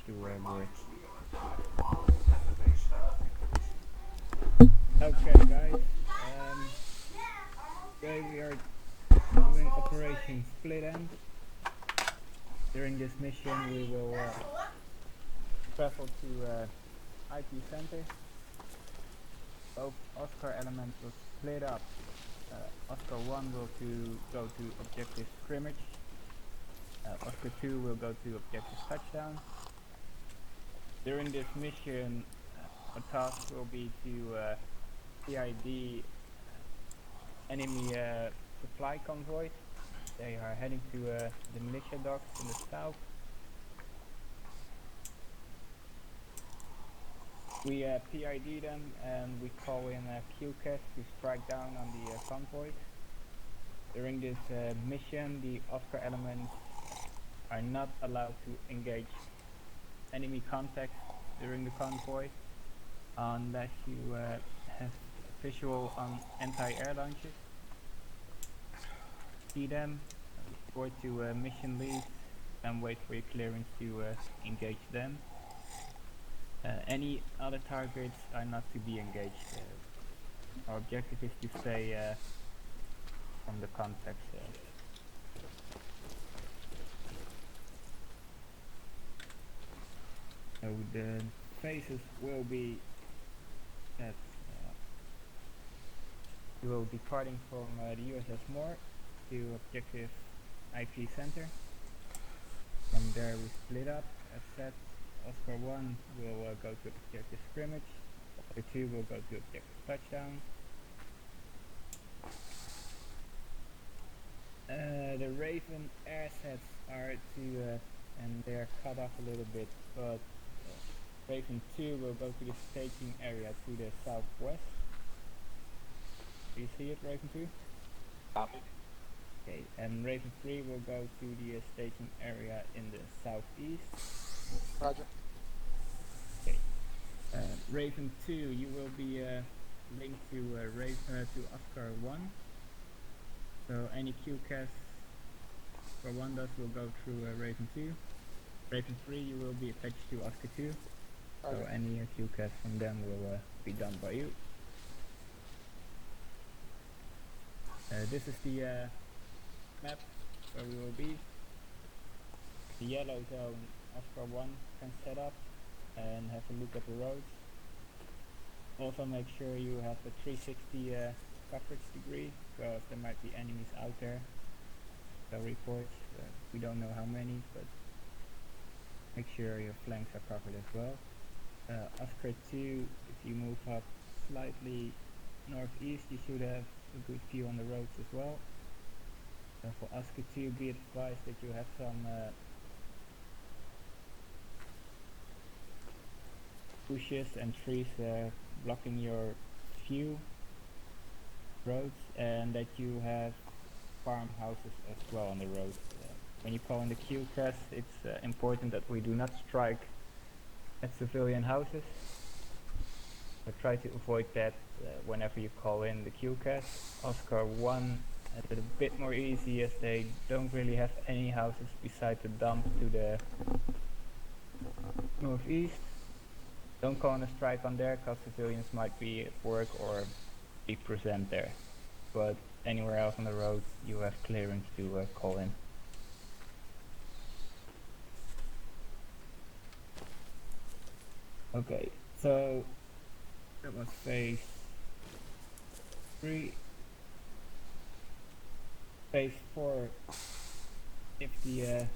to lure it. Okay guys, today we are doing Operation Split End. During this mission we will travel to IP center. Both Oscar elements will split up. Oscar 1 will go to objective scrimmage. Oscar 2 will go to objective touchdown. During this mission, our task will be to PID enemy supply convoys. They are heading to the militia docks in the south. We PID them and we call in QCAS to strike down on the convoys. During this mission, the Oscar elements are not allowed to engage enemy contact during the convoy unless you have visual on anti-air launches. See them, report to mission lead, and wait for your clearance to engage them. Any other targets are not to be engaged. Our objective is to stay from the contact. So the phases will be that we will be departing from the USS Moore to objective IP center. From there we split up. As said, Oscar 1 will go to objective scrimmage, Oscar 2 will go to objective touchdown. The Raven air sets are to, and they are cut off a little bit, but Raven 2 will go to the staging area to the southwest. Do you see it, Raven 2? Copy. Okay, and Raven 3 will go to the staging area in the southeast. Roger. Okay. Raven 2, you will be linked to Oscar 1. So any QCAS for 1 does will go through Raven 2. Raven 3, you will be attached to Oscar 2. So any QCAS from them will be done by you. This is the map where we will be. The yellow zone Oscar 1 can set up and have a look at the roads. Also make sure you have a 360 coverage degree, because there might be enemies out there. So report, we don't know how many, but make sure your flanks are covered as well. Oscar 2, if you move up slightly northeast, you should have a good view on the roads as well. For Oscar 2, be advised that you have some bushes and trees blocking your view roads, and that you have farmhouses as well on the road. When you call in the QCAS, it's important that we do not strike at civilian houses. So try to avoid that whenever you call in the QCAS. Oscar 1 has it a bit more easy, as they don't really have any houses beside the dump to the northeast. Don't call in a strike on there, because civilians might be at work or be present there. But anywhere else on the road, you have clearance to call in. Okay, so that was phase 3. Phase 4, if the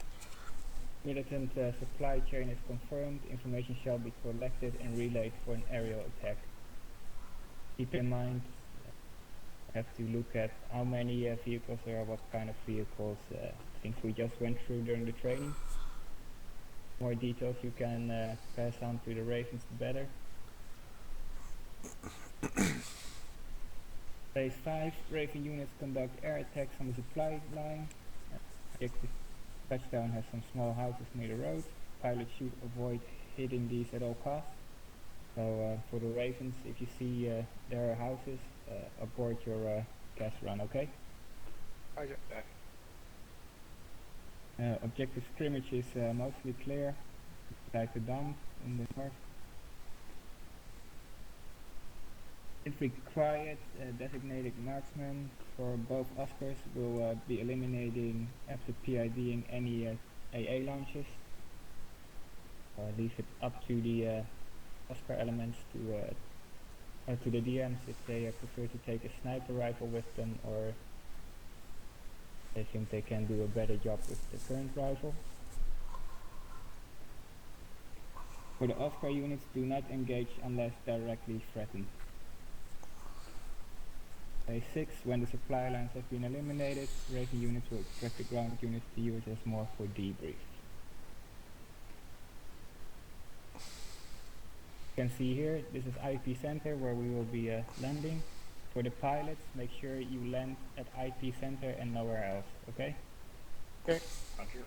militant supply chain is confirmed, information shall be collected and relayed for an aerial attack. Keep in mind, you have to look at how many vehicles there are, what kind of vehicles, things we just went through during the training. More details you can pass on to the Ravens, the better. Phase 5, Raven units conduct air attacks on the supply line. Objective touchdown has some small houses near the road. Pilots should avoid hitting these at all costs. So for the Ravens, if you see there are houses, abort your gas run, okay? Roger. Objective scrimmage is mostly clear. beside the dump in the north. If required, designated marksmen for both Oscars will be eliminating after PIDing any AA launches. Leave it up to the Oscar elements to the DMs if they prefer to take a sniper rifle with them, or they think they can do a better job with the current rifle. For the Oscar units, do not engage unless directly threatened. Day 6, when the supply lines have been eliminated, Raven units will extract the ground units to use as more for debrief. You can see here, this is IP center where we will be landing. For the pilots, make sure you land at IP center and nowhere else, okay? Okay. Roger.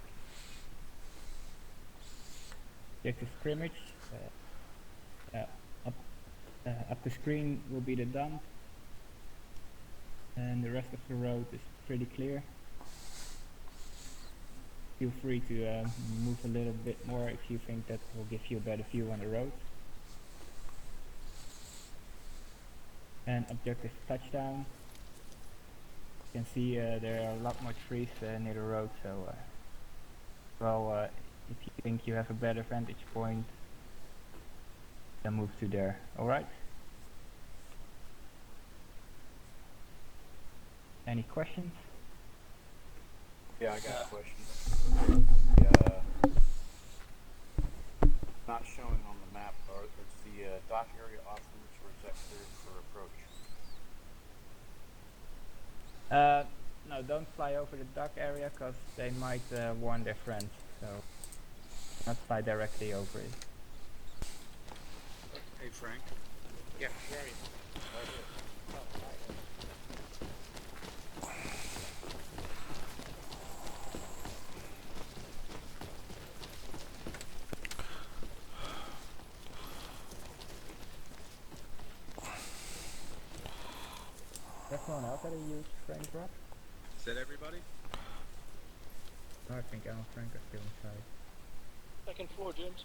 Objective scrimmage. Up the screen will be the dump. And the rest of the road is pretty clear. Feel free to move a little bit more if you think that will give you a better view on the road. And objective touchdown. You can see there are a lot more trees near the road, so if you think you have a better vantage point, then move to there. Alright? Any questions? Yeah, I got a question. Not showing on the map, or it's the dock area off limits or is that cleared for approach? No, don't fly over the dock area because they might warn their friends, so not fly directly over it. Hey Frank. Yeah, where are you? Right here. Everyone else had a huge frame drop? Is that everybody? No, I think Al and Frank are still inside. Second floor, James.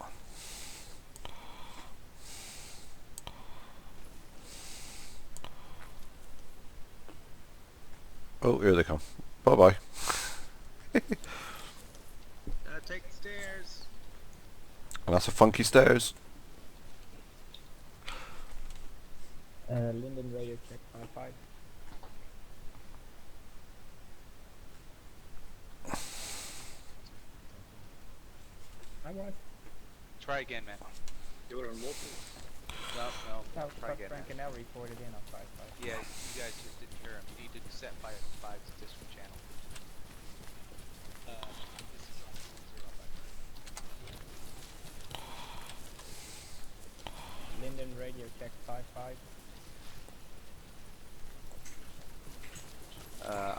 Oh, here they come. Bye bye. Take the stairs. And that's a funky stairs. Linden radio check 5-5. I was. Try again, man. Do it on multiple. No, No, try again. Frank and Al reported in on 5-5. Yeah, you guys just didn't hear him. You need to set fire to 5's district channel. This is on 0 by Linden radio check 5-5.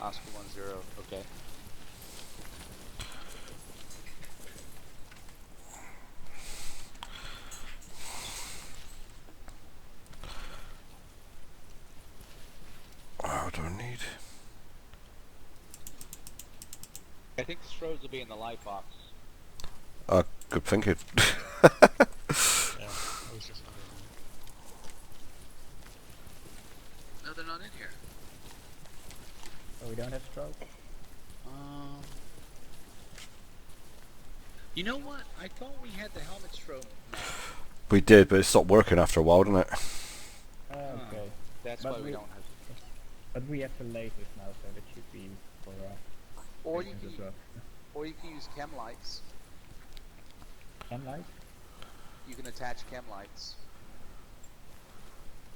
Oscar 10, okay. What do I need? I think the strobes will be in the light box. Good thinking. Yeah, I was just wondering. No, they're not in here. Oh, we don't have stroke? You know what? I thought we had the helmet strobe now. We did, but it stopped working after a while, didn't it? Okay. That's But why we we- don't have it. But we have the lasers now, so that should be for Or you patients can, as well. or you can use chem lights. Chem light? You can attach chem lights.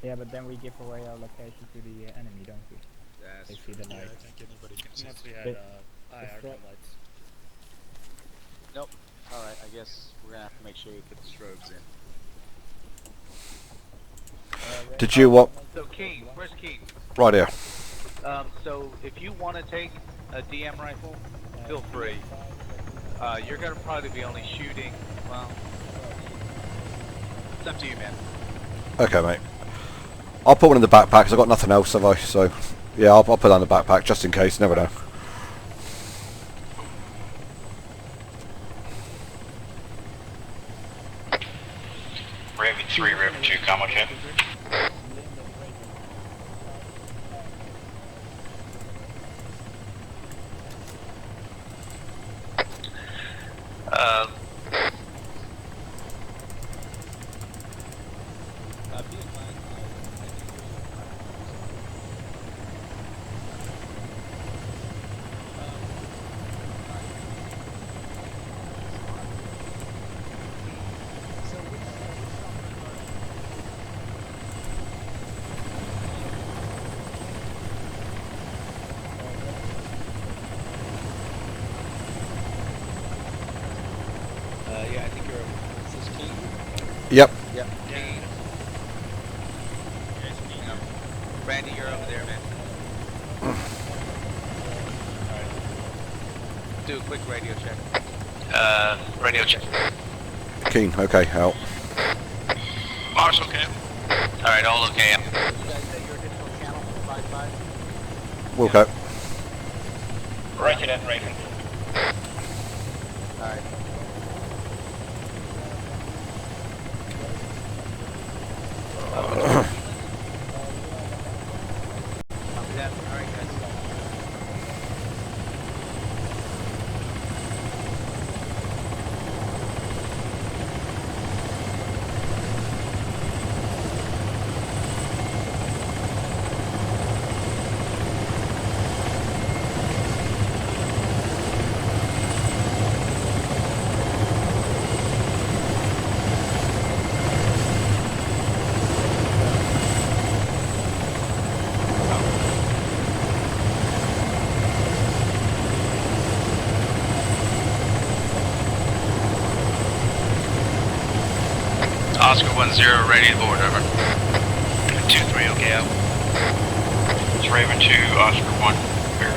Yeah, but then we give away our location to the enemy, don't we? That's They true. see the Yeah, light. I think anybody can see. Unless we had, IR strap- lights. Nope. Alright, I guess we're gonna have to make sure we put the strobes in. Did you want... So King, where's King? Right here. So if you want to take a DM rifle, feel free. You're gonna probably be only shooting, well, it's up to you, man. Okay, mate. I'll put one in the backpack because I've got nothing else, have I? So, yeah, I'll put that in the backpack just in case. Never know. Raven 3, Raven 2, combo check. Yeah, I think you're. Is this King? Yep. Yep. King. Randy, you're over there, man. Alright. Do a quick radio check. Radio check. Keen. Okay. Out. Mars okay. Alright, all okay. You guys say your additional channel 55? We'll go. Roger that, Raven. Alright. Alright, guys. Oscar 10, ready to board, over. 2-3, okay, out. It's Raven 2, Oscar 1, here.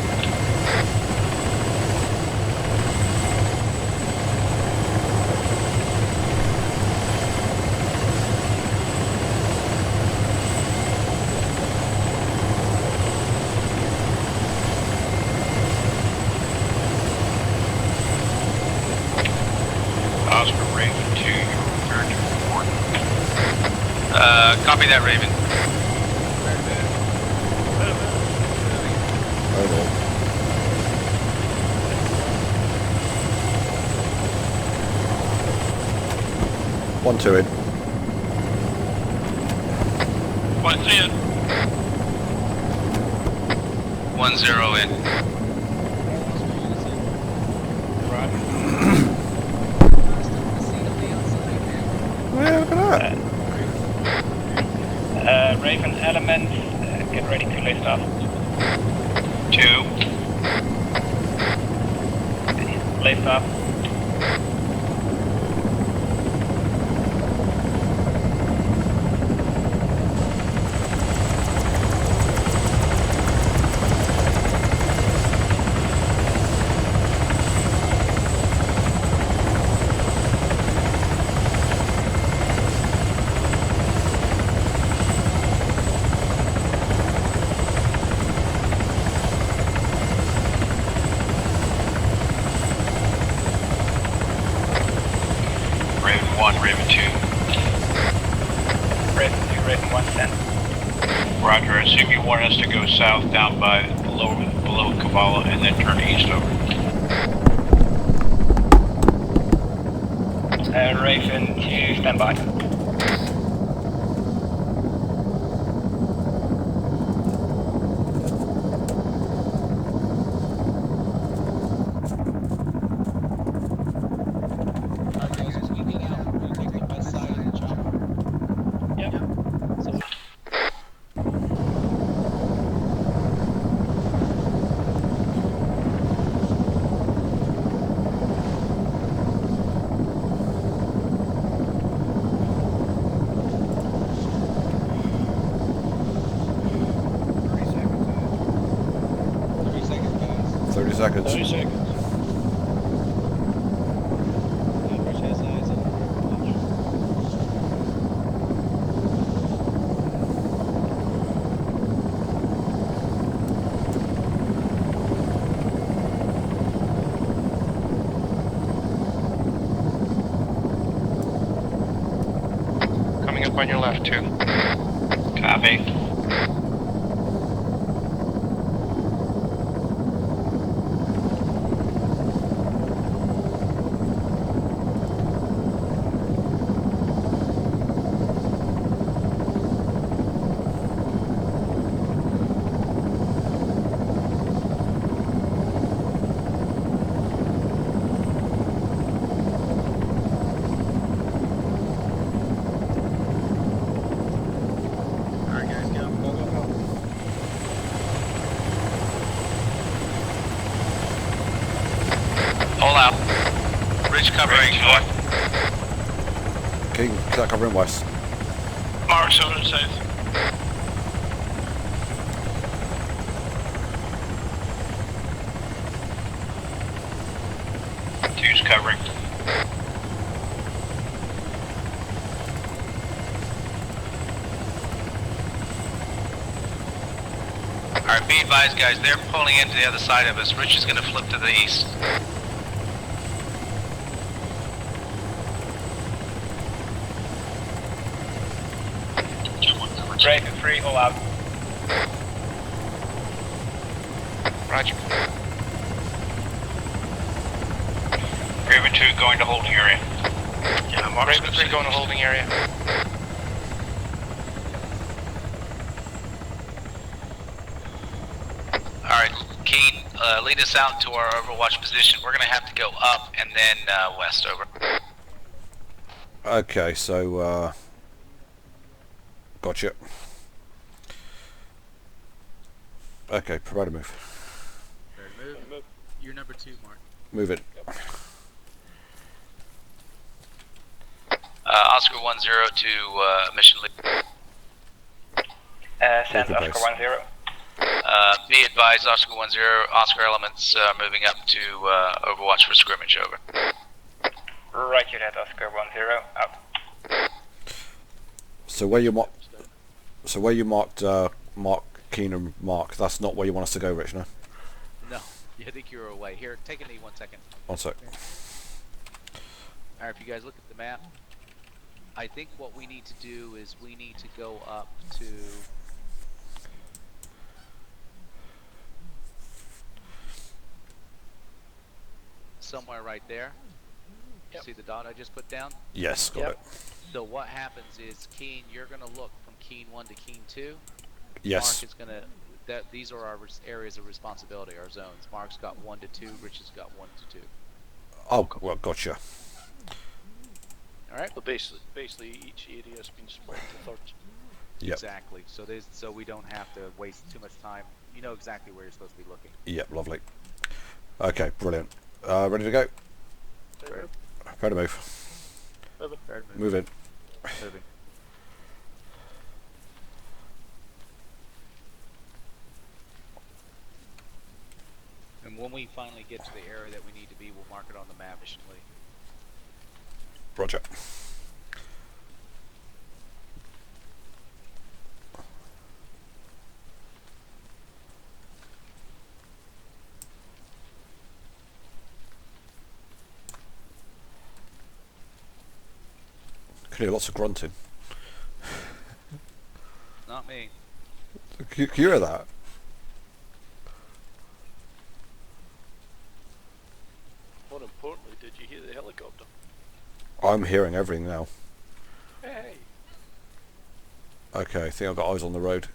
Oscar Raven 2, you're return to report. Copy that, Raven. One, two in. 1 in. 1-0 in. Yeah, look at that. Raven elements, get ready to lift off. 2. Lift off. Raven 2. Raven 2, Raven 1, 10. Roger, I assume you want us to go south down by below Kavala and then turn east over. Raven 2, stand by. Seconds. 30 seconds. on your left, 2. Copy. All out. Ridge covering north. King, is that covering west? Mark 7 south. Two's covering. Alright, be advised guys, they're pulling into the other side of us. Rich is going to flip to the east. Break and 3, all out. Roger. Raven 2 going to holding area. Yeah, Mark Raven 3 going to holding area. Alright, Keen, lead us out to our overwatch position. We're going to have to go up and then west, over. Okay, so gotcha. Okay, provide a move. Move. You're number 2, Mark. Move it. Oscar 10 to mission lead. Send Local Oscar base. 10. Be advised, Oscar 10, Oscar elements moving up to overwatch for scrimmage, over. Roger that, Oscar 10, out. So where you marked Mark, Keen and Mark, that's not where you want us to go, Rich, no? No, I think you're away. Here, take a knee 1 second. 1 sec. Alright, if you guys look at the map, I think what we need to do is we need to go up to somewhere right there. Yep. See the dot I just put down? Yes, got it. So what happens is Keen, you're gonna look from Keen 1 to Keen 2. Yes. Mark is gonna these are our areas of responsibility, our zones. Mark's got 1 to 2, Rich has got 1 to 2. Oh, well, gotcha. Alright? So basically each area has been split into thirds. Yep. Exactly. So we don't have to waste too much time. You know exactly where you're supposed to be looking. Yep, lovely. Okay, brilliant. Ready to go? Great. Ready to move. Move in. Moving. And when we finally get to the area that we need to be, we'll mark it on the map initially. Roger. Can hear lots of grunting. Not me. Can you hear that? More importantly, did you hear the helicopter? I'm hearing everything now. Hey! Okay, I think I've got eyes on the road.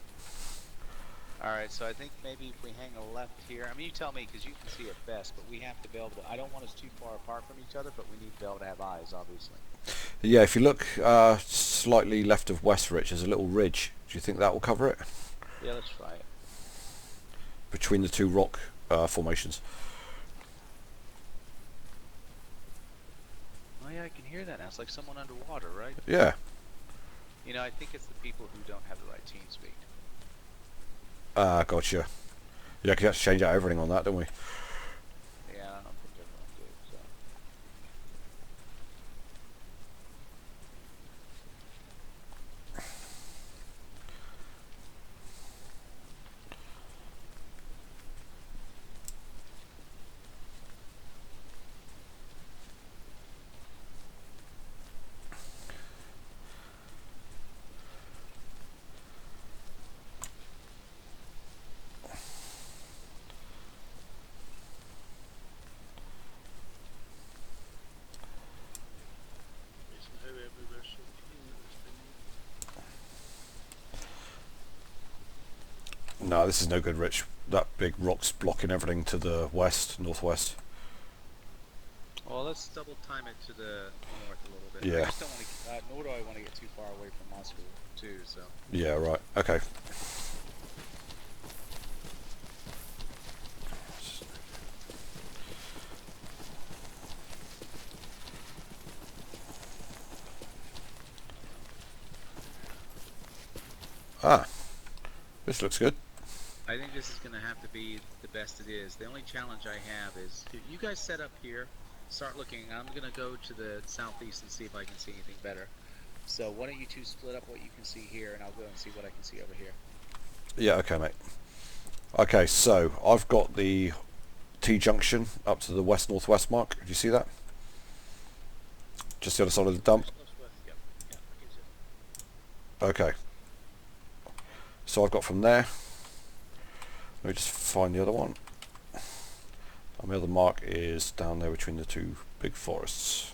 Alright, so I think maybe if we hang a left here, I mean you tell me because you can see it best, but we have to be able to, I don't want us too far apart from each other, but we need to be able to have eyes, obviously. Yeah, if you look slightly left of West Rich, there's a little ridge. Do you think that will cover it? Yeah, let's try it. Between the two rock formations. Oh yeah, I can hear that now. It's like someone underwater, right? Yeah. You know, I think it's the people who don't have the right team speak. Gotcha. Yeah, because you have to change out everything on that, don't we? Yeah, I don't think everyone did, so. No, this is no good, Rich. That big rock's blocking everything to the west, northwest. Well, let's double time it to the north a little bit. Yeah. I just don't want to, nor do I want to get too far away from Moscow, too, so. Yeah, right. Okay. Ah, this looks good. I think this is going to have to be the best it is. The only challenge I have is, you guys set up here, start looking. I'm going to go to the southeast and see if I can see anything better. So why don't you two split up what you can see here, and I'll go and see what I can see over here. Yeah, okay, mate. Okay, so I've got the T-junction up to the west-northwest mark. Do you see that? Just the other side of the dump. Yep. Yeah, I can see it. Okay. So I've got from there. Let me just find the other one. And the other mark is down there between the two big forests.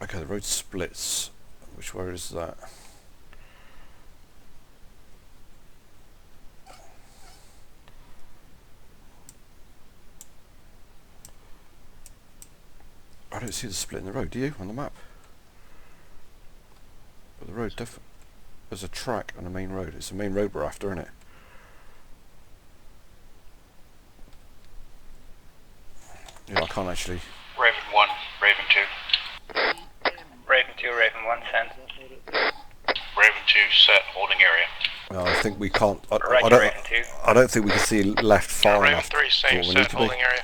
Okay, the road splits. Which way is that? I don't see the split in the road, do you, on the map? But the road definitely... There's a track on the main road. It's the main road we're after, isn't it? Yeah, I can't actually... Raven 1, Raven 2. Raven 2, Raven 1, send. Raven 2 set, holding area. No, I think we can't... Roger, Raven 2. I don't think we can see left far Raven enough 3, for same what we need set, to be. holding area.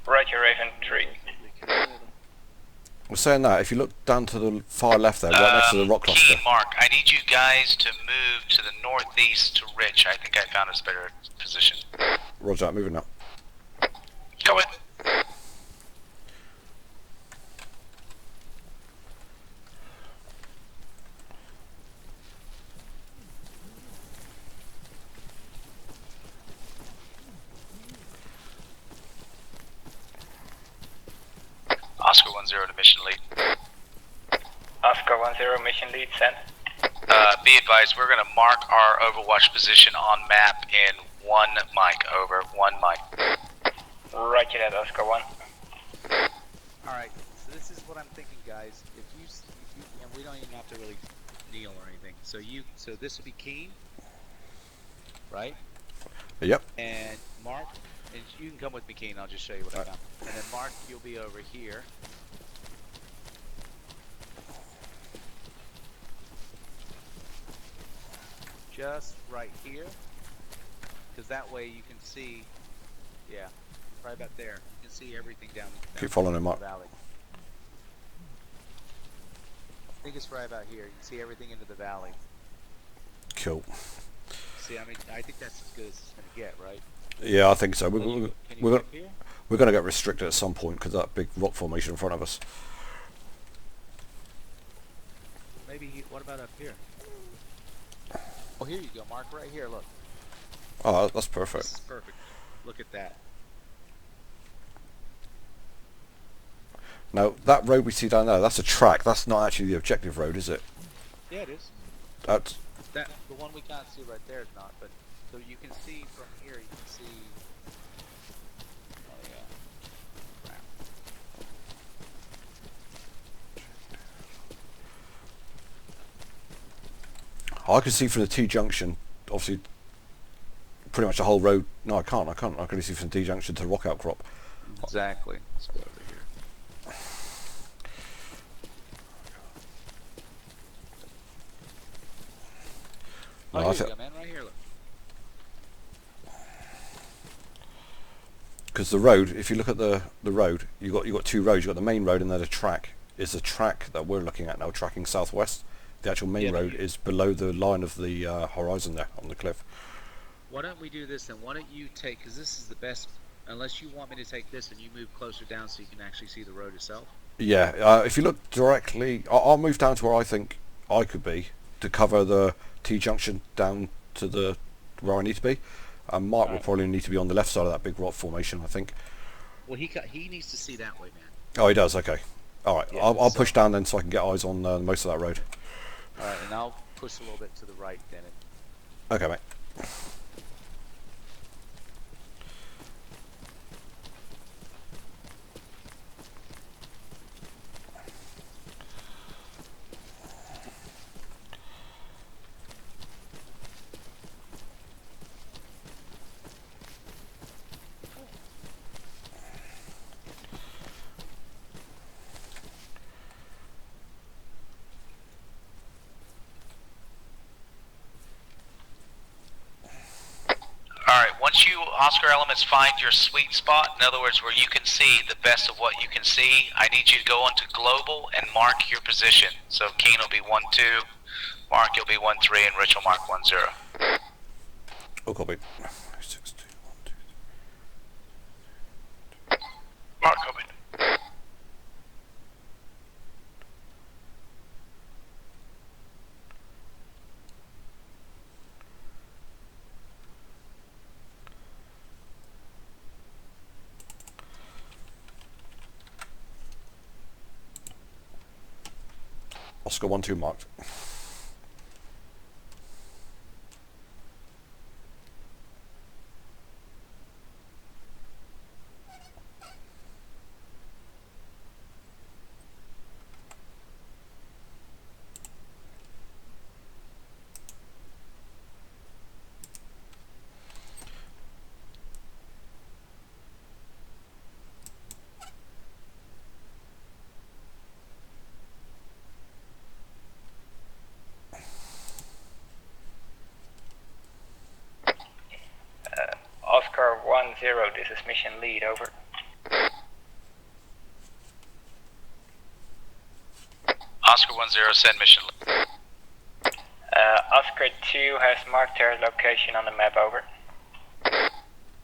Roger, Raven 3. We're saying that, if you look down to the far left there, right next to the rock cluster. Key, Mark, I need you guys to move to the northeast to Rich. I think I found us a better position. Roger that, moving now. Go in. Oscar 1-0 to mission lead. Oscar 1-0, mission lead, send. Be advised, we're going to mark our overwatch position on map in 1 mic. Over. 1 mic. Roger that, Oscar 1. Alright, so this is what I'm thinking, guys. If you and we don't even have to really kneel or anything. So this would be Keen, right? Yep. And Mark, and you can come with me, Keen. I'll just show you what I found. And then Mark, you'll be over here. Just right here, because that way you can see, yeah, right about there. You can see everything down Keep following him the up. valley. I think it's right about here. You can see everything into the valley. Cool. See, I mean, I think that's as good as it's going to get, right? Yeah, I think so. Can you We're up here? going to get restricted at some point because of that big rock formation in front of us. Maybe, what about up here? Oh, here you go, Mark, right here, look. Oh, that's This perfect. is perfect. Look at that. Now, that road we see down there, that's a track. That's not actually the objective road, is it? Yeah, it is. That's... That the one we can't see right there is not, but so you can see from here. You can see. Oh yeah. Crap. I can see from the T-junction, obviously, pretty much the whole road. No, I can't. I can only see from the T-junction to the rock outcrop. Exactly. Let's go over here. No, Oh, I here thi- you go, man. Right here, look. Because the road, if you look at the road, you got two roads. You got the main road and then a track. Is the track that we're looking at now tracking southwest? The actual main Yeah, but road is below the line of the horizon there on the cliff. Why don't we do this then? Why don't you take, because this is the best, unless you want me to take this and you move closer down so you can actually see the road itself. Yeah, if you look directly, I'll move down to where I think I could be to cover the T-junction down to the where I need to be. And Mark will probably need to be on the left side of that big rock formation, I think. Well, he needs to see that way, man. Oh, he does. Okay. All right. Yeah, I'll so- push down then so I can get eyes on most of that road. Alright, and I'll push a little bit to the right then. Okay, mate. Alright, once you, Oscar Elements, find your sweet spot, in other words, where you can see the best of what you can see, I need you to go onto global and mark your position. So Keen will be 1-2, Mark you'll be 1-3, and Rich will mark 1-0. Oh, copy. 6, 2, 1, 2. Mark copied. Oscar 1-2 marked. Oscar 1-0, this is mission lead, over. Oscar 1-0, send mission. Oscar 2 has marked their location on the map, over.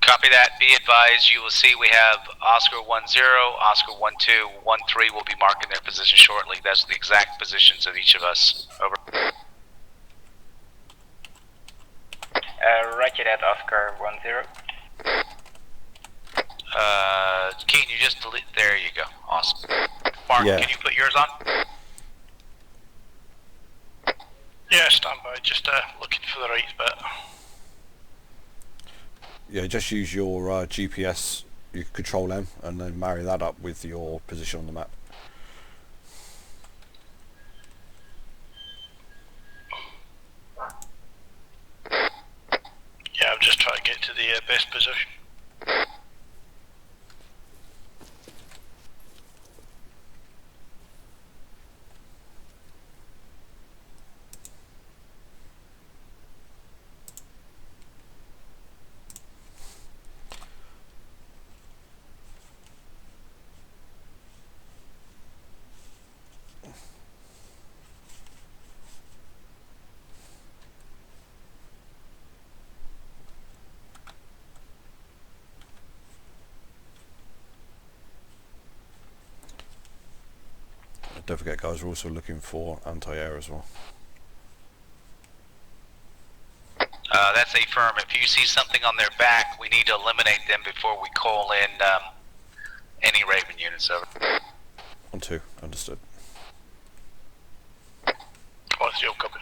Copy that. Be advised, you will see we have Oscar 1-0, Oscar 1-2, 1-3 will be marking their position shortly. That's the exact positions of each of us. Over. Roger that, Oscar 1-0. Keen, you just delete. There you go. Awesome. Mark, Yeah. can you put yours on? Yeah, stand by. Just looking for the right bit. Yeah, just use your GPS, your Control M, and then marry that up with your position on the map. Yeah, I'm just trying to get to the best position. Don't forget, guys, we're also looking for anti-air as well. That's a firm. If you see something on their back, we need to eliminate them before we call in any Raven units. Over. 1-2, understood. 1-0, copy.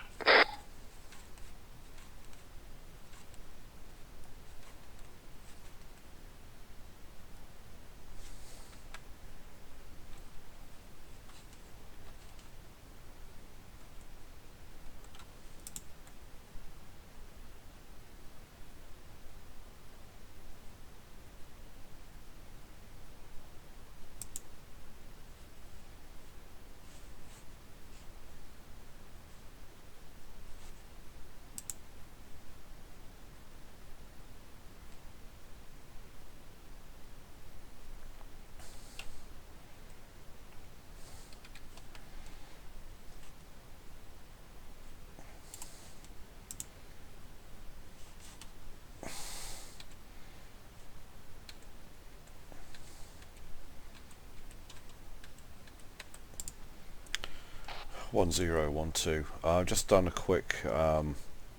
One zero, 1-2. I've just done a quick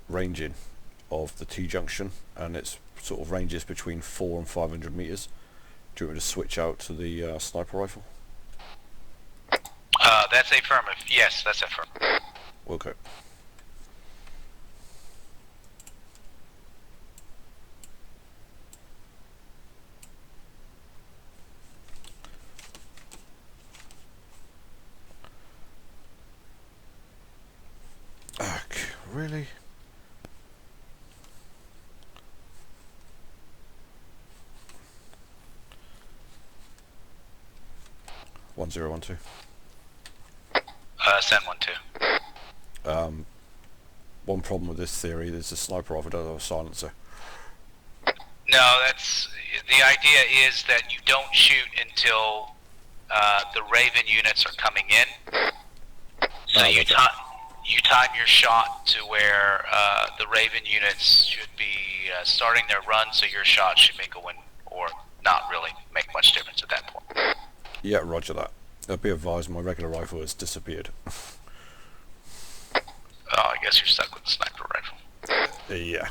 ranging of the T-junction, and it's sort of ranges between 400 and 500 meters. Do you want me to switch out to the sniper rifle? That's affirmative. Yes, that's affirmative. Wilco. Okay, really? One zero one two. Send 1-2. One problem with this theory: there's a sniper rifle doesn't have a silencer. No, that's the idea. Is that you don't shoot until the Raven units are coming in. So you time your shot to where the Raven units should be starting their run, so your shot should make a win, or not really make much difference at that point. Yeah, roger that. Be advised, my regular rifle has disappeared. Oh, I guess you're stuck with the sniper rifle. Yeah.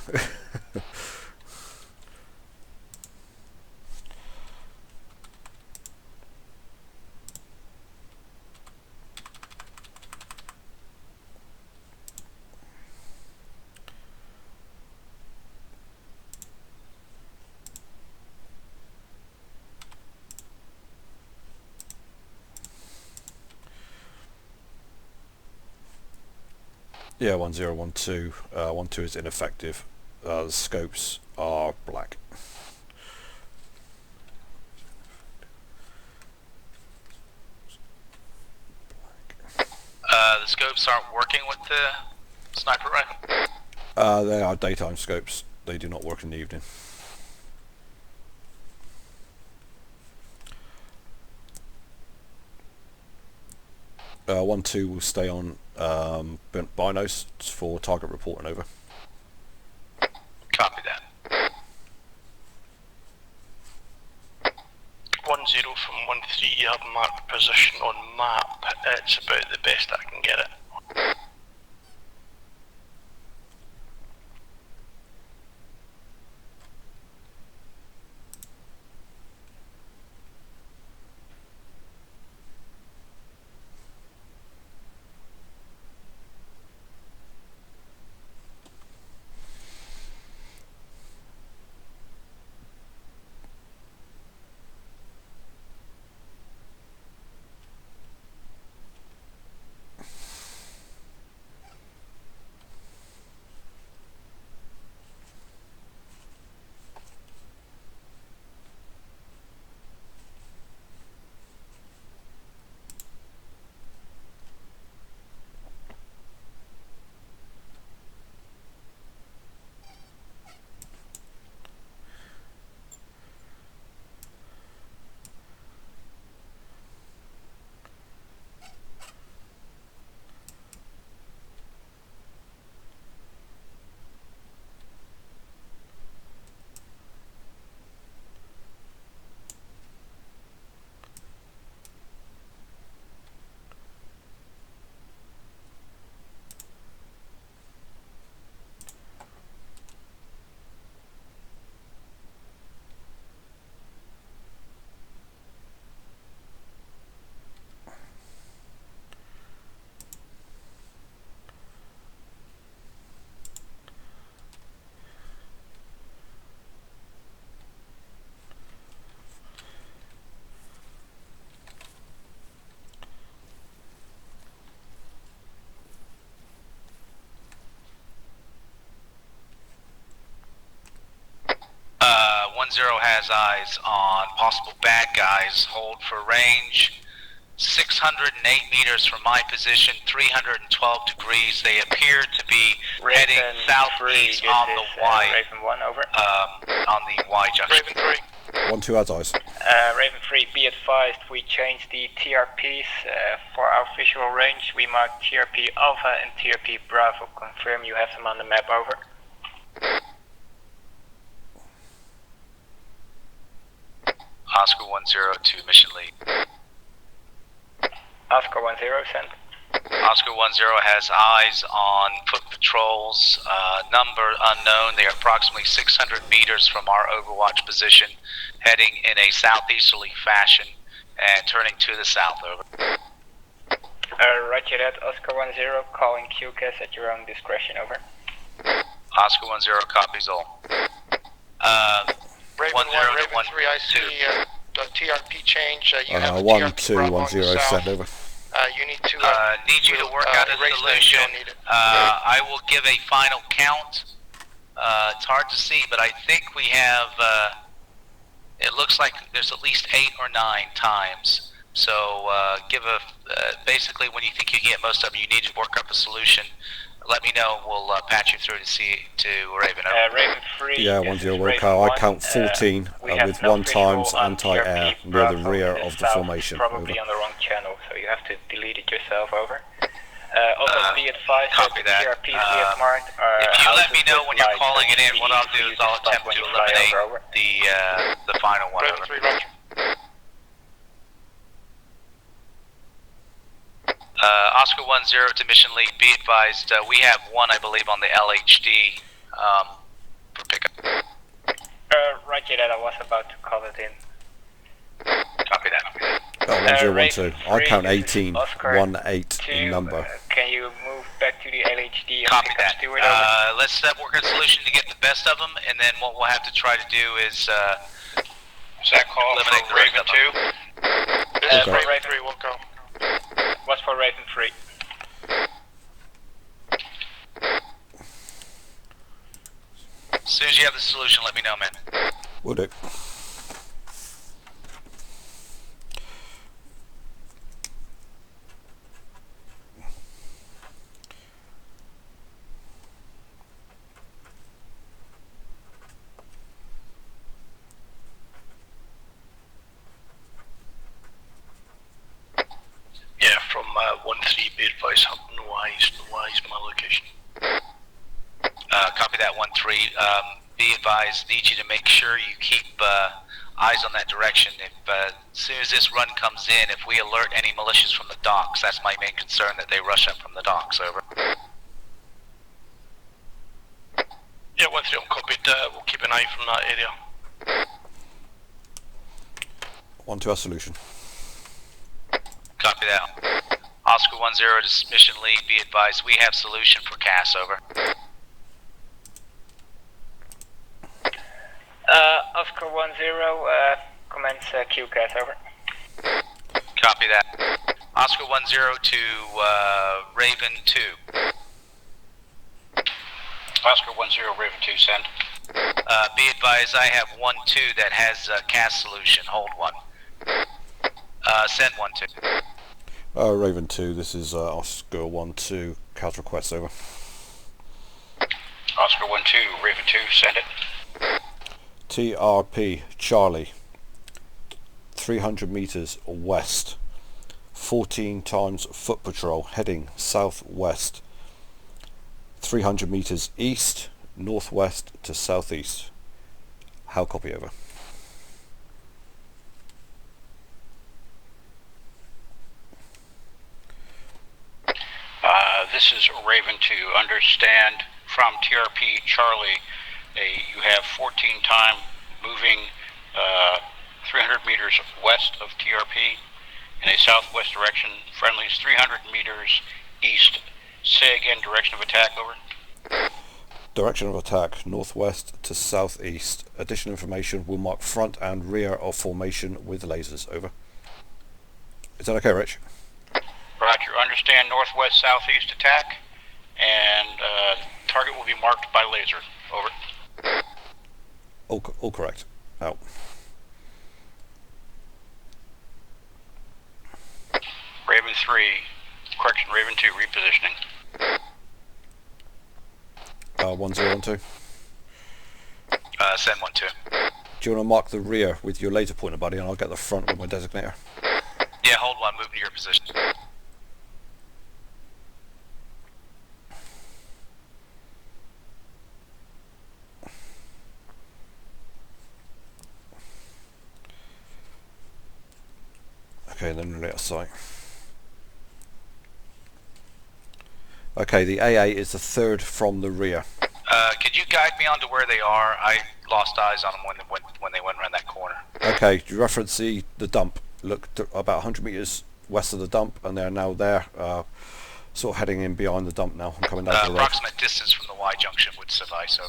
Yeah, 1012. 12 is ineffective. The scopes are black. The scopes aren't working with the sniper rifle? They are daytime scopes. They do not work in the evening. One two will stay on binos for target reporting over. Copy that. 1-0 from 1-3, you have marked position on map. It's about the best I can get it. Zero has eyes on possible bad guys. Hold for range. 608 meters from my position, 312 degrees. They appear to be heading southeast on the Y. Raven 1, over. On the Y junction. Raven 3. 1 2 has eyes. Raven 3, be advised, we changed the TRPs for our visual range. We marked TRP Alpha and TRP Bravo. Confirm you have them on the map, over. Oscar 10 to mission lead. Oscar 10, send. Oscar 10 has eyes on foot patrols, number unknown. They are approximately 600 meters from our overwatch position, heading in a southeasterly fashion and turning to the south, over. Roger that, Oscar 10, calling QCAS at your own discretion, over. Oscar 10 copies all. Raven 1 1, 0 to Raven 1 3, I 2. see a TRP change. You have a 1 TRP 2 Bravo 1 on the 0 south. send over. You need to Need you to work out a erase that if solution. you don't need it. I will give a final count. It's hard to see, but I think we have, it looks like there's at least 8 or 9 times. So basically when you think you can get most of them, you need to work up a solution. Let me know, we'll patch you through to Raven. Raven 3. Yeah, 1 0 Wilco. I count 14 with 1 times anti-air near the rear of the formation. Probably Over. on the wrong channel, so you have to delete it yourself, over. Also be advised Copy that the that. TRPs we have marked are If you let me houses know with when you're lights, calling it so in, what I'll do is I'll attempt when to you fly eliminate over. the final one. Raven Over. 3, Roger. Oscar 10 to Mission Lead, be advised, we have one, I believe, on the LHD for pickup. Roger that, I was about to call it in. Copy that. Oh, 1 0 1 2. Raven I 3, count this is 18 Oscar 1 8 2, in number. can you move back to the LHD and Copy pick that. up Stewart, over? Let's work a solution to get the best of them, and then what we'll have to try to do is that call eliminate for the rest Raven of them. 2? This is Okay. Raven 3, we'll go. Was for Raven 3. As soon as you have the solution, let me know, man. Will do. Yeah, from 1-3, be advised, Wise, my location. Copy that 1-3. Be advised, need you to make sure you keep eyes on that direction. If as soon as this run comes in, if we alert any militias from the docks, that's my main concern, that they rush up from the docks. Over. Yeah, 1-3, I'm copied. We'll keep an eye from that area. 1 2 our solution. Copy that. Oscar 10 to Mission Lead, be advised, we have solution for CAS. Over. Oscar 10, commence QCAS, over. Copy that. Oscar 10 to Raven 2. Oscar 10, Raven 2, send. Be advised, I have 1-2 that has CAS solution. Hold 1. Send 1-2. Raven 2, this is Oscar 1 2. CAS request, over. Oscar 1-2, Raven 2, send it. TRP Charlie 300 meters west, 14 times foot patrol heading southwest, 300 meters east, northwest to southeast. How copy, over? This is Raven 2. Understand from TRP Charlie, you have 14 time moving 300 meters west of TRP in a southwest direction. Friendlies 300 meters east. Say again, direction of attack, over. Direction of attack northwest to southeast. Additional information will mark front and rear of formation with lasers, over. Is that okay, Rich? Roger. Understand northwest southeast attack, and target will be marked by laser, over. All correct. Out. Raven 3, correction, Raven 2, repositioning. 1 0 1 2. Send 1-2. Do you want to mark the rear with your laser pointer, buddy, and I'll get the front with my designator? Yeah, hold 1, move to your position. Okay, then let us sight. Okay, the AA is the third from the rear. Could you guide me on to where they are? I lost eyes on them when they went around that corner. Okay, do you reference the dump? Look to about 100 meters west of the dump, and they're now there, sort of heading in behind the dump now and coming down to the road. Approximate distance from the Y junction would suffice.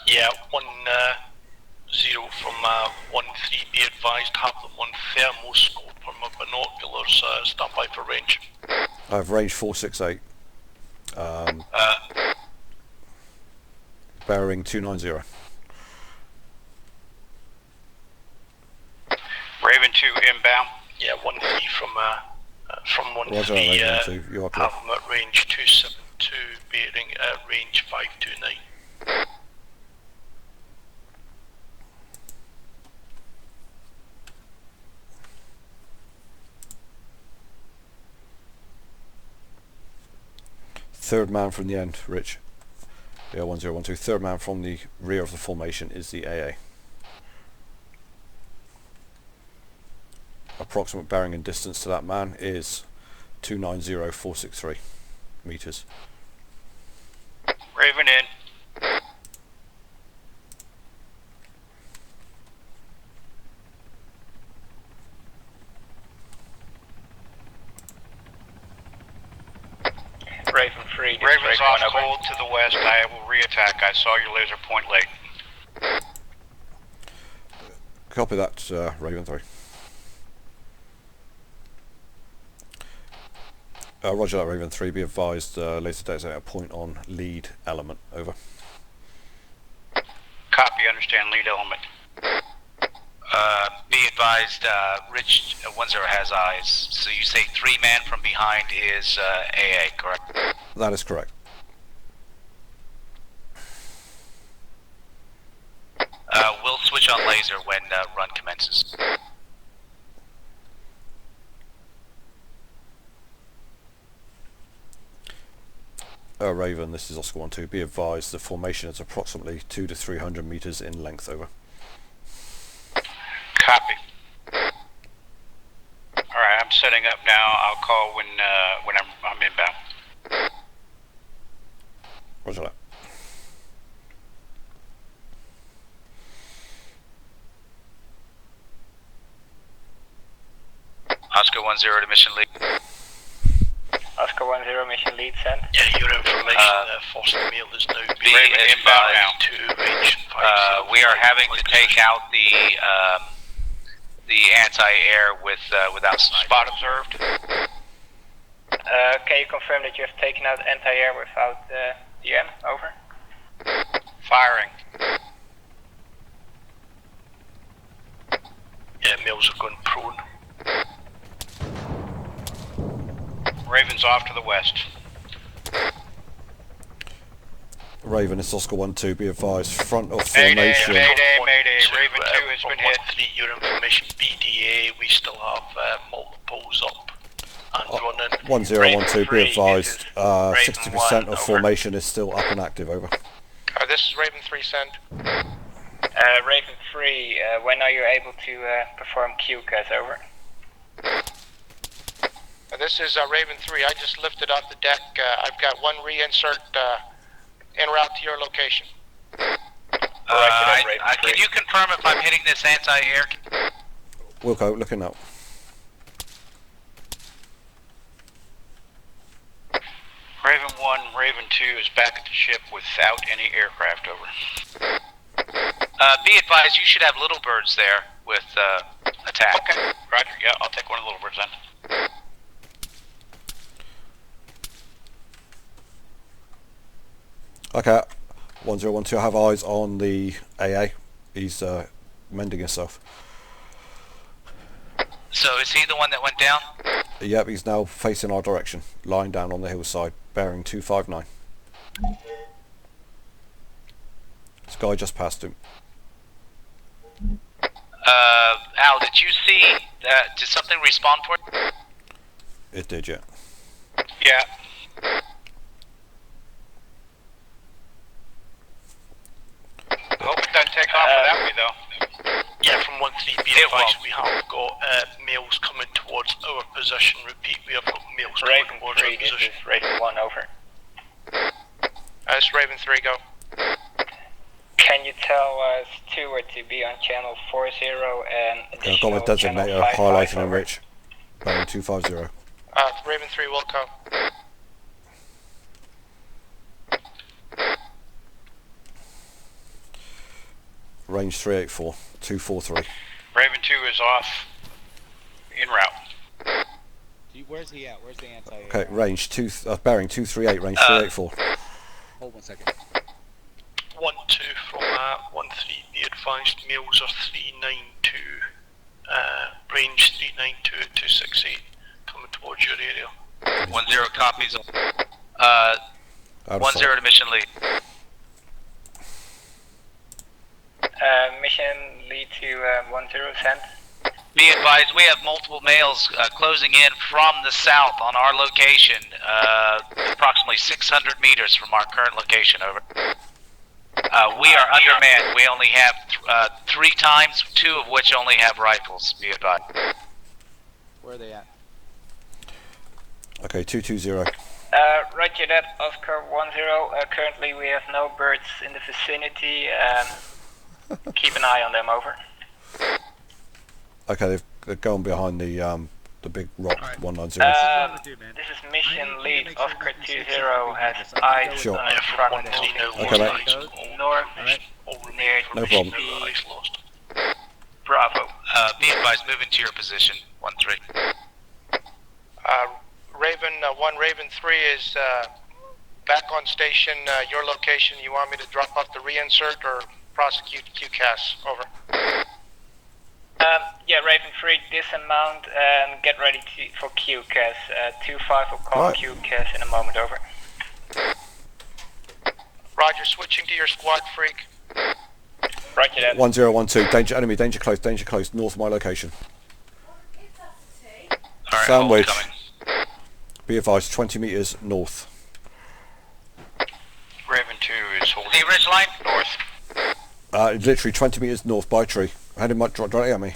Yeah, 1-0 from 1-3, be advised, have them on thermoscope or my binoculars, stand by for range. I have range 468. Bearing 290. Raven 2 inbound. Yeah, 1-3 from 1-3, Roger, Raven 2, you're up there. have them at range 272, bearing at range 529. Third man from the end, Rich. Yeah, 1012. Third man from the rear of the formation is the AA. Approximate bearing and distance to that man is 290,463 meters. Raven in. Raven 3. Raven's off cold to the west. I will re-attack. I saw your laser point late. Copy that, Raven 3. Roger that, Raven 3. Be advised, laser data point on lead element. Over. Copy, understand lead element. Be advised, Rich 10 has eyes. So you say 3 man from behind is AA, correct? That is correct. We'll switch on laser when run commences. Raven, this is Oscar 1-2. Be advised, the formation is approximately 200 to 300 meters in length. Over. Copy. Alright, I'm setting up now. I'll call when I'm inbound. Roger that. Oscar 10 to mission lead. Oscar 10, mission lead sent. Yeah, your information, Foster Mail is now being Raven inbound now. to range 5. We are having to take out the anti-air without snipers. Spot observed. Can you confirm that you have taken out anti-air without DM? Over. Firing. Yeah, Mails are going prone. Raven's off to the west. Raven, it's Oscar 1-2. Be advised, front of Mayday, formation. mayday. Raven 2 has from been hit. 1-3, your information BDA, we still have multiples up and running. 1012. Be advised, Raven 60% 1, of over. formation is still up and active. Over. This is Raven 3 send. Raven 3, when are you able to perform QCAS? Over. This is Raven 3. I just lifted off the deck. I've got one reinsert en route to your location. Can you confirm if I'm hitting this anti-air? Wilco, looking up. Raven 1, Raven 2 is back at the ship without any aircraft. Over. Be advised, you should have little birds there with attack. Okay, roger. Yeah, I'll take one of the little birds then. Okay, 1012. I have eyes on the AA. He's mending himself. So is he the one that went down? Yep, he's now facing our direction, lying down on the hillside, bearing 259. This guy just passed him. Al, did you see, did something respawn for you? It did, yeah. Yeah. I hope it doesn't take off for that way, though. Yeah, from 1-3, be advised, we have got mails coming towards our position. Repeat, we have got mails coming Raven towards 3, our this position. is Raven 1, over. This is Raven 3, go. Can can you tell Stewart to be on channel 40 and I've additional got my channel designator 55 highlighting and over? Rich. Bearing 250. Raven 3 Wilco. Range 384, 243. Raven 2 is off, en route. Where's he at? Where's the anti? Okay, range bearing 238, range 384. Hold 1 second. 1-2 from 1-3, be advised, males are 392, range 392 at 268, coming towards your area. 1-0 copies. Out of 1-0 sight. to mission lead. Mission lead to 10 send. Be advised, we have multiple males closing in from the south on our location, approximately 600 meters from our current location, over. We are undermanned. We only have 3 times, 2 of which only have rifles, be advised. Where are they at? Okay, 220. Roger that, Oscar 10. Currently we have no birds in the vicinity. Keep an eye on them, over. Okay, they're going behind the big rock. Alright. 190. This is mission lead, Oscar 20 has eyes Sure. on the front Okay, mate. north near No problem. the Bravo. Be advised, move into your position, 1-3. Raven 1, Raven 3 is back on station. Your location. You want me to drop off the reinsert or prosecute QCAS? Over. Yeah, Raven 3, dismount and get ready for QCAS. 2-5 will call Right. QCAS in a moment, over. Roger, switching to your squad, freak. Roger that. 1012. Danger enemy. Danger close. North of my location. Alright, Sandwich. coming. Be advised, 20 meters north. Raven 2 is holding The ridge line? north. Literally 20 meters north by a tree. Heading directly at me.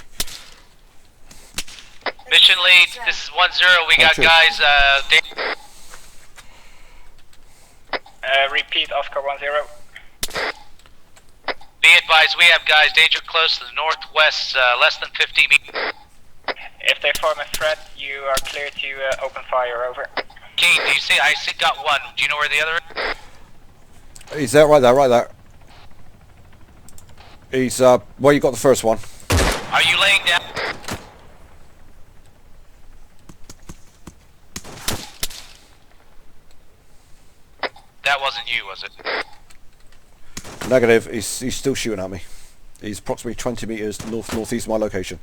Mission lead, this is 1-0. We got two. guys, Repeat, Oscar 10. be advised, we have guys danger close to the northwest, less than 50 meters. If they form a threat, you are clear to open fire, over. Keen, do you see? I see got one. Do you know where the other is? He's there, right there. He's where you got the first one. Are you laying down? That wasn't you, was it? Negative. He's still shooting at me. He's approximately 20 meters northeast of my location.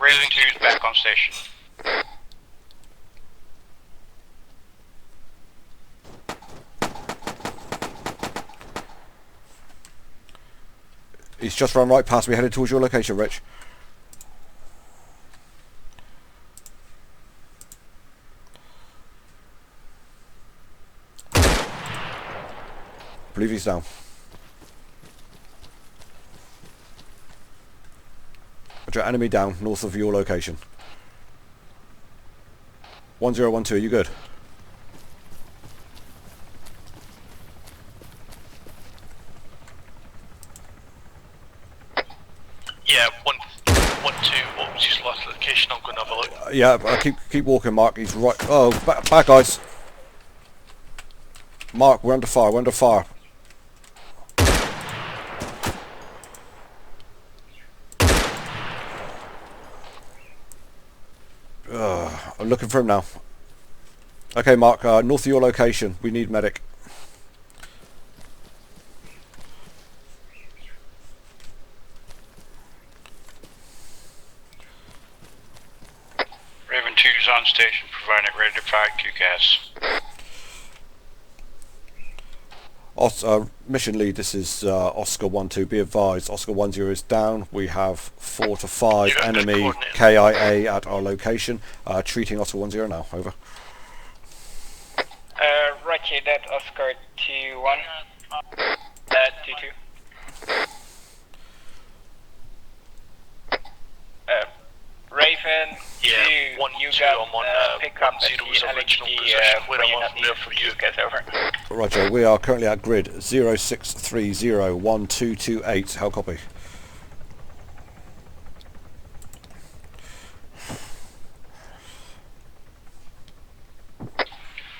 Raven 2 is back on station. He's just run right past me, headed towards your location, Rich. I believe he's down. Roger, enemy down, north of your location. 1012, are you good? Yeah, 1-2, what was his last location? I'm going to have a look. Yeah, keep walking, Mark. He's right. Oh, back, guys. Mark, we're under fire. I'm looking for him now. Okay, Mark, north of your location. We need medic. Raven 2 is on station, providing ready to fire QCAS. Mission lead, this is Oscar 12. Be advised, Oscar 10 is down. We have 4 to 5 You got good enemy coordinate. KIA at our location. Treating Oscar 10 now. Over. Roger that, Oscar 2-1. 2-2. Raven 2, Yeah, 1-2, you got I'm on pick up at the 1-0's original LHD position. Where when I'm you're on not there needed for for you. QCAS, over. Roger, we are currently at grid 06301228. How copy?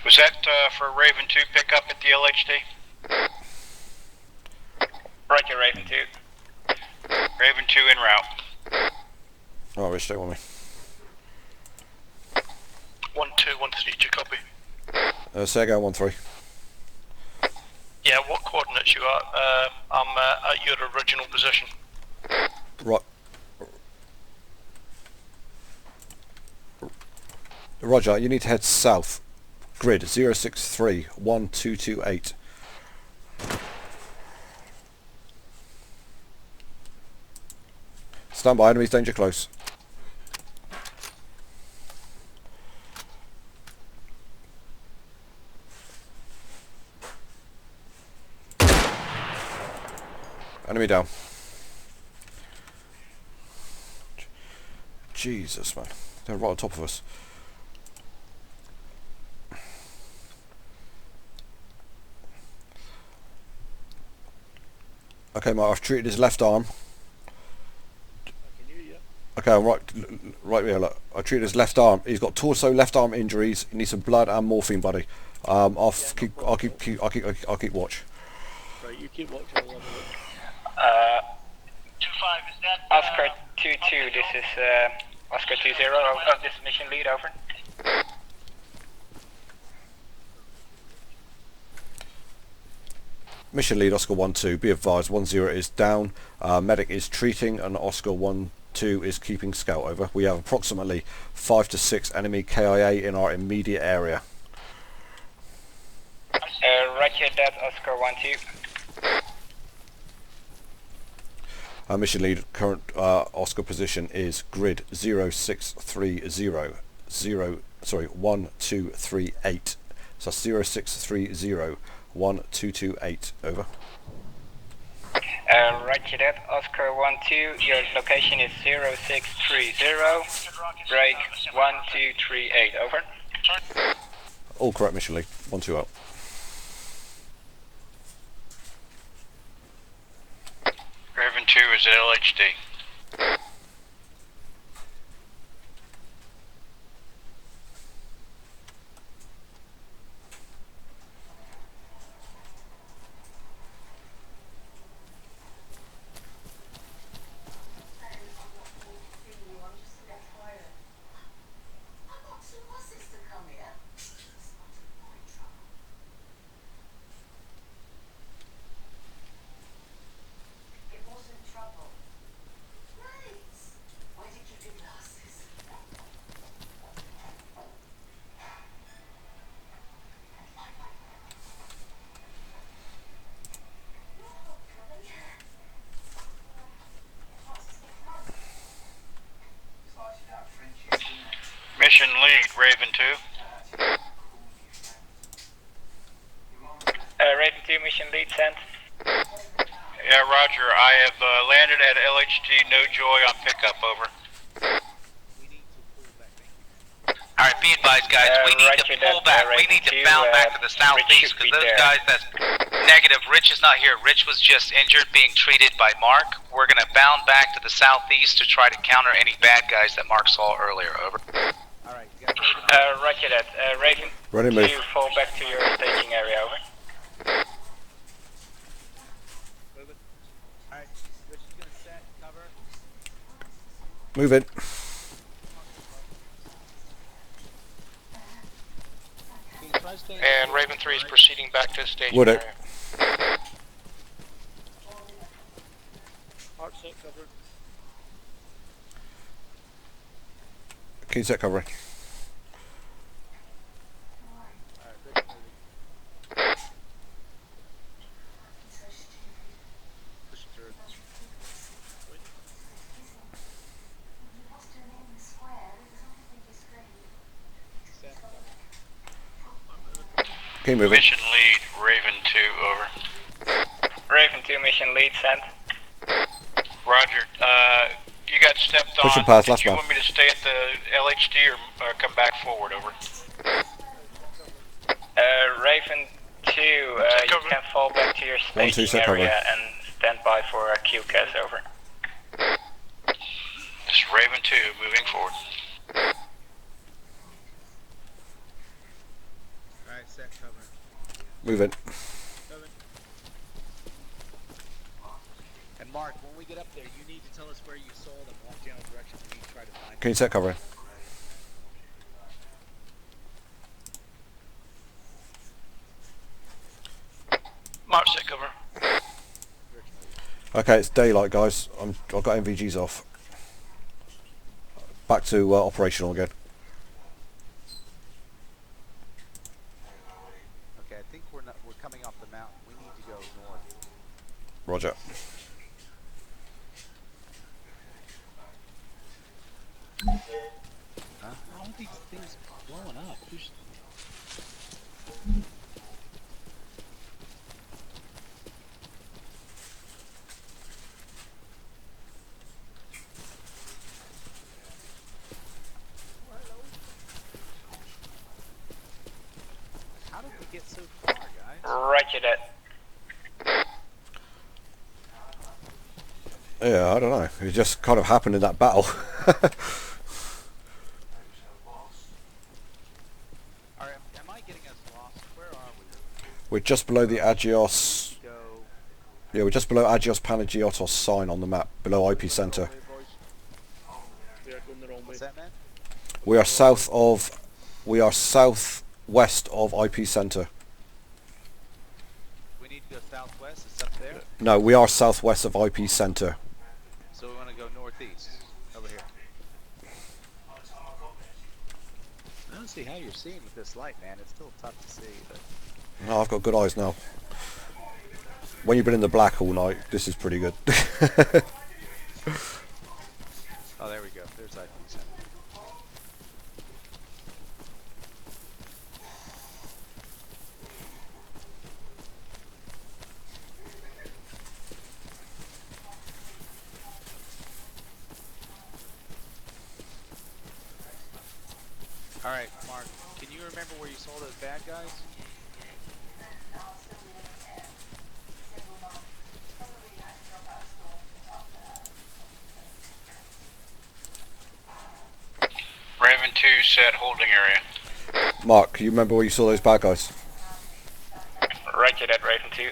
Was that for Raven 2 pickup at the LHD? Roger, Raven 2. Raven 2 en route. Oh, Rich, stay with me. 1213, do you copy? Say again, 1-3. Yeah, what coordinates you are? I'm at your original position. Right. Roger, you need to head south. Grid 06312228. Stand by, enemies danger close. Enemy down. Jesus, man. They're right on top of us. Okay, Mark, I've treated his left arm. Okay, I'm right here, look. I treated his left arm. He's got torso, left arm injuries. He needs some blood and morphine, buddy. I'll keep watch. Right, you keep watch. I'll have a look. 25, is that... Oscar 2-2, this is Oscar 2-0, this is mission lead, over. Mission lead, Oscar 1-2. Be advised, 1-0 is down. Medic is treating, and Oscar 1-2 is keeping scout, over. We have approximately 5 to 6 enemy KIA in our immediate area. Roger that, Oscar 1-2. Mission lead, current Oscar position is grid 06301238. So 06301228. Over. Roger that, Oscar 1-2. Your location is 0630 break 1238. Over. All correct, mission lead. 1-2 out. Raven 2 is at LHD. Mission lead, Raven 2. Raven 2, mission lead sent. Yeah, Roger. I have landed at LHD No Joy on pickup, over. Alright, be advised, guys. We need to pull back. We need to bound back to the southeast, because those guys, that's negative. Rich is not here. Rich was just injured, being treated by Mark. We're going to bound back to the southeast to try to counter any bad guys that Mark saw earlier, over. Alright, you guys ready? Roger that. Raven, Ready, move. you fall back to your staging area, over. Move it. Alright, Rich is going to set, cover. Move in. And Raven 3 is proceeding back to the staging Would it? area. Mark set cover. Keen set covering. Alright, Rich moving. Push it through. Set, cover. Keep moving. Mission lead, Raven 2, over. Raven 2, mission lead sent. Roger. You got stepped Push on. and pass, Did last you one. want me to stay at the LHD or come back forward, over? Raven 2, 2, you can fall back to your 1-2 staging set area cover. and stand by for a QCAS, over. This is Raven 2 moving forward. Alright, set cover. Moving. Cover. And Mark, when we get up there, you need to tell us where you saw them, what general direction we need to try to find Can you set cover? Mark, set cover. Okay, it's daylight, guys. I've got MVGs off. Back to operational again. Okay, I think we're coming off the mountain. We need to go north. Roger. Huh? How are these things blowing up? Who's... How did we get so far, guys? Roger that. Yeah, I don't know. It just kind of happened in that battle. Alright, am I getting us lost? Where are we? We're just below the Agios. Go. Yeah, we're just below Agios Panagiotos sign on the map, below IP center. What's that, man? We are south of. We are southwest of IP center. We need to go southwest. It's up there. No, we are southwest of IP center. So we want to go northeast. Over here. I don't see how you're seeing with this light, man. It's still tough to see, but... No, I've got good eyes now. When you've been in the black all night, this is pretty good. Oh, there we go. There's IP center. Alright, Mark, can you remember where you saw those bad guys? Raven 2 set holding area. Mark, you remember where you saw those bad guys? Roger that, Raven 2.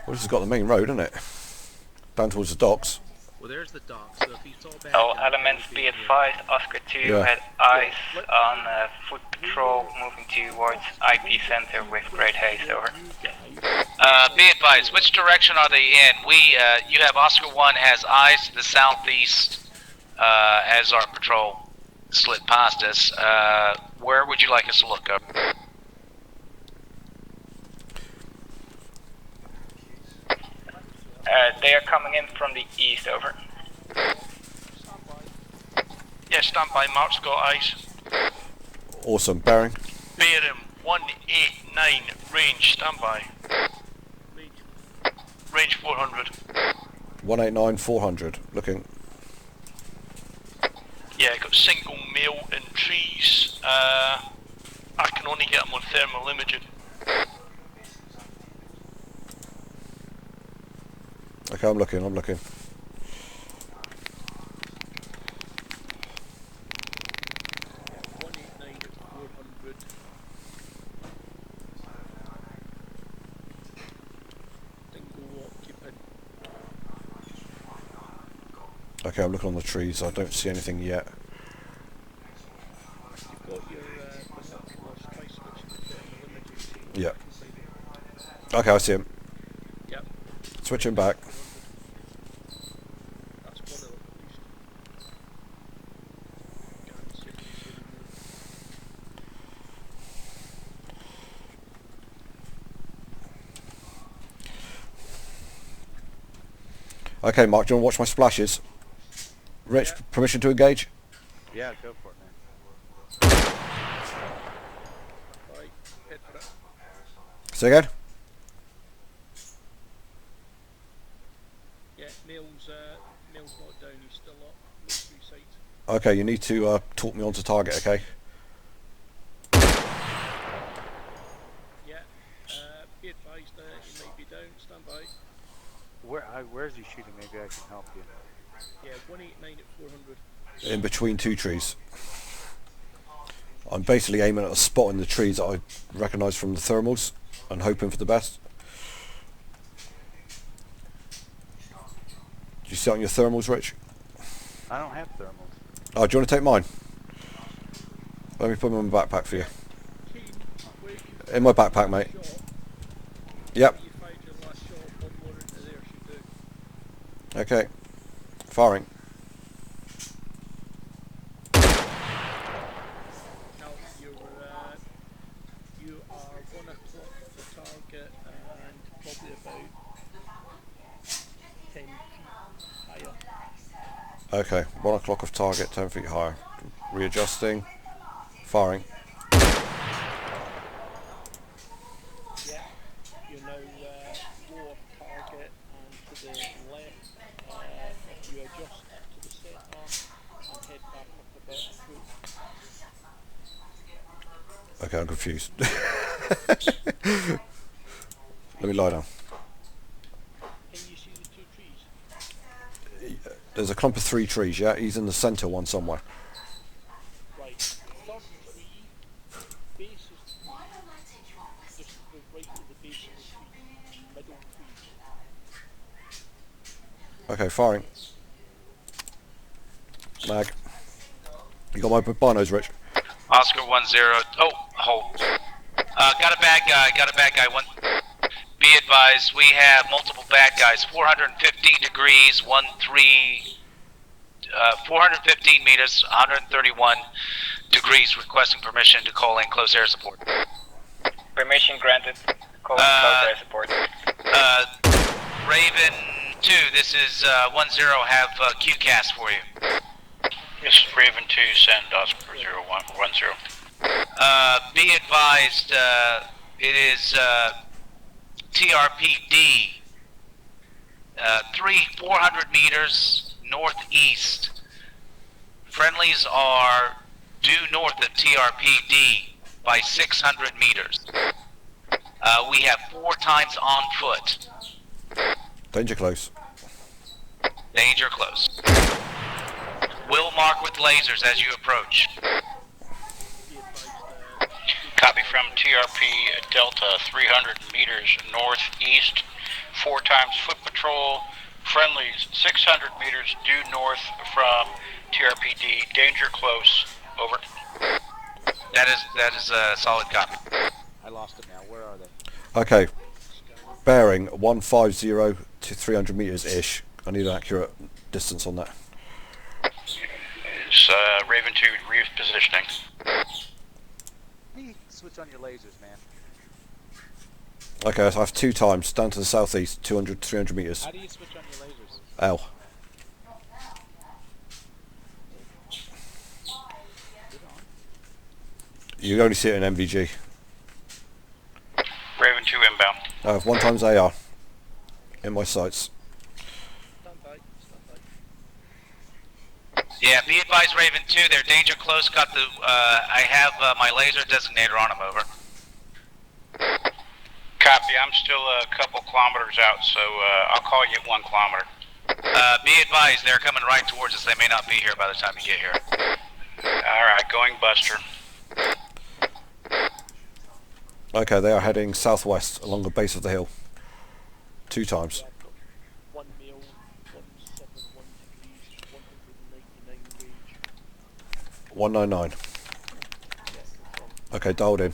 Well, this has got the main road, isn't it? Down towards the docks. Well, there's the dock, so if you saw bad All guys, elements they be would here. advised, Oscar 2 Yeah. had eyes on foot patrol moving towards IP center with great haste, over. Be advised, which direction are they in? You have Oscar 1 has eyes to the southeast as our patrol slid past us. Where would you like us to look up? They are coming in from the east, over. Yeah, stand by. Mark's got eyes. Awesome. Bearing. Bearing 189, range, stand by. Range 400. 189, 400. Looking. Yeah, got single male in trees. I can only get them on thermal imaging. Okay, I'm looking. One 400. Single occupant. Okay, I'm looking on the trees. I don't see anything yet. You've got your binoculars, try switching to thermal imaging. Yeah. Okay, I see him. Yep. Switching back. That's one of them at least. Can't see them. Okay, Mark, do you want to watch my splashes? Rich, Yeah. permission to engage? Yeah, go for it, man. Say again? Yeah, Neil's not down, he's still up. Military site. Okay, you need to talk me onto target, okay? Yeah, be advised that he might be down, stand by. Where's he shooting? Maybe I can help you. Yeah, 189 at 400. In between two trees. I'm basically aiming at a spot in the trees that I recognise from the thermals and hoping for the best. Do you see it on your thermals, Rich? I don't have thermals. Oh, do you want to take mine? Let me put them in my backpack for you. Keen, where you In my backpack, mate. shot, Yep. you fired your last shot, one more into there should do. Okay. Firing. Now you are 1 o'clock for target and probably about 10 feet higher. Okay. 1 o'clock of target, 10 feet higher. Readjusting. Firing. Yeah, you're now low of target and to the left. If you adjust to the centre and head back up about a foot. Okay, I'm confused. Let me lie down. Can you see the two trees? There's a clump of 3 trees, yeah? He's in the centre one somewhere. Right. Third tree, base of tree, just to the right of the base of the tree, middle tree. Okay, firing. Mag. You got my binos, Rich? Oscar 1-0. Oh, hold. Got a bad guy. Be advised, we have multiple bad guys. 415 degrees, 415 meters, 131 degrees. Requesting permission to call in close air support. Permission granted. Call in close air support. Raven 2, this is 1-0. Have QCAS for you. This is Raven 2, send Oscar 0110. Be advised, it is TRPD, 400 meters northeast. Friendlies are due north of TRPD by 600 meters. We have 4 times on foot. Danger close. Danger close. Will mark with lasers as you approach. Copy from TRP Delta, 300 meters northeast, 4 times foot patrol. Friendlies 600 meters due north from TRPD. Danger close. Over. That is a solid copy. I lost it now. Where are they? Okay. Bearing 150 to 300 meters ish. I need an accurate distance on that. It's Raven 2 repositioning. You switch on your lasers, man. Okay, so I have 2 times down to the southeast, 200 to 300 meters. How do you switch on your lasers? L. You only see it in MVG. Raven 2 inbound. I have 1 times AR in my sights. Stand by. Yeah, be advised, Raven 2, they're danger close. Got the, I have my laser designator on them, over. Copy, I'm still a couple kilometers out, so I'll call you at 1 kilometer. Be advised, they're coming right towards us. They may not be here by the time you get here. Alright, going Buster. Okay, they are heading southwest along the base of the hill. 2 times. 1 mil, 171 degrees, 199 range. 199. Okay, dialed in.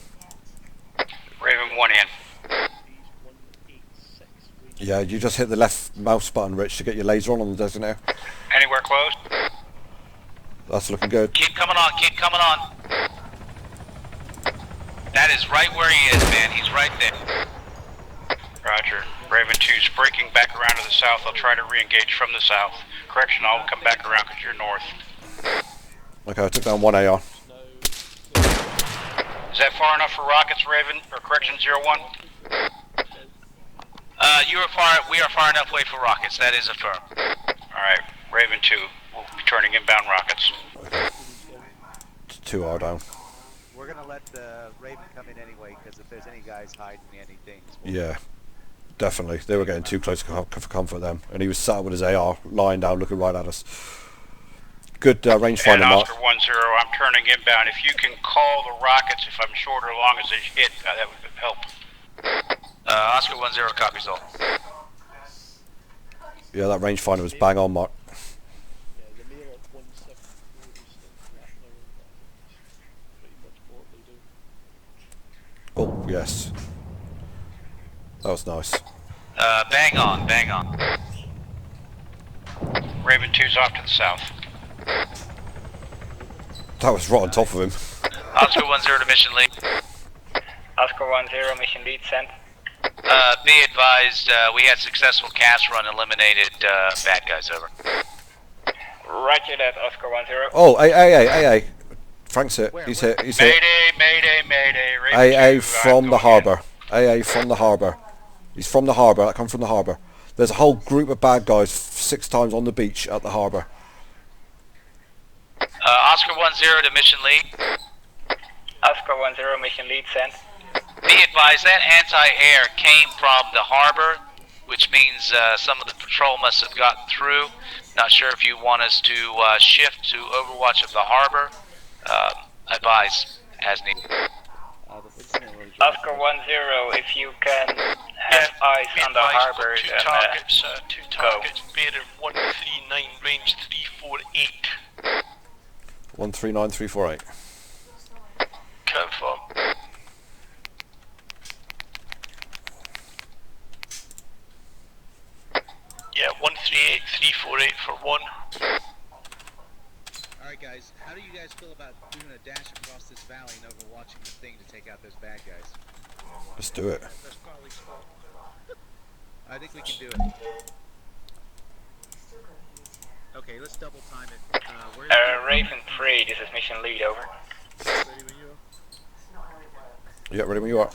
Raven 1 in. 186 range. Yeah, you just hit the left mouse button, Rich, to get your laser on the designator. Anywhere close? That's looking good. Keep coming on, keep coming on. That is right where he is, man. He's right there. Roger. Raven 2's breaking back around to the south. I'll try to re-engage from the south. Correction, I'll come back around because you're north. Okay, I took down 1 AR. Is that far enough for rockets, Raven? Or correction, 01? We are far enough away for rockets. That is affirmed. Alright, Raven 2, we'll be turning inbound rockets. 2 are down. We're gonna let the Raven come in anyway, because if there's any guys hiding anything. Yeah, definitely. They were getting too close for comfort then. And he was sat with his AR, lying down, looking right at us. Good rangefinder, Mark. Oscar 1-0, I'm turning inbound. If you can call the rockets if I'm short or long as they hit, that would help. Oscar 1-0 copies all. Yeah, that rangefinder was bang on, Mark. Yeah, the male at 174 is still flattering, but he's pretty much mortally doomed. Oh, yes. That was nice. Bang on, bang on. Raven 2's off to the south. That was right on top of him. Oscar 1-0 to mission lead. Oscar 1-0, mission lead sent. Be advised, we had successful cast run, eliminated bad guys, over. Roger that, Oscar 1-0. Oh, AA. Frank's hit. He's hit. Mayday, Raven AA 2, from the harbour. AA from the harbour. He's from the harbour. That come from the harbour. There's a whole group of bad guys 6 times on the beach at the harbour. Oscar 1-0 to mission lead. Oscar 1-0, mission lead sent. Be advised that anti-air came from the harbor, which means some of the patrol must have gotten through. Not sure if you want us to shift to overwatch of the harbor. Advise as needed. Oscar 1-0, if you can have eyes on the harbor, Two then targets, bearer 139, range 348. 139348. Confirm. Yeah, 138348 for 1. Alright guys, how do you guys feel about doing a dash across this valley and overwatching the thing to take out those bad guys? Let's do it. That's probably smart. I think we can do it. Okay, let's double time it. Where's Raven 3, this is mission lead, over. ready when you are? Yeah, ready when you are.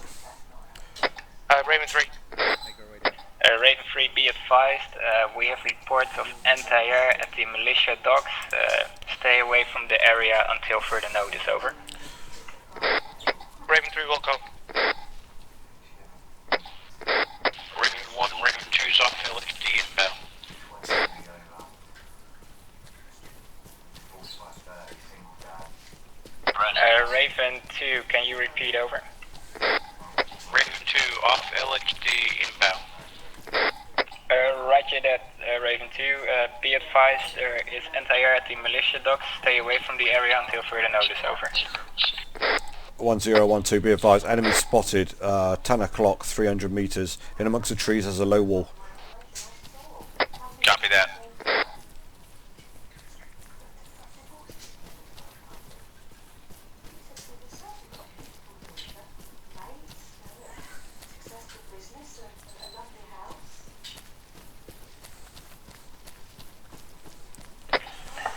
Raven 3. Make our way down. Raven 3, be advised, we have reports of anti-air at the militia docks. Stay away from the area until further notice, over. Raven 3 will go. Raven 1, Raven 2's off LXD inbound. Raven 2, can you repeat, over? Raven 2 off LXD inbound. Roger that, Raven 2. Be advised, there is anti-air at the militia docks. Stay away from the area until further notice, over. 1012, be advised. Enemy spotted. 10 o'clock, 300 meters. In amongst the trees there's a low wall. Copy that.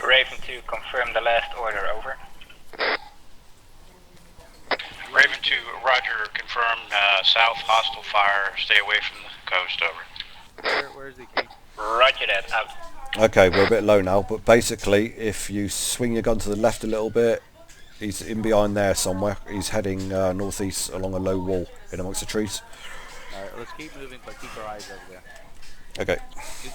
Raven 2, confirm the last order, over. Raven 2, Roger, confirm south hostile fire, stay away from the coast, over. Where's the key? Roger that, out. Okay, we're a bit low now, but basically if you swing your gun to the left a little bit, he's in behind there somewhere. He's heading northeast along a low wall in amongst the trees. Alright, let's keep moving, but keep our eyes over there. Okay.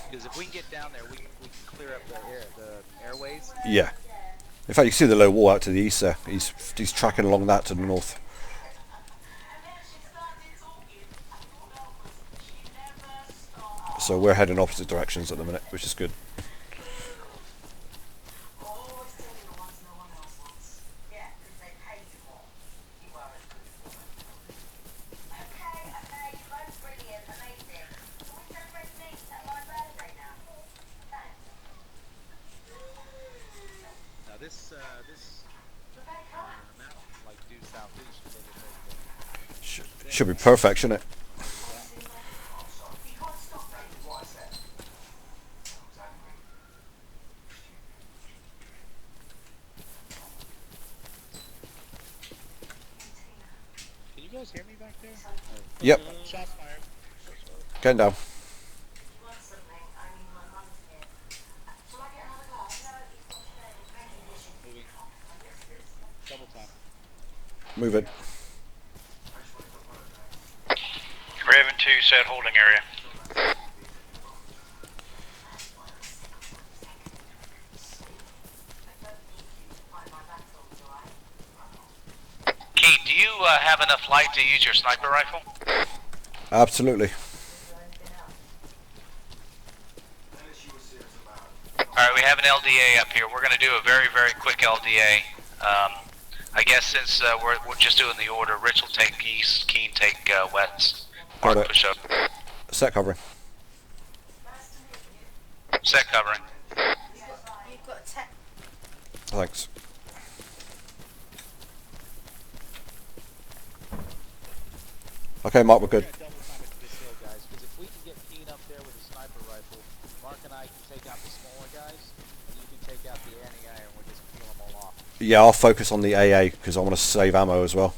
Because if we can get down there, we can clear up the airways. Yeah. In fact, you see the low wall out to the east there. He's tracking along that to the north. So we're heading opposite directions at the minute, which is good. Now this map, like due southeast, Should be perfect, shouldn't it? Can you guys guys hear me back there? Yep. Shots fired. Going down. Moving. Double time. Move it. Raven 2 said holding area. Keith, do you have enough light to use your sniper rifle? Absolutely. Alright, we have an LDA up here. We're going to do a very, very quick LDA. I guess since we're just doing the order, Rich will take east, Keen take west. Got Mark it. push up. Set covering. Set covering. Thanks. Okay, Mark, we're good. Double time it to this hill, guys, because if we can get Keen up there with a sniper rifle, Mark and I can take out the smaller guys, and you can take out the anti-air, and we'll just peel them all off. Yeah, I'll focus on the AA because I want to save ammo as well.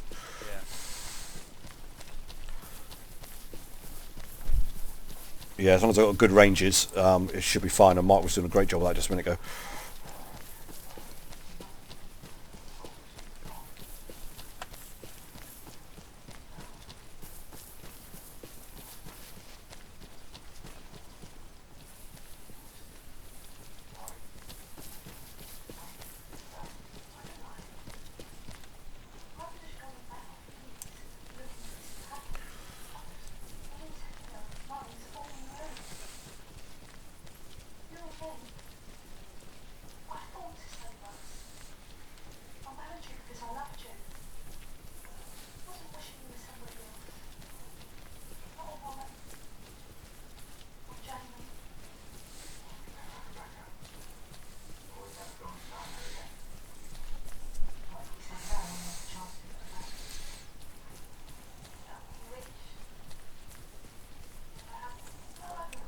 Yeah, as long as I've got good ranges, it should be fine. And Mark was doing a great job of that just a minute ago.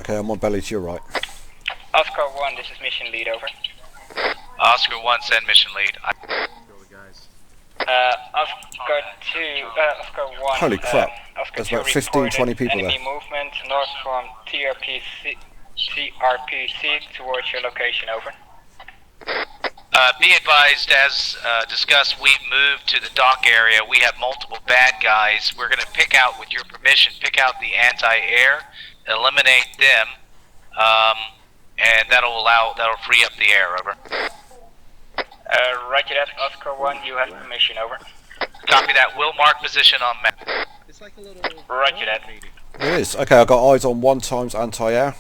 Okay, I'm on belly to your right. Oscar 1, this is mission lead, over. Oscar 1, send mission lead. Oscar 2, Oscar 1. Holy crap. Oscar There's 2 about 15, 20 people enemy there. movement north from TRPC towards your location, over. Be advised, as discussed, we've moved to the dock area. We have multiple bad guys. We're going to pick out, with your permission, pick out the anti-air, eliminate them, and that'll free up the air, over. Roger that, Oscar 1, you have permission, over. Copy that. We'll mark position on map. It's like a little... Roger that. It is. Okay, I've got eyes on 1 times anti-air.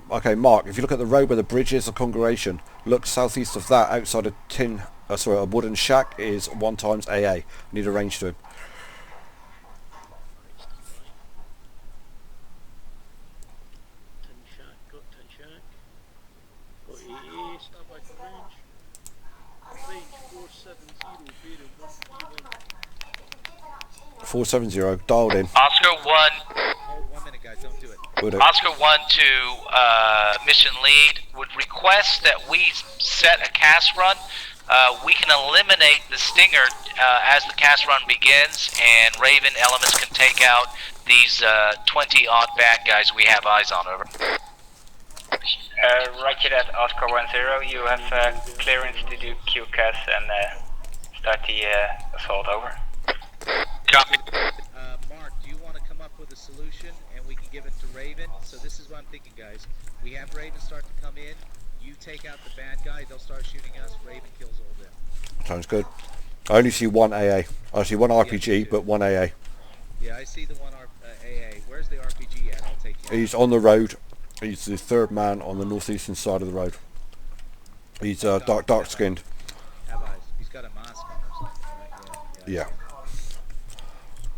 Okay, Mark, if you look at the road where the bridge is, the congregation, look southeast of that, outside a wooden shack, is 1 times AA. Need a range to him. Got tin shack. Got AA, stand by for range. Range 470, bearing 131. 470, dialed in. Oscar 1. Hold 1 minute, guys, don't do it. Oscar 1 to mission lead would request that we set a cast run. We can eliminate the stinger as the cast run begins, and Raven elements can take out these 20-odd bad guys we have eyes on, over. Roger that, Oscar 10, you have clearance to do QCAS and start the assault, over. Copy. Mark, do you want to come up with a solution and we can give it to Raven? So this is what I'm thinking, guys. We have Raven start to come in. You take out the bad guy, they'll start shooting us. Raven kills all of them. Sounds good. I only see 1 AA. I see 1 RPG, but 1 AA. Yeah, I see the one AA. Where's the RPG at? I'll take him. He's on the road. He's the 3rd man on the northeastern side of the road. He's dark skinned. Have eyes. He's got a mask on or something, right? Yeah.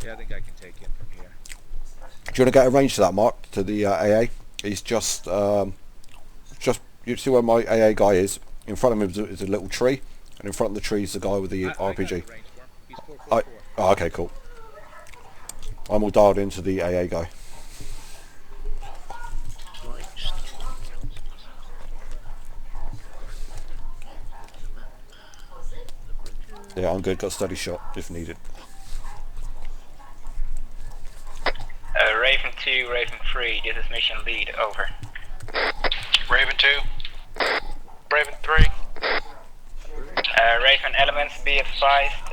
Yeah, I think I can take him from here. Do you want to get a range to that, Mark? To the AA? He's just you see where my AA guy is? In front of him is a little tree, and in front of the tree is the guy with the RPG. I got the range for him. He's 444. Oh, okay, cool. I'm all dialed into the AA guy. Yeah, I'm good. Got a steady shot if needed. 2, Raven 3, this is mission lead, over. Raven 2. Raven 3. Raven elements, be advised,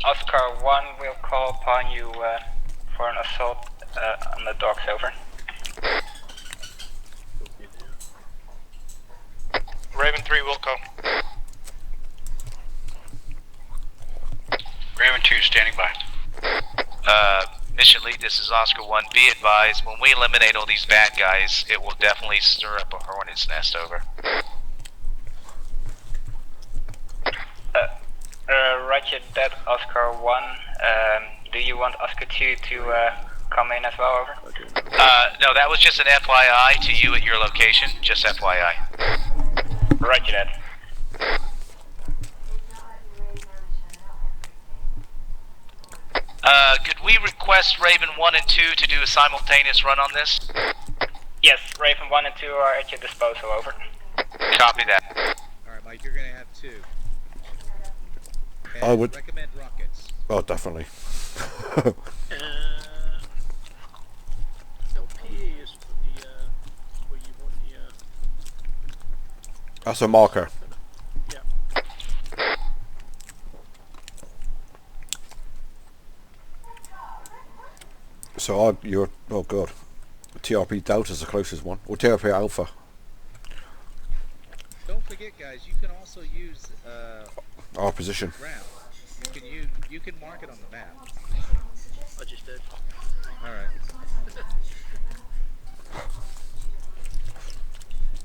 Oscar 1 will call upon you for an assault on the docks, over. Raven 3 will go. Raven 2 standing by. Mission lead, this is Oscar 1. Be advised, when we eliminate all these bad guys, it will definitely stir up a hornet's nest, over. Roger that, Oscar 1. Do you want Oscar 2 to come in as well, over? No, that was just an FYI to you at your location, just FYI. Roger that. Could we request Raven 1 and 2 to do a simultaneous run on this? Yes, Raven 1 and 2 are at your disposal, over. Copy that. Alright, Mike, you're gonna have 2. And I would recommend rockets. Oh, definitely. LPA is for the, where you want the, That's a marker. yeah. So you're, oh god, TRP Delta's the closest one, or TRP Alpha. Don't forget, guys, you can also use Our position. ground. You can mark it on the map. I just did. Alright.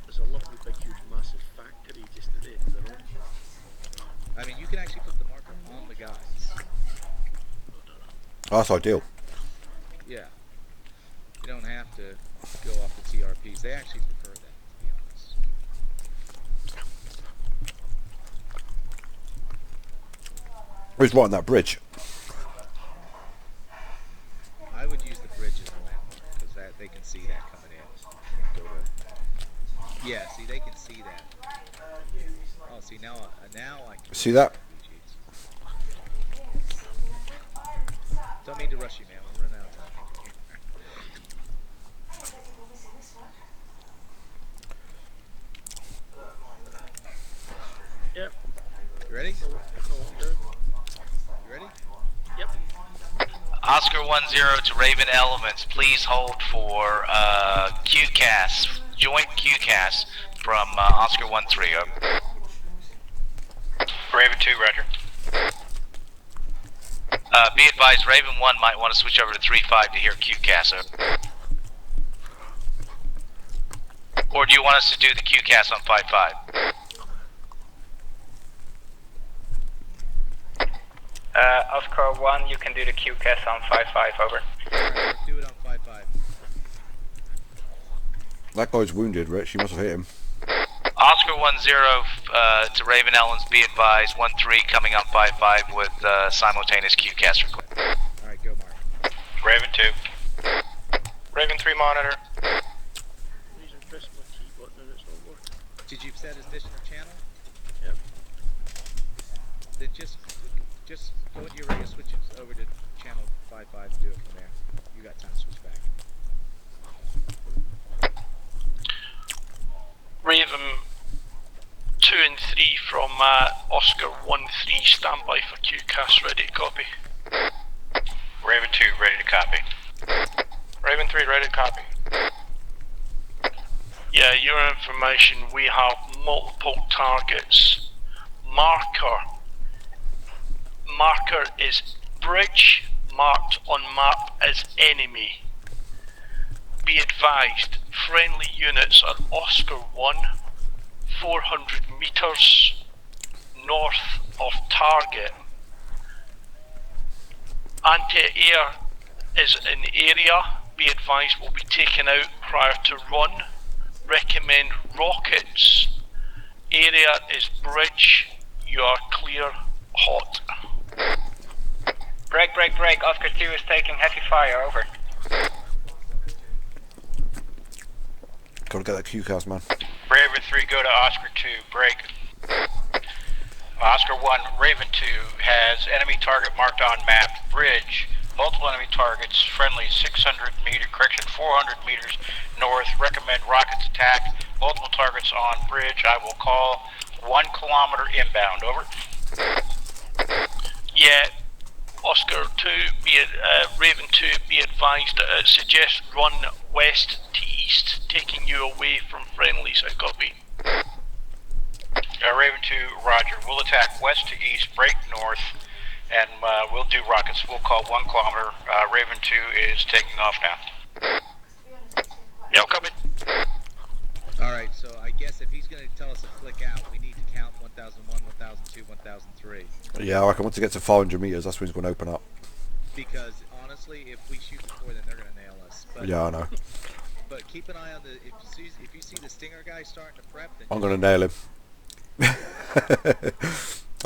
There's a lovely big huge massive factory just at the end of the road. I mean, you can actually put the marker on the guys. That's ideal. Yeah. You don't have to go off the TRPs. They actually prefer that, to be honest. Who's right on that bridge? I would use the bridge as a landmark, because they can see that coming in. Yeah, see, they can see that. Oh, see, now I can See that? Don't mean to rush you, man. We're running out of time. Yep. You ready? You ready? Yep. Oscar 1-0 to Raven Elements, please hold for QCAS, joint QCAS from Oscar 1-3, over. Raven 2, roger. Be advised, Raven 1 might want to switch over to 3-5 to hear QCAS, over. Or do you want us to do the QCAS on 5-5? Oscar 1, you can do the QCAS on 5-5, over. Alright, do it on 5-5. That guy's wounded, Rich. You must have hit him. Oscar 1-0 to Raven Ellens, be advised, 1-3 coming on 5-5 with simultaneous QCAS request. Alright, go, Mark. Raven 2. Raven 3 monitor. Reason press my key button and it's not working. Did you set his mission or channel? Yep. Then just go into your radio, switch it over to channel 5-5 and do it from there. You got time to switch back. Raven 2 and 3 from Oscar 1-3, standby for QCAS, ready to copy. Raven 2, ready to copy. Raven 3 ready to copy. Yeah, your information, we have multiple targets. Marker is bridge, marked on map as enemy. Be advised, friendly units are Oscar 1, 400 meters north of target. Anti-air is an area, be advised, will be taken out prior to run. Recommend rockets. Area is bridge, you are clear, hot. Break. Oscar 2 is taking heavy fire, over. Gotta get that QCAS, man. Raven 3, go to Oscar 2, break. Oscar 1, Raven 2 has enemy target marked on map, bridge, multiple enemy targets, friendly 400 meters north, recommend rockets attack, multiple targets on bridge, I will call 1 kilometer inbound, over. Yeah, Oscar 2, Raven 2, be advised, suggest run west to east, taking you away from friendlies, I copy. Raven 2, roger, we'll attack west to east, break north, and we'll do rockets. We'll call 1 kilometer. Raven 2 is taking off now. Yep, copy. Alright, so I guess if he's going to tell us to flick out, we need to count 1001, 1002, 1003. Yeah, I reckon once it gets to 500 meters, that's when it's going to open up. Because honestly, if we shoot before then, they're going to nail us. But, Yeah, I know. But keep an eye on the, if you see the Stinger guy starting to prep, then I'm going to nail him.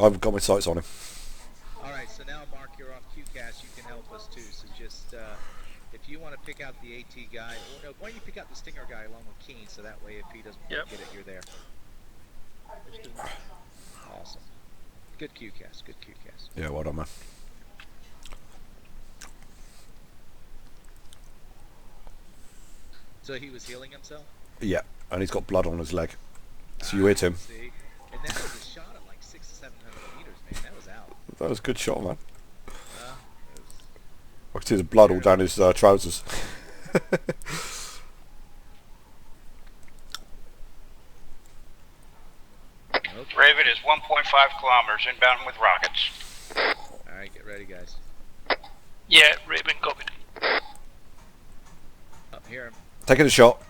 I've got my sights on him. Alright, so now Mark, you're off QCAS, you can help us too, so just, if you want to pick out the AT guy, or no, why don't you pick out the Stinger guy along with Keen, so that way if he doesn't get it, you're there. Awesome. Good QCAS, good QCAS. Yeah, well done, man. So he was healing himself? Yeah, and he's got blood on his leg. So you hit him. See? And that was a shot at like 600 to 700 meters, man. That was out. That was a good shot, man. It was... I can see the blood all down his trousers. Okay. Raven is 1.5 kilometers inbound with rockets. Alright, get ready, guys. Yeah, Raven, copied. Up here. Taking a shot.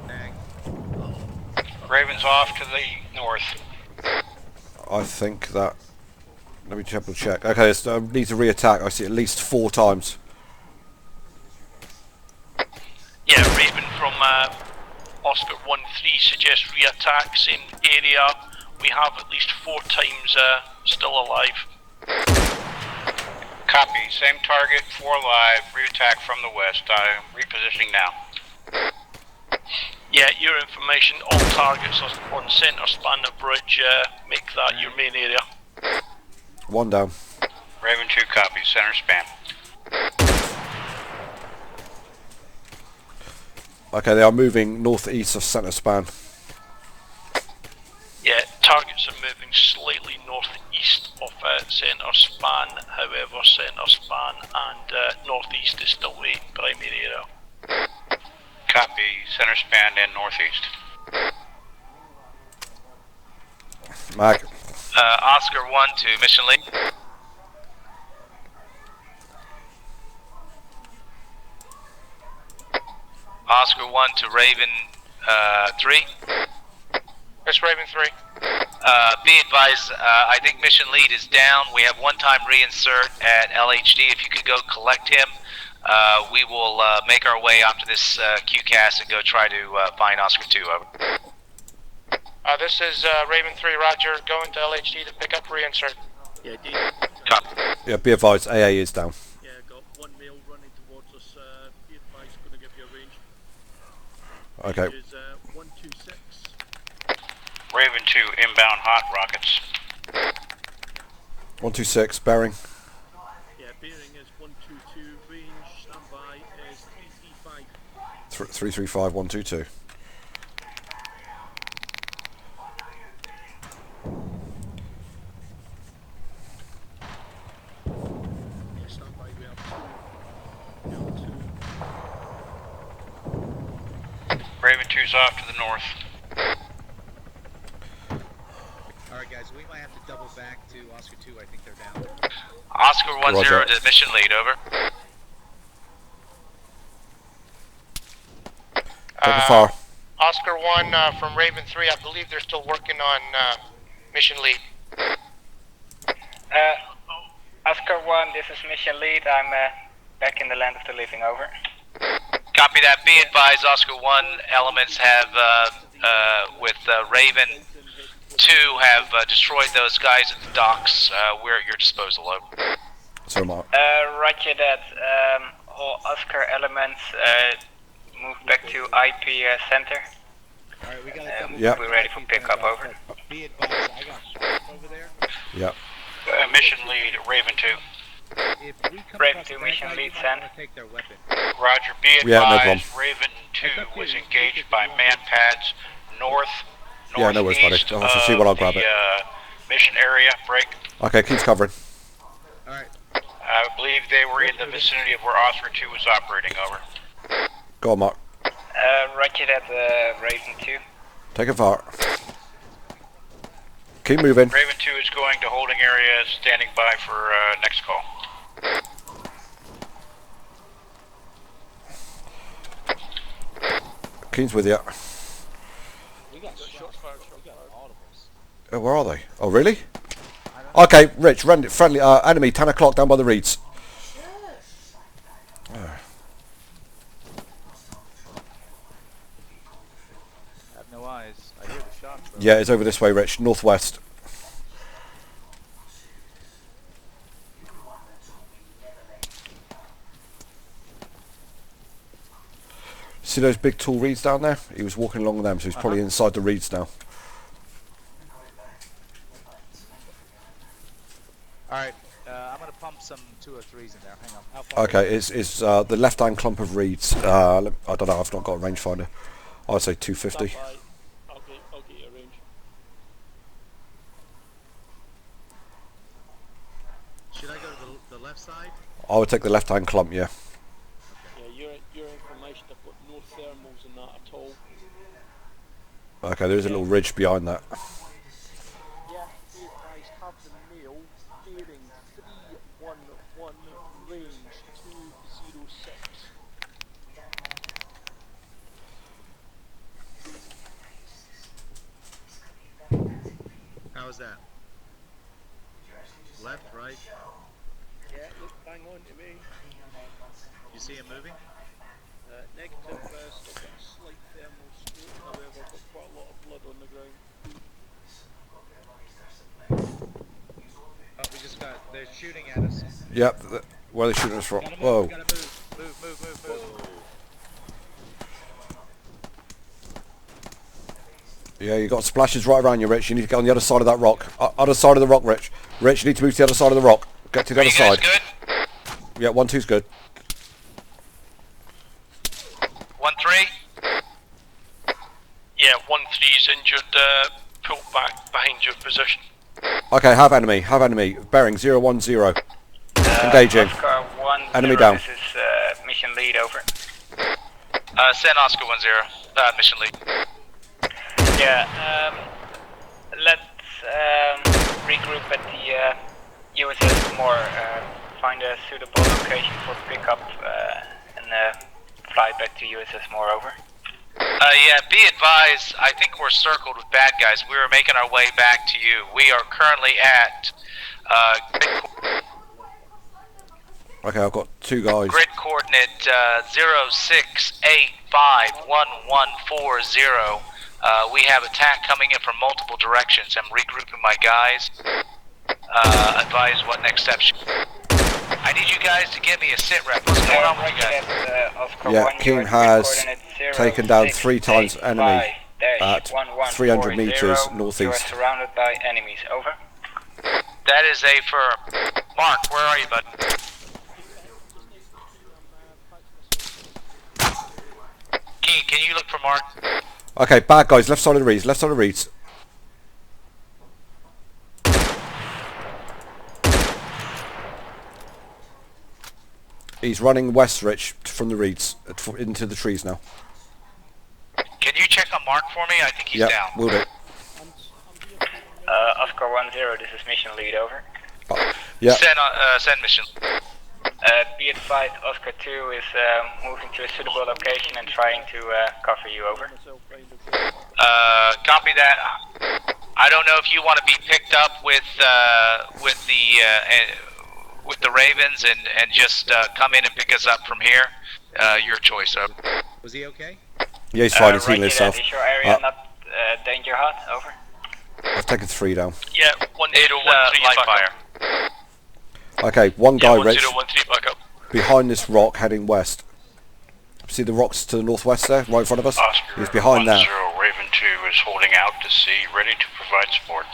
Bang. Raven's off to the north. I think that... Let me triple check. Okay, it needs a re-attack. I see at least 4 times. Yeah, Raven from Oscar 1-3 suggests re-attack, same area. We have at least 4 times still alive. Copy, same target, 4 alive, re-attack from the west. I'm repositioning now. Yeah, your information, all targets are on centre span of bridge, make that your main area. 1 down. Raven 2 copy, center span. Okay, they are moving northeast of centre span. Yeah, targets are moving slightly northeast of centre span, however centre span and northeast is still the primary area. Copy, center span and northeast. Mag. Oscar 1 to mission lead. Oscar 1 to Raven 3. It's Raven 3. Be advised, I think mission lead is down. We have one-time reinsert at LHD. If you could go collect him, we will make our way up to this QCAS and go try to find Oscar 2. Over. This is Raven 3, roger. Going to LHD to pick up reinsert. Yeah, D. Copy. Yeah, be advised, AA is down. Yeah, got 1 male running towards us. Be advised, going to give you a range. Okay. Is 126. Raven 2 inbound hot rockets. 126, bearing. Yeah, bearing is 122. Range standby is 335. 335, 122. Yeah, standby. We have 2. We have 2. Raven 2's off to the north. Alright guys, we might have to double back to Oscar 2, I think they're down. Oscar 1-0 Roger. to mission lead, over. Taking far. Oscar 1 from Raven 3, I believe they're still working on mission lead. Oscar 1, this is mission lead. I'm back in the land of the living, over. Copy that. Be advised, Oscar 1 elements have, with Raven 2, have destroyed those guys at the docks. We're at your disposal, over. So am I. Roger that. All Oscar elements move back to IP center. Alright, we got a double. Yep. We're ready for pickup, over. Be advised, I got shots over there. Yep. Mission lead, Raven 2. If we come Raven across 2 a bad mission guy, lead, you might send. wanna take their weapon. Roger, be Yeah, no advised, problem. Raven 2 was engaged by manpads northeast Yeah, no worries, buddy. I'll have to see what I'll grab the, it. mission area. Break. Okay, keeps covering. Alright. I believe they were in the vicinity of where Oscar 2 was operating, over. Go on, Mark. Roger that, Raven 2. Take it far. Keep moving. Raven 2 is going to holding area, standing by for next call. Keen's with you. We got shots fired. We got audibles. Where are they? Oh, really? Okay, Rich, run it. Friendly enemy, 10 o'clock down by the reeds. I have no eyes. I hear the shots though. Yeah, it's over this way, Rich. Northwest. See those big tall reeds down there? He was walking along them, so he's probably inside the reeds now. Alright, I'm gonna pump some 203s in there. Hang on. How far Okay, it's the left-hand clump of reeds. I don't know, I've not got a rangefinder. I'd say 250. Stand by. I'll get you a range. Should I go to the left side? I would take the left-hand clump, yeah. Yeah, your information, I've got no thermals in that at all. Okay, there is a little ridge behind that. Yeah, be advised, have the mail bearing 311, range 206. How is that? Left, right? Yeah, look, bang on to me. You see him moving? Negative, still got a slight thermal scope, however, got quite a lot of blood on the ground. Oh, we just got. They're shooting at us. Yep, where are they shooting us from? Gotta move, Whoa. we gotta move. Yeah, you got splashes right around you, Rich. You need to get on the other side of that rock. Other side of the rock, Rich. Rich, you need to move to the other side of the rock. Get to the other side. good? Yeah, 1-2's good. 1-3? Yeah, 1-3's injured, pull back behind your position. Okay, have enemy. Bearing 010. Engaging. Oscar 1, Enemy 0, down. This is mission lead, over. Send Oscar 10, mission lead. Yeah, let's regroup at the USS Moore, find a suitable location for pickup and fly back to USS Moore, over. Yeah, be advised, I think we're circled with bad guys. We are making our way back to you. We are currently at Okay, I've got 2 guys. grid coordinate 06851140. We have attack coming in from multiple directions. I'm regrouping my guys. Advise what next steps. I need you guys to give me a sit rep. What's going on with you guys? Yeah, King has taken down 3 times enemy at 300 meters You are northeast. surrounded by enemies, over. That is a firm. Mark, where are you, bud? Keen, can you look for Mark? Okay, bad guys, left side of the reeds. He's running west, Rich, from the reeds into the trees now. Can you check on Mark for me? I think he's down. Will do. Oscar 10, this is mission lead, over. Yeah. Send mission. Be advised, Oscar 2 is moving to a suitable location and trying to cover you, over. Copy that. I don't know if you want to be picked up with the Ravens and just come in and pick us up from here. Your choice. Was he okay? Yeah, he's fine. He's healing Roger that. himself. Is your area not danger hot, over? I've taken 3 down. Yeah, 1013 live back fire. up. Okay, 1 guy, Yeah, Rich, 1013 back up. behind this rock heading west. See the rocks to the northwest there, right in front of us? Oscar He's behind 10, that. Raven 2 is holding out to sea, ready to provide support.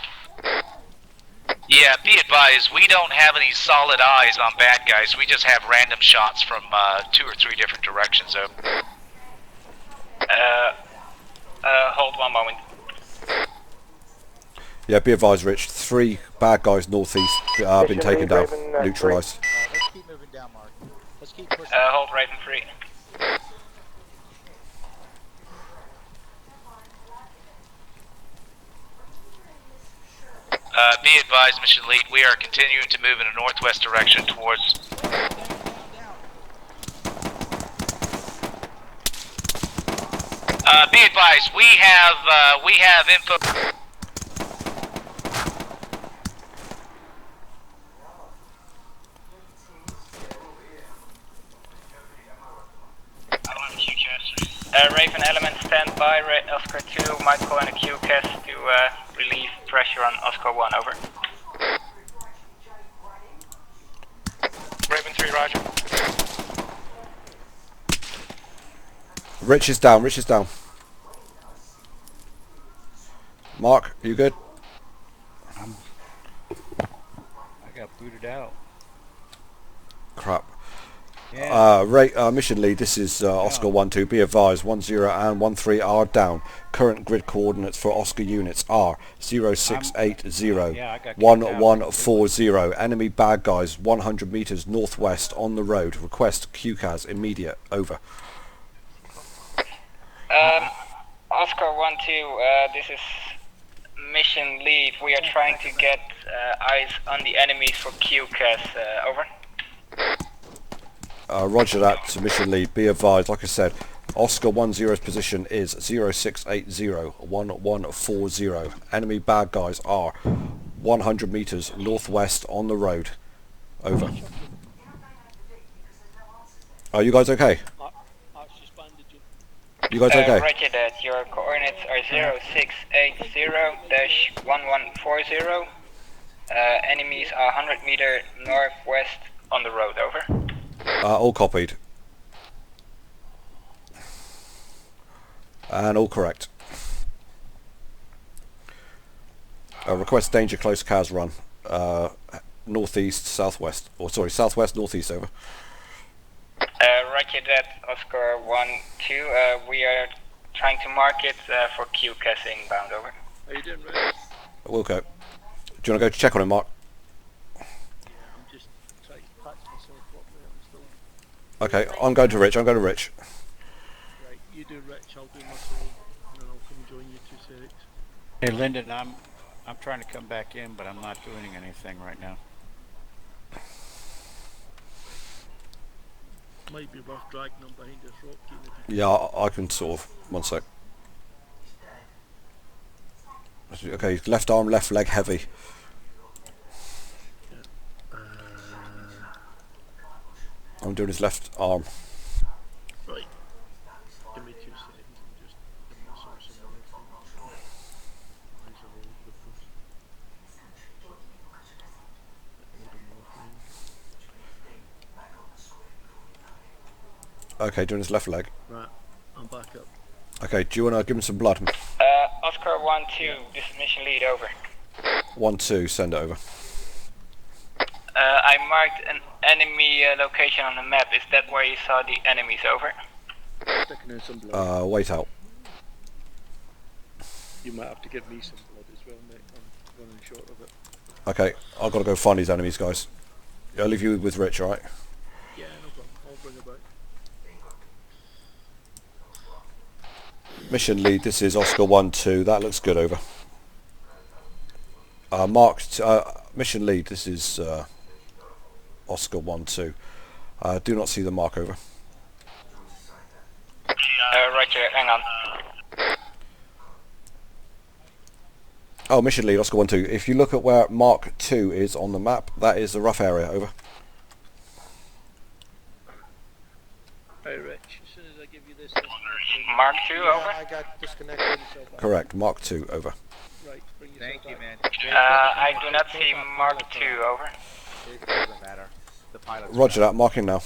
Yeah, be advised, we don't have any solid eyes on bad guys. We just have random shots from 2 or 3 different directions. Hold one moment. Yeah, be advised, Rich. 3 bad guys northeast been taken down, neutralised. Let's keep moving down, Mark. Let's keep pushing. Hold Raven 3. Be advised, mission lead, we are continuing to move in a northwest direction towards... be advised, we have info... Raven element stand by. Oscar 2 might call in a QCAS to relieve pressure on Oscar 1, over. Raven 3, roger. Rich is down, Rich is down. Mark, are you good? I got booted out. Crap. Yeah. Mission lead, this is Oscar 1-2. Be advised, 10 and 13 are down. Current grid coordinates for Oscar units are 0680 1140. Enemy bad guys 100 meters northwest on the road. Request QCAS immediate. Over. Oscar 1-2, this is mission lead. We are trying to get eyes on the enemies for QCAS, over. Roger that, mission lead. Be advised, like I said, Oscar 10's position is 0680 1140. Enemy bad guys are 100 meters northwest on the road. Over. Are you guys okay? You guys okay? Roger that. Your coordinates are 0680-1140. Enemies are 100 meter northwest on the road, over. All copied. And all correct. Request danger close CAS run. Northeast, southwest. Or sorry, southwest, northeast, over. Roger that, Oscar 1-2. We are trying to mark it for QCAS inbound, over. Are you doing right? Wilco. Do you want to go check on him, Mark? Yeah, I'm just trying to patch myself properly. I'm still... Okay, I'm going to Rich, I'm going to Rich. Right, you do Rich, I'll do myself, and then I'll come join you 2 seconds. Hey, Lyndon, I'm trying to come back in, but I'm not doing anything right now. Might be worth dragging them behind this rock, Keen, if you Yeah, I can sort of. 1 sec. Okay, left arm, left leg heavy. I'm doing his left arm. Right. Give me 2 seconds and just give myself some morphine. Eyes are all over the place. Okay, doing his left leg. Right, I'm back up. Okay, do you want to give him some blood? Oscar 1-2, this is mission lead, over. 1-2, send it over. I marked an enemy location on the map. Is that where you saw the enemies, over? Sticking in some blood. Wait out. You might have to give me some blood as well, mate. I'm running short of it. Okay, I've got to go find these enemies, guys. I'll leave you with Rich, alright? Yeah, no problem. I'll bring it back. Mission lead, this is Oscar 1-2. That looks good, over. Mission lead, this is Oscar 1-2. Do not see the mark, over. Roger, hang on. Oh, mission lead, Oscar 1-2. If you look at where Mark 2 is on the map, that is the rough area, over. Hey Rich, as soon as I give you this... Mark 2, over. I got disconnected. Correct, Mark 2, over. Right, bring Thank you, man. I do not see Mark 2, over. It doesn't matter. The pilot's Roger that, marking now.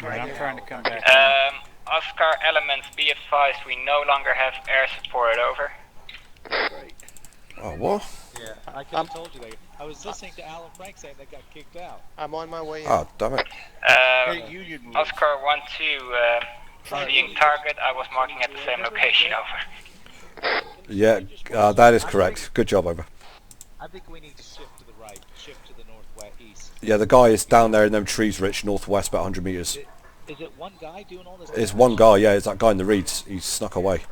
Right, I'm trying to come back. Oscar elements, be advised we no longer have air support, over. Great. Oh, what? Yeah, I could have told you that. I was listening to Alan Frank saying they got kicked out. I'm on my way in. Ah, damn it. Hey, you move. Oscar 1-2, being target, I was marking at the same location, over. Yeah, that is correct. Good job, over. I think we need to shift to the right, shift to the northwest, east. Yeah, the guy is down there in them trees, Rich, northwest, about 100 metres. Is it one guy doing all this? It's one guy, yeah, it's that guy in the reeds. He's snuck away.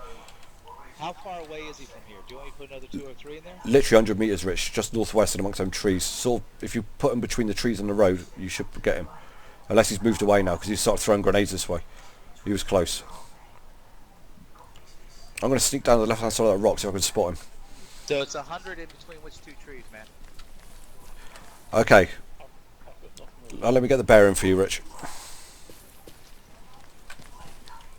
How far away is he from here? Do you want me to put another 2 or 3 in there? Literally 100 metres, Rich, just northwest and amongst them trees. So if you put him between the trees and the road, you should get him. Unless he's moved away now, because he's started throwing grenades this way. He was close. I'm going to sneak down to the left-hand side of that rock so I can spot him. So it's 100 in between which 2 trees, man? Okay. Now let me get the bearing for you, Rich.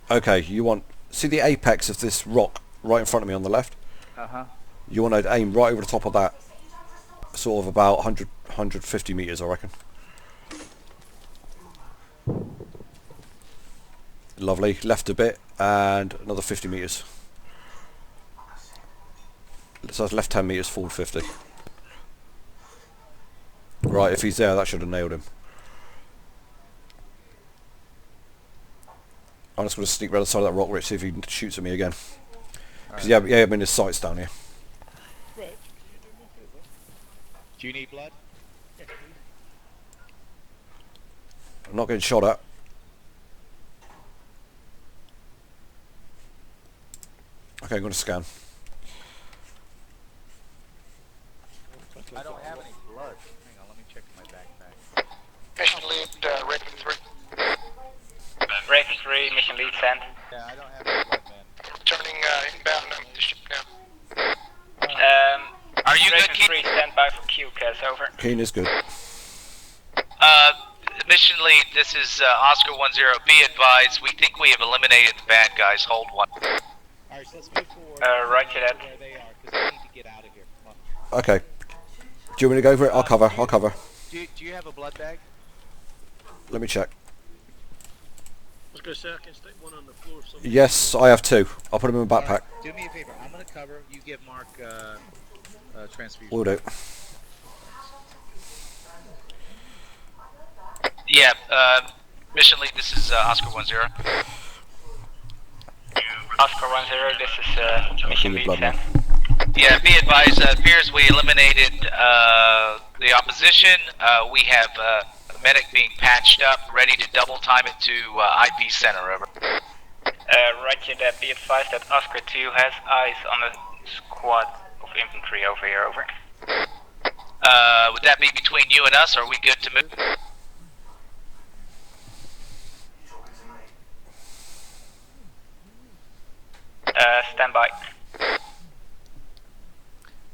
Okay, you want... See the apex of this rock right in front of me on the left? Uh-huh. You want to aim right over the top of that. Sort of about 100, 150 metres, I reckon. Lovely. Left a bit and another 50 metres. So that's left 10 metres, forward 50. Right, if he's there, that should have nailed him. I'm just going to sneak around the side of that rock, Rich, see if he shoots at me again. Because yeah, I mean his sight's down here. Rich, can you do me a favour? Do you need blood? Yes, please. I'm not getting shot at. Okay, I'm going to scan. I don't have any blood. Hang on, let me check my backpack. Mission lead, Raven 3. Raven 3, mission lead, send. Yeah, I don't have any blood, man. I'm returning inbound to ship now. Are you Raven good, Keen? 3, stand by for QCAS, over. Keen is good. Mission lead, this is Oscar 10. Be advised, we think we have eliminated the bad guys. Hold one. Alright, so let's move forward. Roger that. Where they are, because we need to get out of here. Come on. Okay. Do you want me to go for it? I'll cover. I'll cover. Do you have a blood bag? Let me check. I was going to say I can stick one on the floor somewhere. Yes, I have 2. I'll put them in my backpack. Alright, do me a favor. I'm going to cover. You give Mark transfusion. Will do. Yeah, mission lead, this is Oscar 10. Oscar 10, this is mission lead, blood send. Yeah, be advised, appears we eliminated the opposition. We have a medic being patched up, ready to double time it to IP center, over. Roger that, be advised that Oscar 2 has eyes on a squad of infantry over here, over. Would that be between you and us, or are we good to move? Stand by. I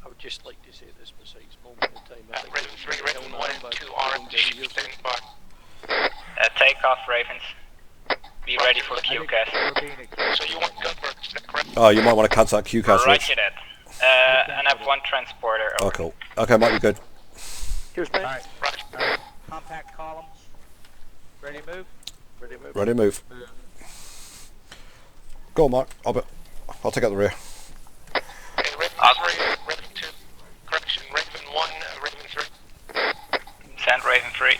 would just like to say at this precise moment in time, I think Raven 3, Raven 1 and 2 are in the ship, stand by. Take off, Ravens. Be ready for QCAS. So you want covert, is that correct? Oh, you might want to cancel that QCAS, Rich. Roger that. And I have 1 transporter, over. Oh, cool. Okay, might be good. Here's me. Alright. Roger. Compact columns. Ready to move? Ready to move. Ready to move. Go on, Mark. I'll take out the rear. Hey, Raven 3, Raven 2. Correction, Raven 1, Raven 3. Send Raven 3.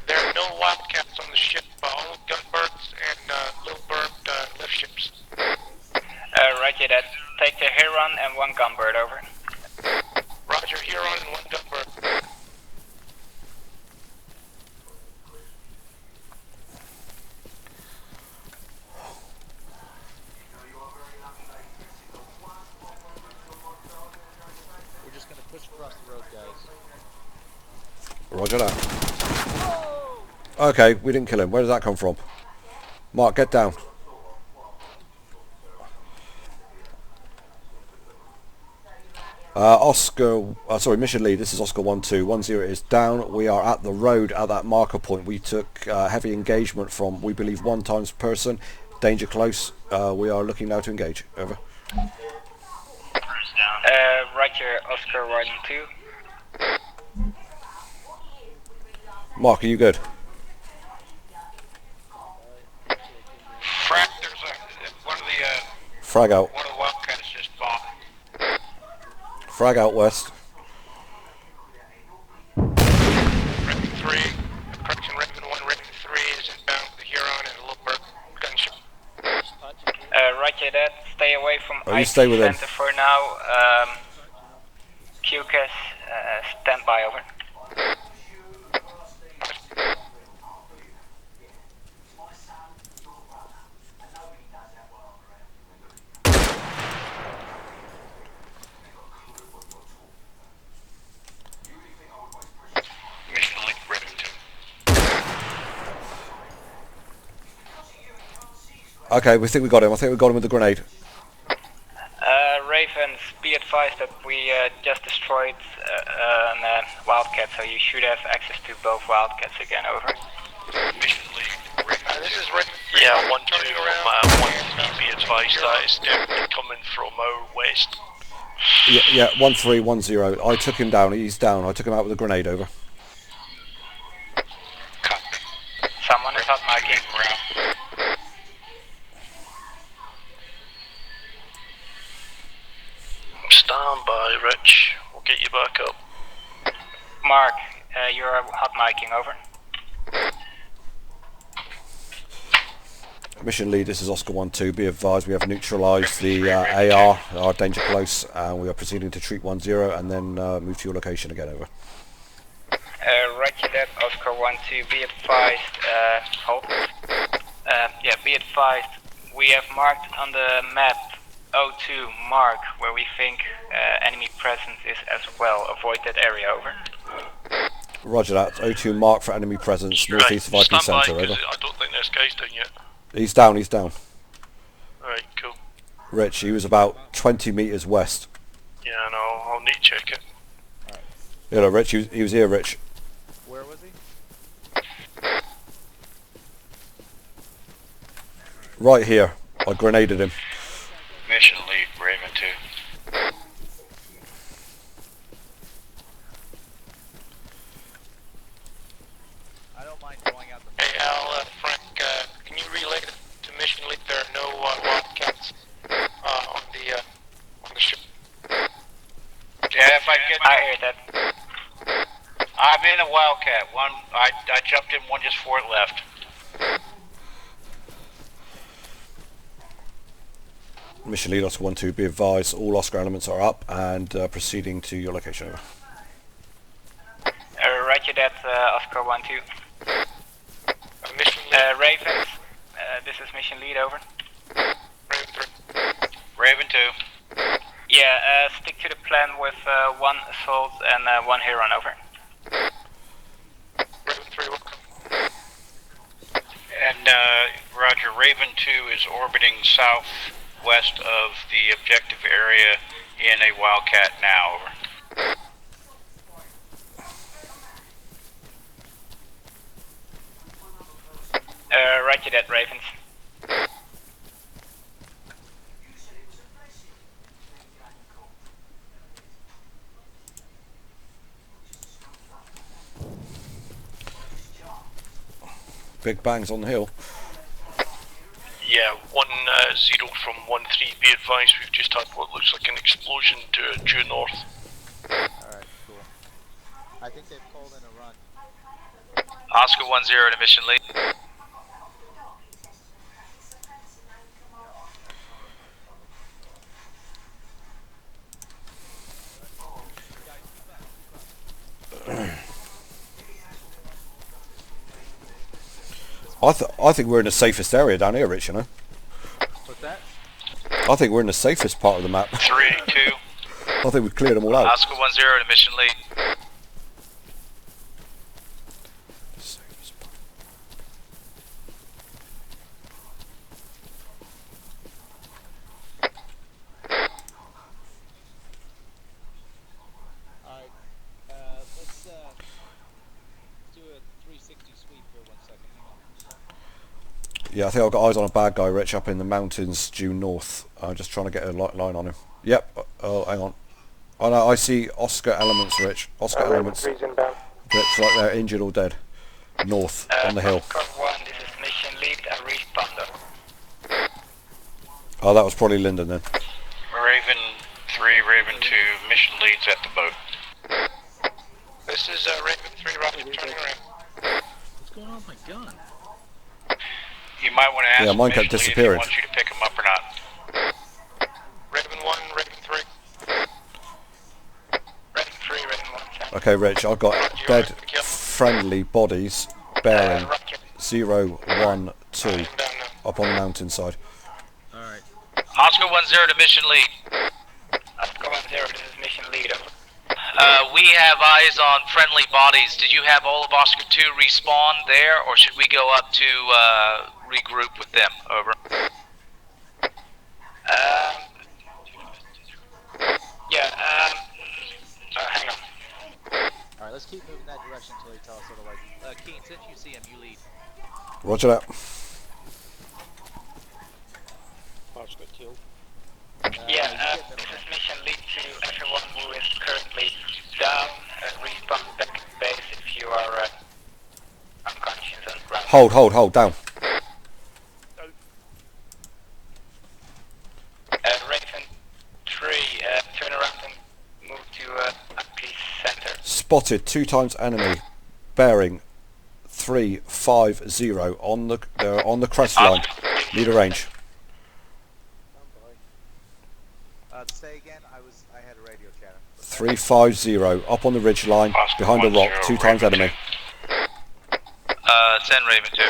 There are no wildcats on the ship, only gunbirds and little bird lift ships. Roger that. Take the Huron and 1 gunbird, over. Roger, Huron and 1 gunbird. We're just going to push across the road, guys. Roger that. Okay, we didn't kill him. Where did that come from? Mark, get down. Mission lead, this is Oscar 1-2. 10 is down. We are at the road at that marker point. We took heavy engagement from, we believe, 1 times person. Danger close. We are looking now to engage. Over. Roger, Oscar 1-2. Mark, are you good? Frack Frag out. One of the Wildcats just bombed. Frag out west. Raven 3, correction, Raven 1, Raven 3 is inbound with the Huron and a little bird gunship. Roger that. Stay away from Oh, you IT stay with him. center for now. QCAS, stand by, over. Mission link Raven 2. Okay, we think we got him. I think we got him with the grenade. Ravens, be advised that we just destroyed a Wildcat, so you should have access to both Wildcats again, over. Mission lead Raven 2. This is Raven 3. Yeah, 1-2 from 1-3, be advised that is definitely coming from our west. Yeah, 1310. I took him down. He's down. I took him out with a grenade, over. Copy. Someone is hot marking. Ground. Stand by, Rich. We'll get you back up. Mark, you're hot miking, over. Mission lead, this is Oscar 1-2. Be advised, we have neutralised the AR, our danger close, and we are proceeding to treat 1-0 and then move to your location again, over. Roger that, Oscar 1-2, be advised, hold. Yeah, be advised, we have marked on the map O2 mark where we think enemy presence is as well. Avoid that area, over. Roger that, O2 mark for enemy presence, northeast of IP stand by, centre, over. I don't think this guy's down yet. He's down, he's down. Alright, cool. Rich, he was about 20 metres west. Yeah, I know, I'll need to check it. Hello, Rich, he was here, Rich. Where was he? Right here. I grenaded him. Mission lead Raven 2. I don't mind going out the. Hey Al, Frank, can you relay to mission lead there are no Wildcats on the ship? Yeah, if I get. I hear that. I'm in a Wildcat. One, I jumped in, one just before it left. Mission lead Oscar 1-2, be advised, all Oscar elements are up and proceeding to your location, over. Roger that, Oscar 1-2. Mission lead, Ravens, this is mission lead, over. Raven 3. Raven 2. Yeah, stick to the plan with one assault and one Huron, over. Raven 3, welcome. And Roger, Raven 2 is orbiting southwest of the objective area in a Wildcat now, over. Roger that, Ravens. Big bangs on the hill. Yeah, 1-0 from 1-3. Be advised, we've just had what looks like an explosion due north. Alright, cool. I think they've called in a run. Oscar 1-0 to mission lead. I think we're in the safest area down here, Rich, you know. What's that? I think we're in the safest part of the map. 3-2. I think we've cleared them all out. Oscar 1-0 to mission lead. Alright, let's do a 360 sweep here 1 second. Hang on. Yeah, I think I've got eyes on a bad guy, Rich, up in the mountains due north. I'm just trying to get a line on him. Yep, oh, hang on. Oh no, I see Oscar elements, Rich. Oscar Raven elements. 3's inbound. That's right there, injured or dead. North, on the hill. Oscar 1, this is mission lead, a responder. Oh, that was probably Lyndon then. Raven 3, Raven 2, mission leads at the boat. This is Raven 3, Rocket, turning around. What's going on with my gun? You might want to ask Yeah, mine mission kept lead if he disappearing. wants you to pick him up or not. Raven 1, Raven 3. Raven 3, Raven 1. Okay, Rich, I've got dead friendly bodies bearing 0, 1, 2 up on the mountainside. Alright. Oscar 1-0 to mission lead. Oscar 1-0, this is mission lead. We have eyes on friendly bodies. Did you have all of Oscar 2 respawn there, or should we go up to regroup with them? Over. Hang on. Alright, let's keep moving that direction until he tells us otherwise. Keen, since you see him, you lead. Roger that. Oscar killed. This is mission lead to everyone who is currently down. Respawn back at base if you are unconscious on the ground. Hold, down. Raven 3, turn around and move to peace center. Spotted 2 times enemy bearing 350 on the crest line. Need a range. Say again, I had a radio chatter. 350 up on the ridge line behind a rock. 2 times enemy. Send Raven 2.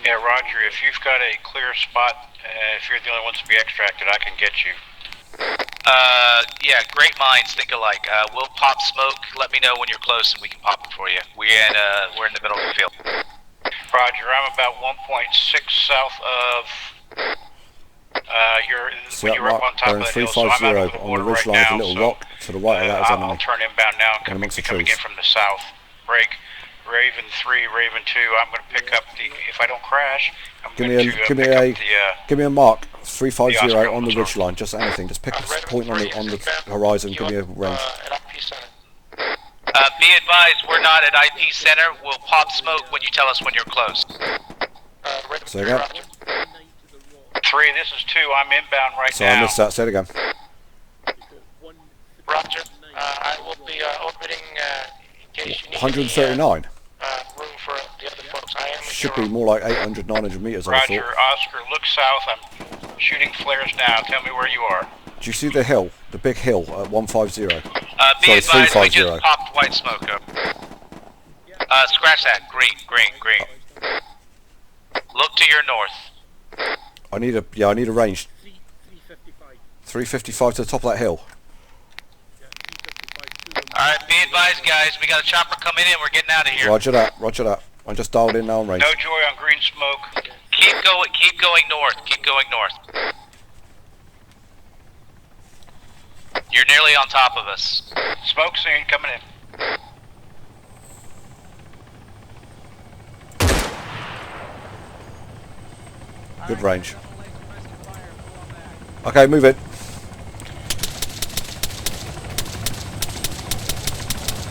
Yeah, Roger, if you've got a clear spot, if you're the only ones to be extracted, I can get you. Yeah, great minds think alike. We'll pop smoke. Let me know when you're close and we can pop it for you. We're in the middle of the field. Roger, I'm about 1.6 south of Set you're up mark on top of bearing the hill, so I'm out 350 over the on the water ridge right line now, with a little so rock to the right of that is enemy. I'll turn inbound now and amongst the coming trees. in from the south. Break. Raven 3, Raven 2, I'm going to pick up the, if I don't crash, I'm going to pick up the, give me a mark, 350 Oscar on the ridge line, just anything, just pick a point on the horizon, give me a range. Be advised, we're not at IP center. We'll pop smoke when you tell us when you're close. Say again. 3, this is 2, I'm inbound right Sorry, now. I missed that, say it again. Roger. I will be orbiting in case you need 139? room for the other folks. I am Should be more like 800, 900 meters, I Roger, thought. Oscar, look south, I'm shooting flares now, tell me where you are. Do you see the hill, the big hill at 150? Be Sorry, advised, we 350. just popped white smoke up. Scratch that. Green. Look to your north. I need a range. 355 to the top of that hill. Alright, be advised, guys. We got a chopper coming in. We're getting out of here. Roger that. I'm just dialed in now on range. No joy on green smoke. Keep going north. You're nearly on top of us. Smoke scene coming in. Good range. Okay, move it.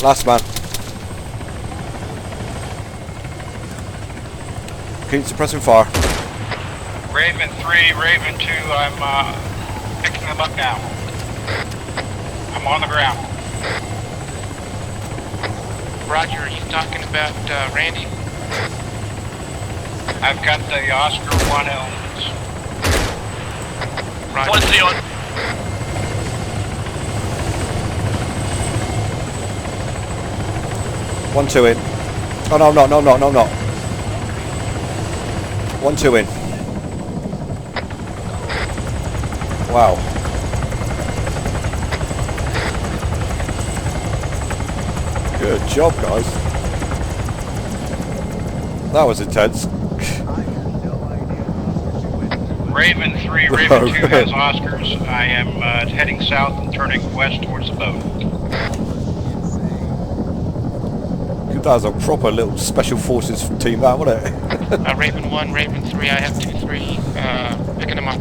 Last man. Keep suppressing fire. Raven 3, Raven 2, I'm picking them up now. I'm on the ground. Roger, are you talking about Randy? I've got the Oscar 1 elements. Roger. What's the on? One, two in. Oh no, no. 1, 2 in. Wow. Good job, guys. That was intense. Raven 3, Raven 2 has Oscars. I am heading south and turning west towards the boat. That was a proper little special forces team, that, wasn't it? Raven 1, Raven 3, I have 2-3, picking them up.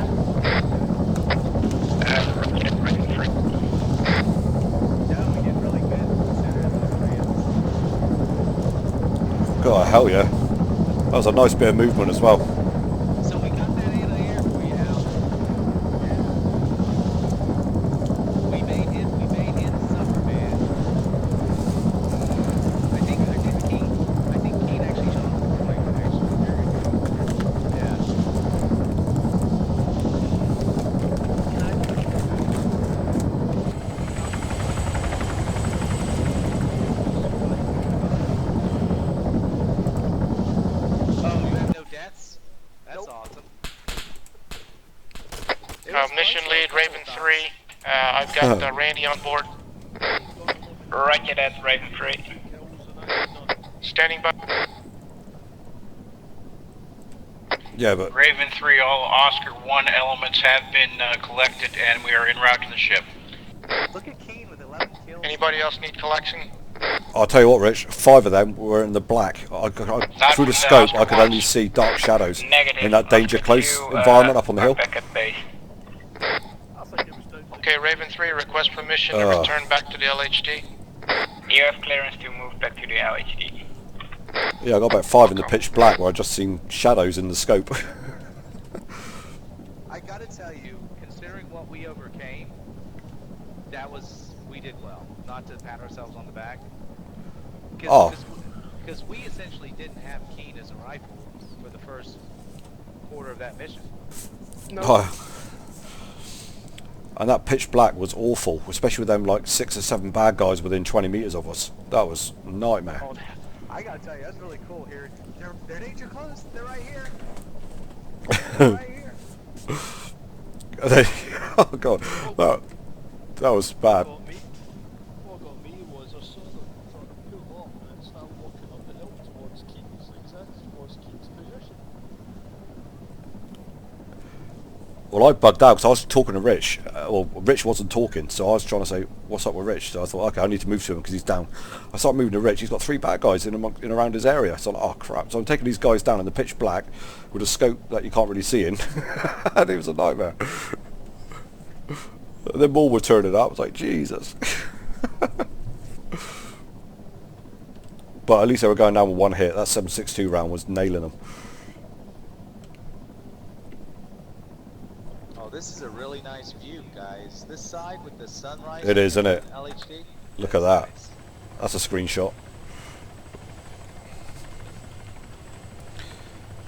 Raven 3. God, hell yeah. That was a nice bit of movement as well. So we got that anti-air for you now. mission lead, Raven 3. I've got Randy on board. Roger that, Raven 3. Standing by. Yeah, but Raven 3, all Oscar 1 elements have been collected and we are en route to the ship. Look at Keen with 11 kills. Anybody else need collection? I'll tell you what, Rich. 5 of them were in the black. Through the scope, I could only see dark shadows Negative. in that danger close Oscar 2, environment up on the hill. back at base. Okay, Raven 3, request permission to return back to the LHD. You have clearance to move back to the LHD. Yeah, I got about 5 in the pitch black where I just seen shadows in the scope. I gotta tell you, considering what we overcame, we did well. Not to pat ourselves on the back. Because we essentially didn't have Keen as a rifle for the first quarter of that mission. No. Oh. And that pitch black was awful, especially with them like 6 or 7 bad guys within 20 meters of us. That was a nightmare. Oh, I gotta tell you, that's really cool here. They're danger close. They're right here. They're right here. Oh god, that was bad. What got me was I saw them sort of pull off and start walking up the hill towards Keaton's, towards Keaton's position. Well, I bugged out because I was talking to Rich. Well, Rich wasn't talking, so I was trying to say, what's up with Rich? So I thought, okay, I need to move to him because he's down. I started moving to Rich. He's got 3 bad guys in around his area. So I'm like, oh crap. So I'm taking these guys down in the pitch black with a scope that you can't really see in. And it was a nightmare. And then more were turning up. I was like, Jesus. But at least they were going down with 1 hit. That 7.62 round was nailing them. This is a really nice view, guys. This side with the sunrise. It is, isn't it? LHD. Look at that. Nice. That's a screenshot.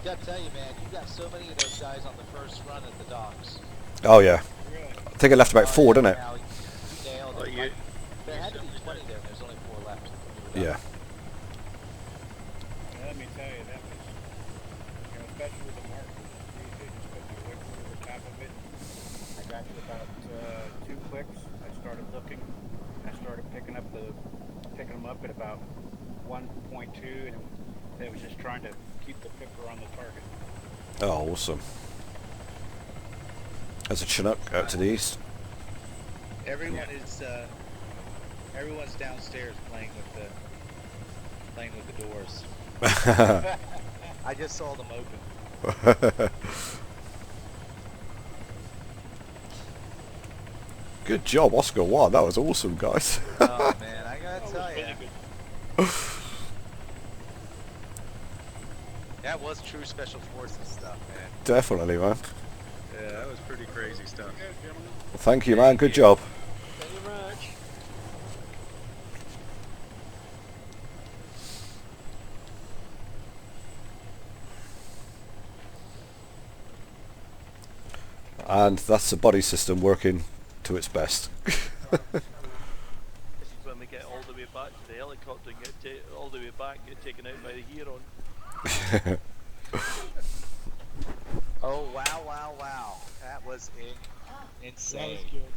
Gotta tell you, man, you got so many of those guys on the first run at the docks. Oh yeah. I think it left about 4, didn't it? You nailed it. Like, there had to be 20 there. There's only 4 left. Yeah. Let me tell you, that was, especially with the mark, they just put my whip over the top of it. I got to about 2 clicks. I started looking. I started picking them up at about 1.2, and it was just trying to keep the pipper on the target. Oh, awesome. There's a Chinook out to the east. Everyone is everyone's downstairs playing with the doors. I just saw them open. Good job, Oscar 1. That was awesome, guys. Oh man, I gotta tell you. That was true special forces stuff, man. Definitely, man. Yeah, that was pretty crazy stuff. Well, thank you, man. Good job. Thank you very much. And that's the body system working to its best. This is when we get all the way back to the helicopter and get all the way back and get taken out by the Huron. Oh wow! That was insane. That was good.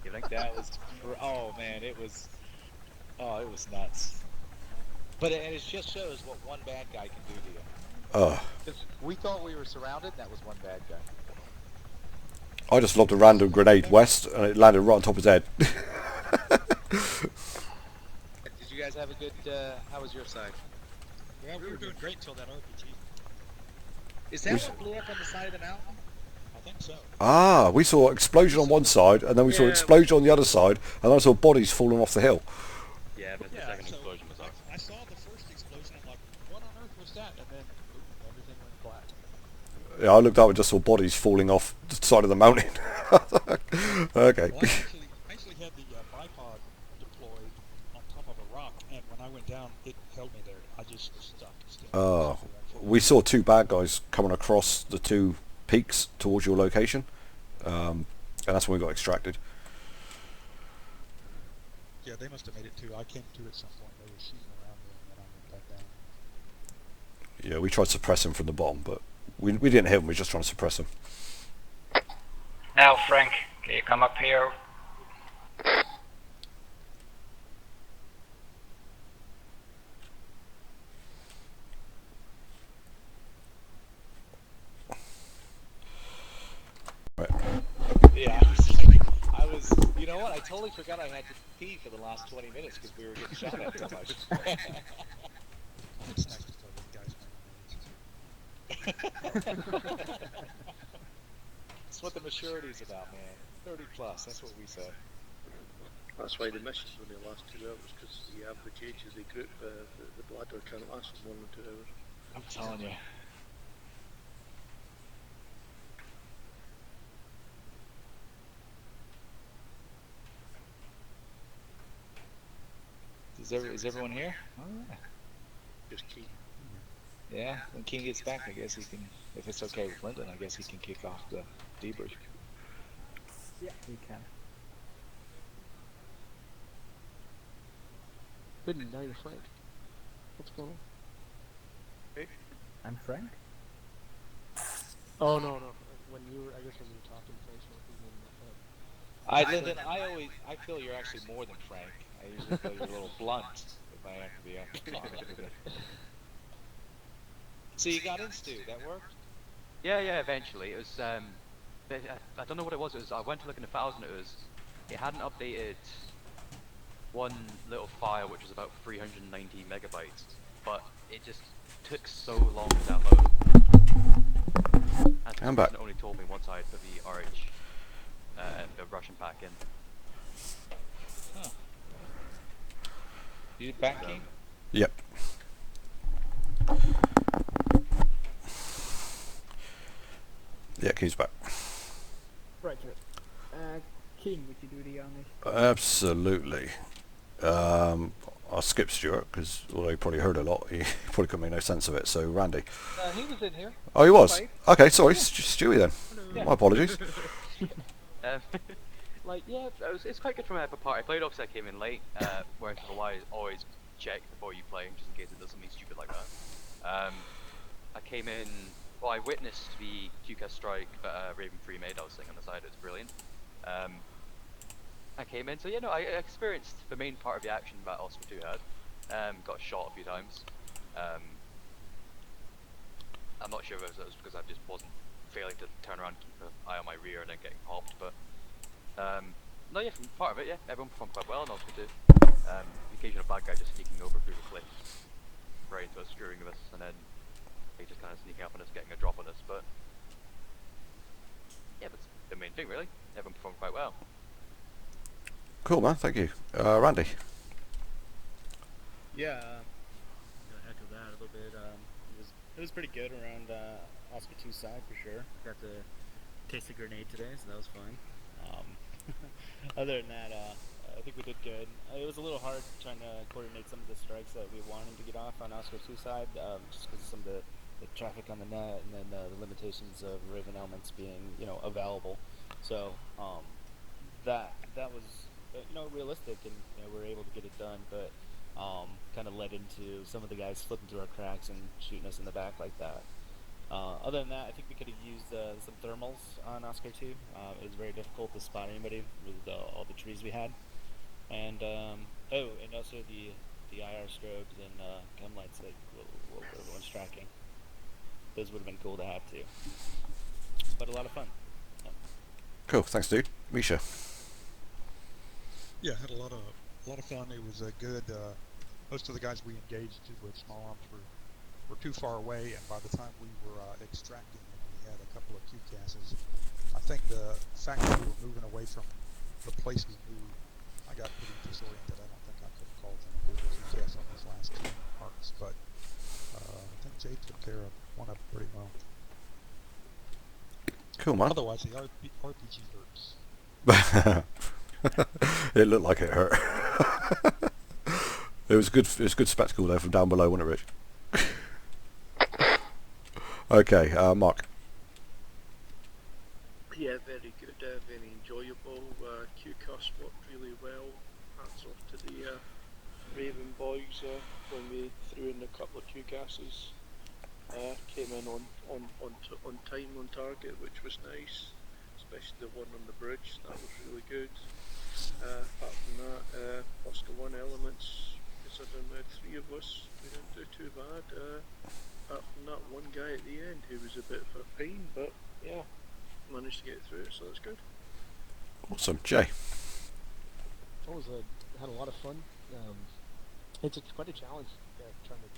You think that was? Oh man, it was nuts. But it just shows what one bad guy can do to you. Oh. We thought we were surrounded, and that was one bad guy. I just lobbed a random grenade west, and it landed right on top of his head. Did you guys have a good? How was your side? Yeah, we were doing great till that RPG. Is that what blew up on the side of the mountain? I think so. Ah, we saw explosion on one side, and then we saw explosion on the other side, and then I saw bodies falling off the hill. Yeah, but the second explosion was awesome. I saw the first explosion, I'm like, what on earth was that? And then, everything went black. Yeah, I looked up and just saw bodies falling off the side of the mountain. Okay. Well, I actually had the bipod deployed on top of a rock, and when I went down, it held me there. I just was stuck. Oh, we saw 2 bad guys coming across the 2 peaks towards your location, and that's when we got extracted. Yeah, they must have made it too. I came to at some point. They were shooting around me, and then I went back down. Yeah, we tried to suppress him from the bottom, but we didn't hit him. We were just trying to suppress him. Now, Frank, can you come up here? Yeah, you know what? I totally forgot I had to pee for the last 20 minutes because we were getting shot at so much. It's nice to tell these guys my age. That's what the maturity's about, man. 30 plus, that's what we say. That's why the missions only last 2 hours, because the average age of the group, the bladder can't last for more than 2 hours. I'm telling you. Is everyone here? Oh, yeah. Just Keen. Yeah, when King gets back, I guess he can, if it's okay with Lyndon, I guess he can kick off the debrief. Yeah, we can. Good night, Frank. What's going on? Hey? I'm Frank. Oh, no. When you were, I guess when you were talking French, Lyndon, I feel you're actually more than Frank. I usually feel you're a little blunt, if I have to be honest with you. So you got in, Stu, that worked? Yeah, eventually. It was, I don't know what it was. I went to look in the files and it hadn't updated one little file, which was about 390 megabytes, but it just took so long to download. And I'm back. It only told me once I had put the RH, the Russian pack in. Huh. You back, King? Yep. Yeah, King's back. Right, King, would you do the honors? Absolutely. I'll skip Stuart because although he probably heard a lot, he probably couldn't make no sense of it. So Randy. he was in here. Oh, he was. Right. Okay, sorry, Stewie then. Yeah. My apologies. It's quite good from a party. I played, obviously I came in late, whereas otherwise always check before you play, just in case it does something stupid like that. I came in, well, I witnessed the QCAS strike that Raven 3 made. I was sitting on the side, it was brilliant. I came in, so I experienced the main part of the action that Oscar 2 had. Got shot a few times. I'm not sure if it was because I just wasn't failing to turn around and keep an eye on my rear and then getting popped, but no, yeah, from part of it, yeah, everyone performed quite well, and Oscar 2. The occasional bad guy just sneaking over through the cliff, right into us, screwing with us, and then he just kind of sneaking up on us, getting a drop on us, but yeah, that's the main thing, really. Everyone performed quite well. Cool, man. Thank you, Randy. Yeah, I'm gonna echo that a little bit. It was pretty good around Oscar 2's side for sure. Got to taste a grenade today, so that was fun. Other than that, I think we did good. It was a little hard trying to coordinate some of the strikes that we wanted to get off on Oscar 2's side, just because of some of the traffic on the net and then the limitations of Raven elements being, available. So that was, realistic, and we were able to get it done, but kind of led into some of the guys slipping through our cracks and shooting us in the back like that. Other than that, I think we could have used some thermals on Oscar 2. It was very difficult to spot anybody with all the trees we had. And and also the IR strobes and chem lights that everyone's tracking. Those would have been cool to have too. But a lot of fun. Yeah. Cool, thanks, dude. Misha. Yeah, had a lot of fun. It was a good. Most of the guys we engaged with small arms were too far away, and by the time we were extracting them, we had a couple of QCASs. I think the fact that we were moving away from the place we knew, I got pretty disoriented. I don't think I could have called in a good QCAS on those last two marks, but I think Jay took care of one of them pretty well. Cool, man. Otherwise, the RPG hurts. It looked like it hurt. It was good. It was good spectacle though from down below, wasn't it, Rich? Okay, Mark. Yeah, very good, very enjoyable. QCAS worked really well. Hats off to the Raven boys when we threw in a couple of QCASs. Came in on time, on target, which was nice. especially the one on the bridge. That was really good. Apart from that, Oscar 1 elements, considering we had 3 of us, we didn't do too bad. Apart from that one guy at the end who was a bit of a pain, but yeah, managed to get through it, so that's good. Awesome. Jay? Had a lot of fun. It's quite a challenge trying to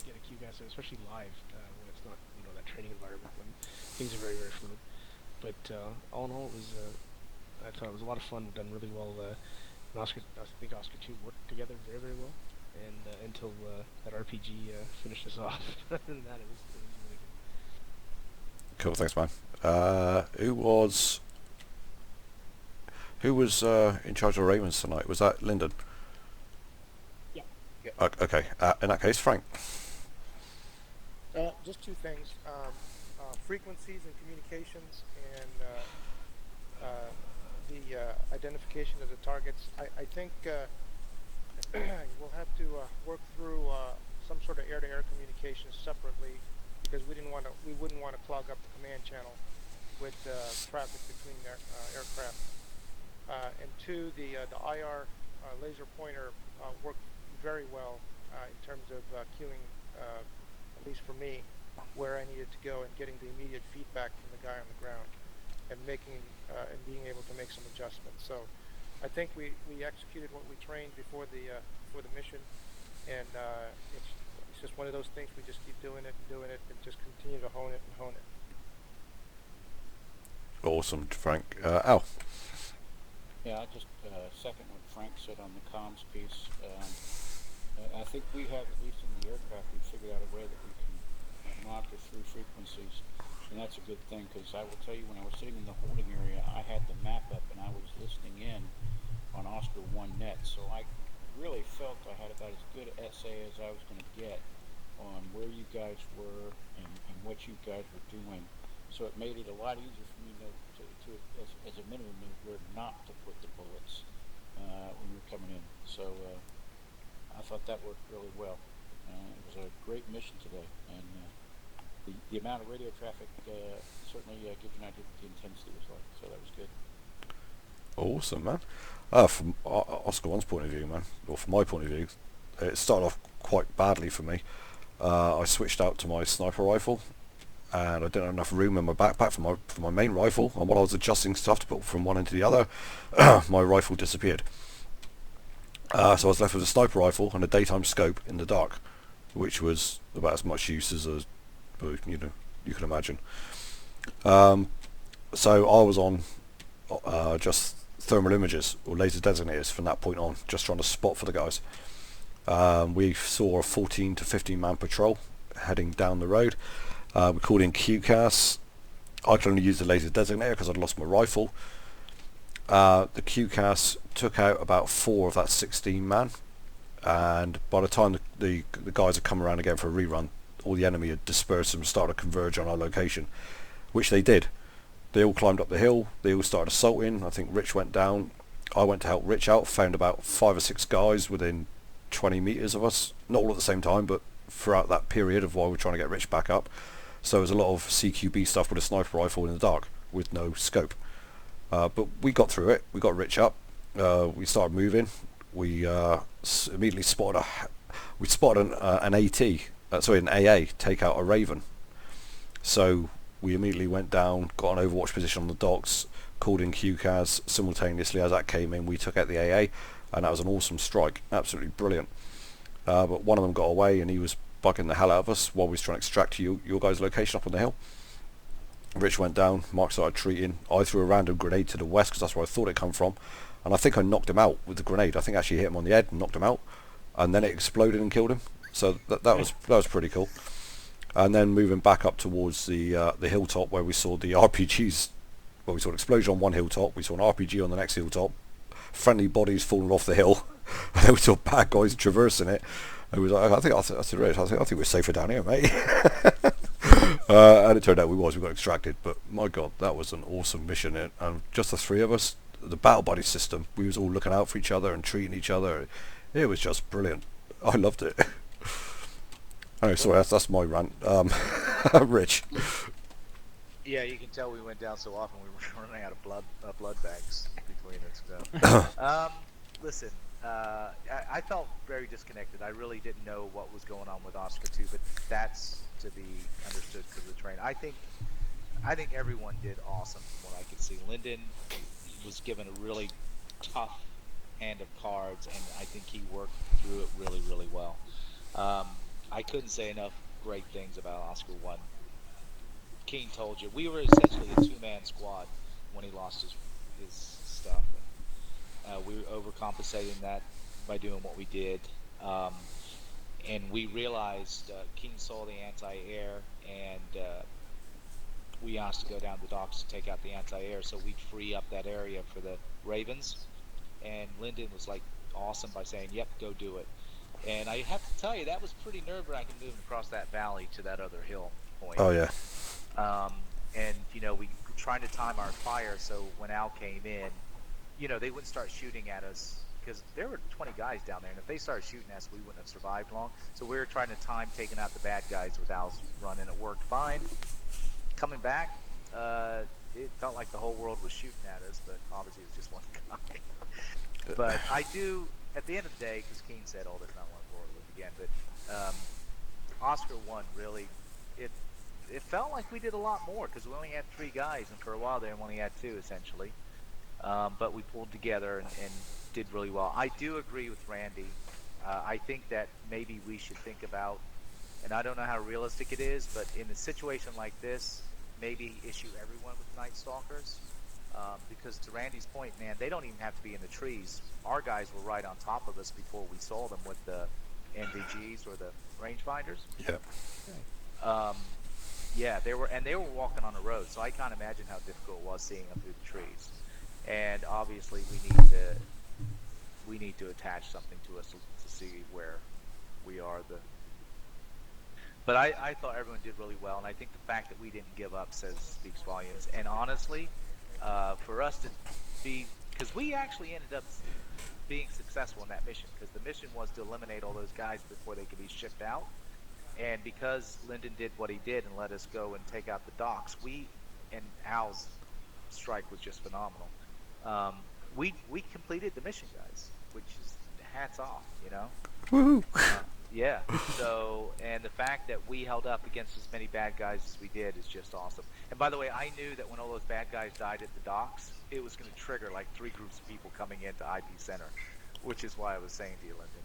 get a QGAS, especially live when it's not that training environment when things are very, very fluid. But all in all, it was I thought it was a lot of fun. We've done really well. And I think Oscar 2 worked together very, very well. And until that RPG finished us off. Other than that, it was really good. Cool, thanks, man. Who was in charge of Ravens tonight? Was that Lyndon? Yeah. Okay. In that case, Frank. Just 2 things. Frequencies and communications and the identification of the targets. I think we'll have to work through some sort of air-to-air communications separately because we wouldn't want to clog up the command channel with traffic between their aircraft. And 2, the IR laser pointer worked very well in terms of cueing, at least for me, where I needed to go and getting the immediate feedback from the guy on the ground and and being able to make some adjustments. So I think we executed what we trained before the mission, and it's just one of those things we just keep doing it and just continue to hone it. Awesome, Frank. Al? Yeah, I just second what Frank said on the comms piece. I think we have, at least in the aircraft, we figured out a way that we can monitor through frequencies, and that's a good thing, because I will tell you, when I was sitting in the holding area, I had the map up and I was listening in on Oscar 1 net, so I really felt I had about as good an essay as I was going to get on where you guys were and what you guys were doing. So it made it a lot easier for me to as a minimum, know where not to put the bullets when we were coming in. So I thought that worked really well. It was a great mission today, and the amount of radio traffic certainly gives you an idea what the intensity was like. So that was good. Awesome, man. From Oscar 1's point of view, man, or from my point of view, it started off quite badly for me. I switched out to my sniper rifle, and I didn't have enough room in my backpack for my main rifle, and while I was adjusting stuff to put from one end to the other, my rifle disappeared. So I was left with a sniper rifle and a daytime scope in the dark, which was about as much use as you can imagine. So I was on just thermal images or laser designators from that point on, just trying to spot for the guys. We saw a 14 to 15 man patrol heading down the road. We called in QCAS. I could only use the laser designator because I'd lost my rifle. The QCAS took out about 4 of that 16 man, and by the time the guys had come around again for a rerun, all the enemy had dispersed and started to converge on our location, which they did. They all climbed up the hill, they all started assaulting. I think Rich went down. I went to help Rich out, found about 5 or 6 guys within 20 meters of us, not all at the same time, but throughout that period of while we were trying to get Rich back up. So there was a lot of CQB stuff with a sniper rifle in the dark with no scope. But we got through it. We got Rich up. We started moving. We immediately spotted an AA take out a Raven. So we immediately went down, got an overwatch position on the docks, called in QCAS. Simultaneously as that came in, we took out the AA, and that was an awesome strike. Absolutely brilliant. But one of them got away, and he was bugging the hell out of us while we was trying to extract your guys' location up on the hill. Rich went down, Mark started treating. I threw a random grenade to the west because that's where I thought it come from, and I think I knocked him out with the grenade. I think I actually hit him on the head and knocked him out, and then it exploded and killed him. So that was pretty cool. And then moving back up towards the hilltop where we saw the RPGs. Well, we saw an explosion on one hilltop, we saw an RPG on the next hilltop, friendly bodies falling off the hill, and then we saw bad guys traversing it. It was like, I think we're safer down here, mate. And it turned out we got extracted. But my God, that was an awesome mission. And just the 3 of us, the battle buddy system, we was all looking out for each other and treating each other. It was just brilliant. I loved it. Anyway, sorry, that's my rant. Rich. Yeah, you can tell we went down so often we were running out of blood bags between us. So, listen, I felt very disconnected. I really didn't know what was going on with Oscar 2, but that's to be understood because of the train. I think everyone did awesome from what I could see. Lyndon was given a really tough hand of cards, and I think he worked through it really, really well. I couldn't say enough great things about Oscar 1. Keen told you we were essentially a two-man squad when he lost his stuff, and we were overcompensating that by doing what we did. And we realized Keen saw the anti-air, and we asked to go down the docks to take out the anti-air so we'd free up that area for the Ravens. And Lyndon was like awesome by saying, "Yep, go do it." And I have to tell you, that was pretty nerve-wracking moving across that valley to that other hill point. Oh yeah. And we were trying to time our fire so when Al came in, they wouldn't start shooting at us because there were 20 guys down there, and if they started shooting at us, we wouldn't have survived long. So we were trying to time taking out the bad guys with Al's run, and it worked fine. Coming back, it felt like the whole world was shooting at us, but obviously it was just one guy. But I do, at the end of the day, because Keen said, "Oh, there's not one war to live again," but Oscar 1 really, it felt like we did a lot more because we only had 3 guys, and for a while there we only had 2 essentially. But we pulled together and did really well. I do agree with Randy. I think that maybe we should think about, and I don't know how realistic it is, but in a situation like this, maybe issue everyone with Night Stalkers. Because to Randy's point, man, they don't even have to be in the trees. Our guys were right on top of us before we saw them with the NVGs or the rangefinders. Yeah. Yeah, they were walking on the road, so I can't imagine how difficult it was seeing them through the trees. And obviously, we need to attach something to us to see where we are. But I thought everyone did really well, and I think the fact that we didn't give up speaks volumes. And honestly, for us to be, because we actually ended up being successful in that mission, because the mission was to eliminate all those guys before they could be shipped out. And because Lyndon did what he did and let us go and take out the docks, and Al's strike was just phenomenal. We completed the mission, guys, which is hats off, Woohoo! Yeah. So, and the fact that we held up against as many bad guys as we did is just awesome. And by the way, I knew that when all those bad guys died at the docks, it was going to trigger like 3 groups of people coming into IP Center, which is why I was saying to you, Lyndon.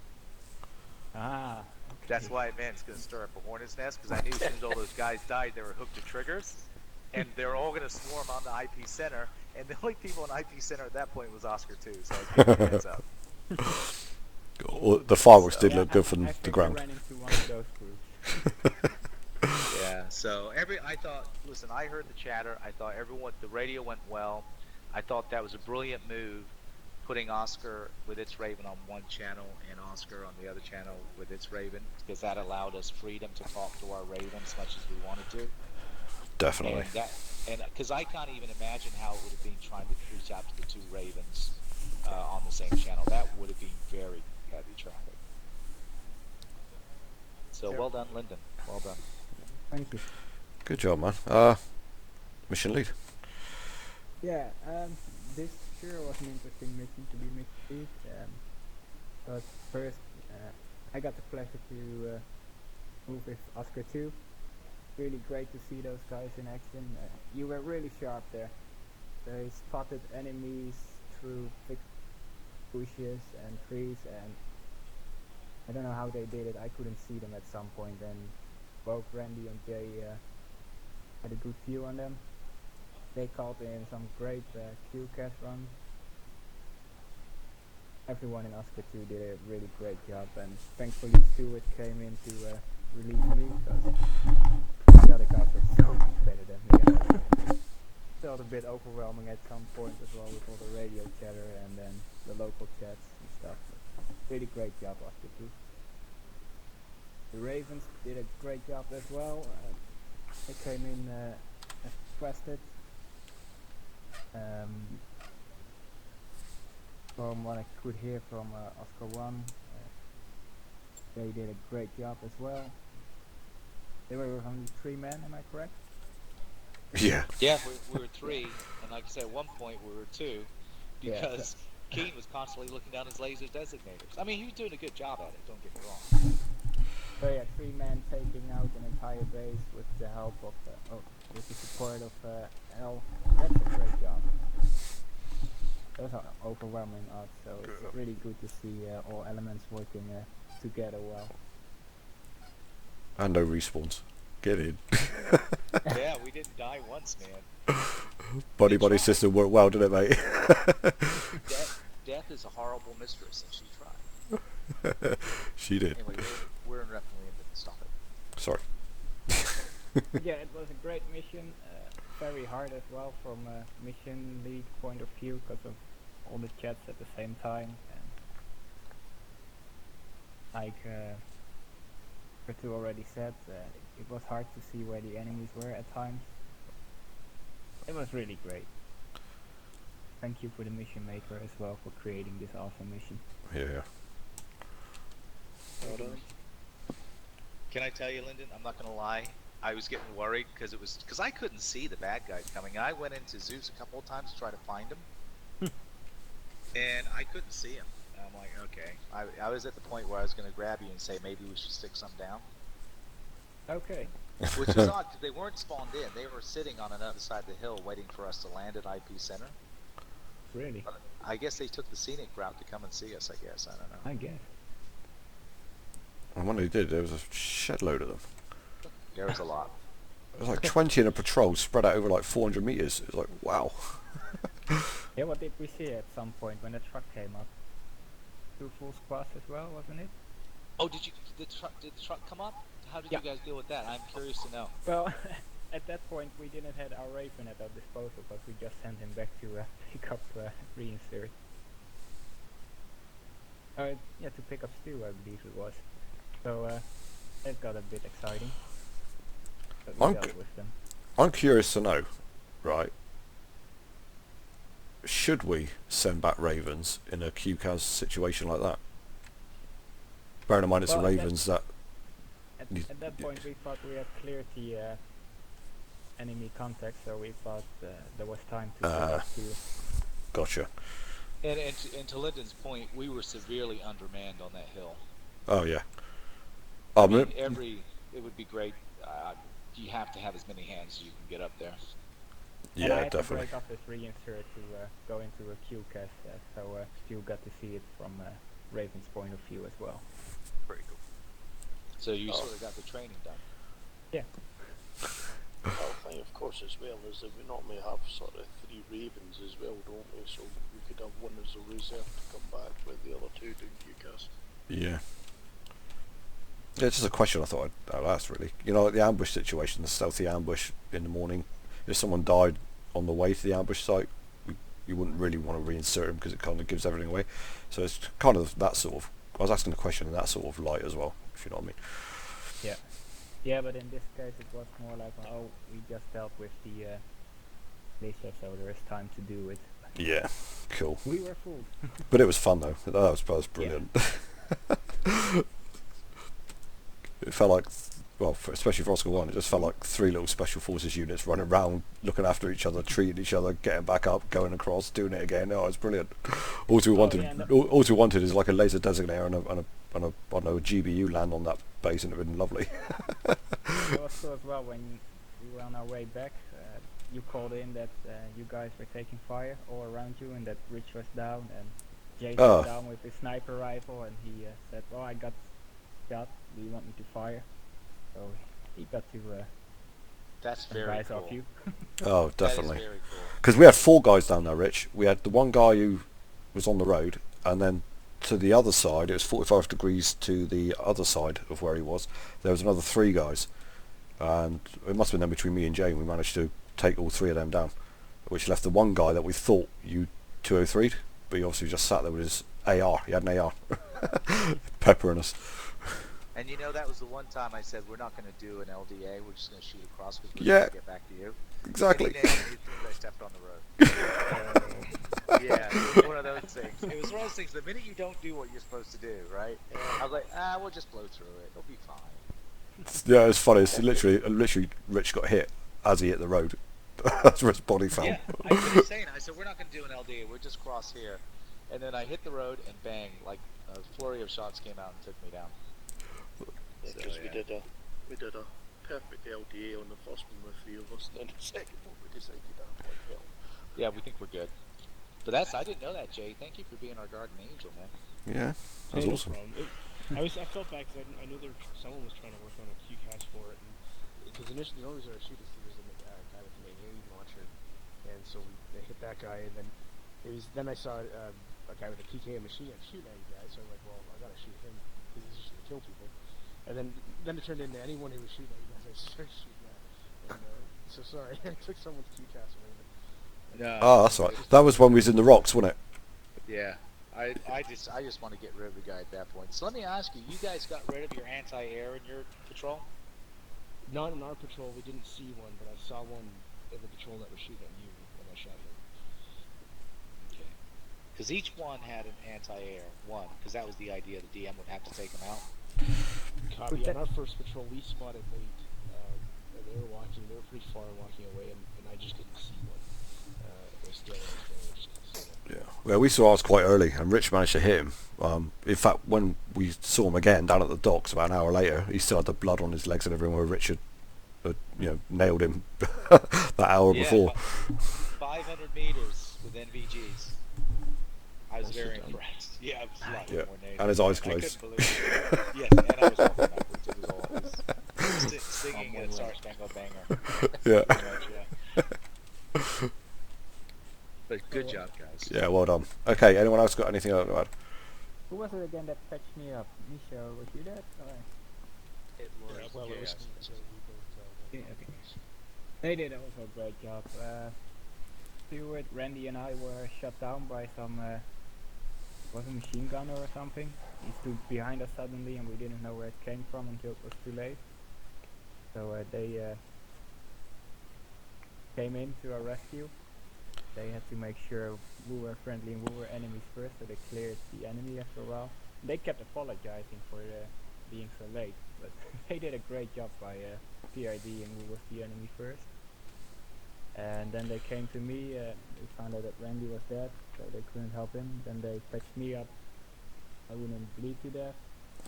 Ah. Okay. That's why it meant it's going to stir up a hornet's nest, because I knew as soon as all those guys died, they were hooked to triggers, and they were all going to swarm on the IP Center, and the only people in IP Center at that point was Oscar 2, so I was giving you a heads up. The fireworks did look good from the ground. I ran into one of those groups. Yeah, so listen, I heard the chatter, I thought the radio went well, I thought that was a brilliant move, putting Oscar with its Raven on one channel and Oscar on the other channel with its Raven, because that allowed us freedom to talk to our Raven as much as we wanted to. Definitely. And because I can't even imagine how it would have been trying to reach out to the 2 Ravens on the same channel. That would have been very heavy traffic. So well done, Lyndon. Well done. Thank you. Good job, man. Mission lead. Yeah, this sure was an interesting mission to be mission lead. But first, I got the pleasure to move with Oscar 2. Really great to see those guys in action. You were really sharp there. They spotted enemies through thick bushes and trees, and I don't know how they did it. I couldn't see them at some point, and both Randy and Jay had a good view on them. They called in some great QCAS runs. Everyone in Oscar 2 did a really great job, and thankfully Stuart came in to relieve me, because the other guys were so much better than me. Felt a bit overwhelming at some point as well, with all the radio chatter and then the local chats and stuff. But really great job, Oscar 2. The Ravens did a great job as well. They came in as requested. From what I could hear from Oscar 1, they did a great job as well. They were only 3 men, am I correct? Yeah. Yeah, we were 3, and like I said, at one point we were 2, Yeah, because Keen was constantly looking down his laser designators. I mean, he was doing a good job at it, don't get me wrong. So yeah, 3 men taking out an entire base with the help of, with the support of L. That's a great job. Those are overwhelming odds, so it's really good to see all elements working together well. And no respawns. Get in. Yeah, we didn't die once, man. Body system worked well, didn't it, mate? Death is a horrible mistress, and she tried. She did. Anyway, we're in referee and didn't stop it. Sorry. Yeah, it was a great mission. Very hard as well from a mission lead point of view because of all the chats at the same time. And like Ratu already said, it was hard to see where the enemies were at times. It was really great. Thank you for the mission maker as well for creating this awesome mission. Yeah. Well done. Can I tell you, Lyndon? I'm not gonna lie. I was getting worried because I couldn't see the bad guys coming. I went into Zeus a couple of times to try to find them, and I couldn't see him. And I'm like, okay. I was at the point where I was going to grab you and say maybe we should stick some down. Okay. Which is odd because they weren't spawned in. They were sitting on another side of the hill waiting for us to land at IP Center. Really? But I guess they took the scenic route to come and see us. I guess I don't know. I guess. I wonder who did. There was a shed load of them. There was a lot. It was like 20 in a patrol spread out over like 400 meters. It was like, wow. Yeah, what did we see at some point when the truck came up? 2 full squads as well, wasn't it? Oh, did the truck come up? How did you guys deal with that? I'm curious to know. Well, at that point we didn't have our Raven at our disposal, but we just sent him back to pick up reinsert. Yeah, to pick up Stu, I believe it was. So it got a bit exciting. But we dealt with them. I'm curious to know, right? Should we send back Ravens in a QCAS situation like that? Bearing in mind it's the Ravens that... At that point we thought we had cleared the enemy contact, so we thought there was time to to... Gotcha. And to Lyndon's point, we were severely undermanned on that hill. Oh yeah. I mean, it would be great. You have to have as many hands as you can get up there. Yeah, and I had definitely. to break off this reinsert to go into a QCAS, so Stu got to see it from Raven's point of view as well. Pretty cool. So you sort of got the training done. Yeah. Well, thing of course as well is that we normally have sort of 3 Ravens as well, don't we? So we could have one as a reserve to come back with the other 2 doing QCAS. Yeah. Yeah, it's just a question I thought I'd ask, really. You know, like the ambush situation, the stealthy ambush in the morning. If someone died on the way to the ambush site, you wouldn't really want to reinsert them because it kind of gives everything away. So it's kind of that sort of... I was asking the question in that sort of light as well, if you know what I mean. Yeah. Yeah, but in this case it was more like, oh, we just dealt with the laser, so there is time to do it. Yeah, cool. We were fooled. But it was fun though. That was brilliant. Yeah. It felt like, well, especially for Oscar 1, it just felt like 3 little special forces units running around, looking after each other, treating each other, getting back up, going across, doing it again. Oh, it's brilliant. All we wanted is like a laser designator and a I don't know, a GBU land on that base, and it would have been lovely. It was cool as well when we were on our way back. You called in that you guys were taking fire all around you, and that Rich was down, and Jason was down with his sniper rifle, and he said, "Oh, I got shot. Do you want me to fire?" So he got to that's very cool. off you. Oh, definitely. That is very cool. Because we had 4 guys down there, Rich. We had the one guy who was on the road, and then to the other side, it was 45 degrees to the other side of where he was. There was another 3 guys, and it must have been then between me and Jane. We managed to take all 3 of them down, which left the one guy that we thought you 203'd, but he obviously just sat there with his AR. He had an AR, peppering us. And you know, that was the one time I said, we're not going to do an LDA, we're just going to shoot across because we're going to get back to you. Exactly. And as soon as I stepped on the road. Yeah, it was one of those things. It was one of those things, the minute you don't do what you're supposed to do, right? I was like, we'll just blow through it, it'll be fine. Yeah, it's funny. It's literally, Rich got hit as he hit the road. That's where his body fell. Yeah, I was saying, I said, we're not going to do an LD, we'll just cross here. And then I hit the road and bang, like a flurry of shots came out and took me down. Because we did a perfect LDA on the first one with 3 of us, and then the second one we decided like hell. Yeah, we think we're good. But I didn't know that, Jay. Thank you for being our guardian angel, man. Yeah, that was awesome. I felt bad because I knew someone was trying to work on a QCAS for it, because initially the only reason I shoot is there was a guy with an AA launcher, and so they hit that guy, and then I saw a guy with a PKM machine gun shooting at you guys, so I'm like, well, I gotta shoot him because he's just gonna kill people. And then it turned into anyone who was shooting at you guys, I started shooting at. And, so sorry, I took someone's QCAS away. No, Oh, that's right. That was when we was in the rocks, wasn't it? Yeah. I just want to get rid of the guy at that point. So let me ask you, you guys got rid of your anti-air in your patrol? Not in our patrol, we didn't see one, but I saw one in the patrol that was shooting at you when I shot him. Okay. Because each one had an anti-air, one, because that was the idea, the DM would have to take them out. Copy. On our first patrol, we spotted 8, and they were pretty far walking away, and I just couldn't see one. They were still just couldn't see one. Yeah. Well, we saw ours quite early, and Rich managed to hit him. In fact, when we saw him again down at the docks about an hour later, he still had the blood on his legs and everything where Richard had nailed him that hour before. 500 meters with NVGs. I was very impressed. Yeah, I was a lot more nailed. And his eyes closed. I couldn't believe it. Yes, and I was walking backwards. It was all singing a Star Spangled Banner. Yeah. But good job, guys. Yeah, well done. Okay, anyone else got anything else to add? Who was it again that fetched me up? Misha, was you that? It was. It was okay. They did also a great job. Stuart, Randy and I were shut down by some was a machine gunner or something. He stood behind us suddenly and we didn't know where it came from until it was too late. So they came in to our rescue. They had to make sure we were friendly and we were enemies first, so they cleared the enemy after a while. They kept apologizing for being so late, but they did a great job by PID-ing who was the enemy first. And then they came to me, we found out that Randy was dead, so they couldn't help him. Then they fetched me up, I wouldn't bleed to death.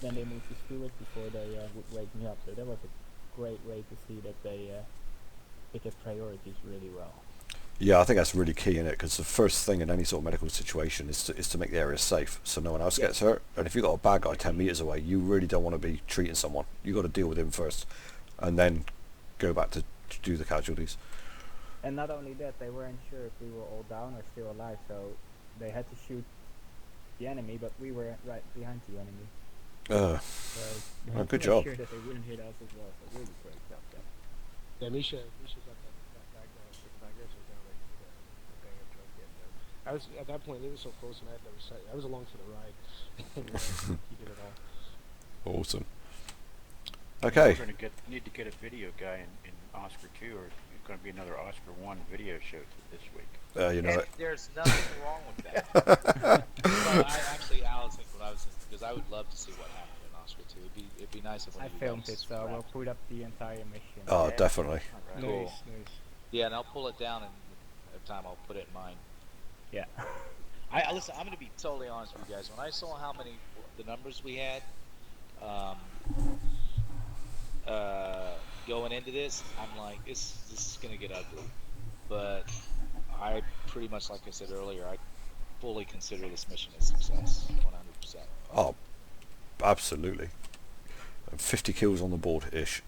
Then they moved to Stuart before they would wake me up, so that was a great way to see that they hit their priorities really well. Yeah, I think that's really key in it, because the first thing in any sort of medical situation is to make the area safe so no one else gets hurt. And if you've got a bad guy 10 meters away, you really don't want to be treating someone. You've got to deal with him first and then go back to do the casualties. And not only that, they weren't sure if we were all down or still alive, so they had to shoot the enemy, but we were right behind the enemy. So they had good to job. make sure that they wouldn't hit us as well, so really great job. Yeah, Misha got that back down, took the back down, like the bang up truck. I was at that point. They were so close, and I was along for the ride. He did it all. Awesome. Okay. We're going to need to get a video guy in Oscar 2, or it's going to be another Oscar 1 video show this week. You know it. There's nothing wrong with that. Well, I was thinking what I was thinking, because I would love to see what happened in Oscar 2. It'd be nice if one I of you filmed guys it, so we'll put up the entire mission. Oh, definitely. Right. Cool. Nice. Yeah, and I'll pull it down, and at the time I'll put it in mine. Yeah. Listen, I'm going to be totally honest with you guys. When I saw the numbers we had, going into this, I'm like, this is going to get ugly. But I pretty much, like I said earlier, I fully consider this mission a success, 100%. Oh, absolutely. 50 kills on the board-ish.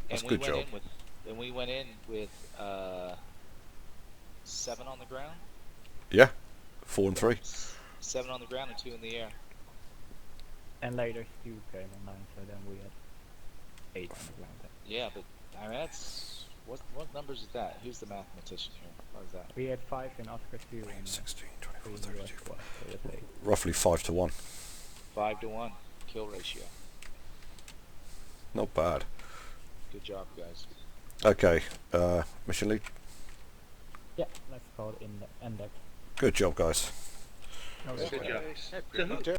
That's a good job. And we went in with 7 on the ground? Yeah, 4 and 3. 7 on the ground and 2 in the air. And later Stu came online, so then we had 8 on the ground. Yeah, but I mean that's what numbers is that? Who's the mathematician here? What is that? We had 5 in Oscar 2 and 16, 24, 32, 4. So that's 8. Roughly 5 to 1. 5 to 1 kill ratio. Not bad. Good job, guys. Okay, mission lead. Yeah, let's call it in the index. Good job, guys. Good job. Good job.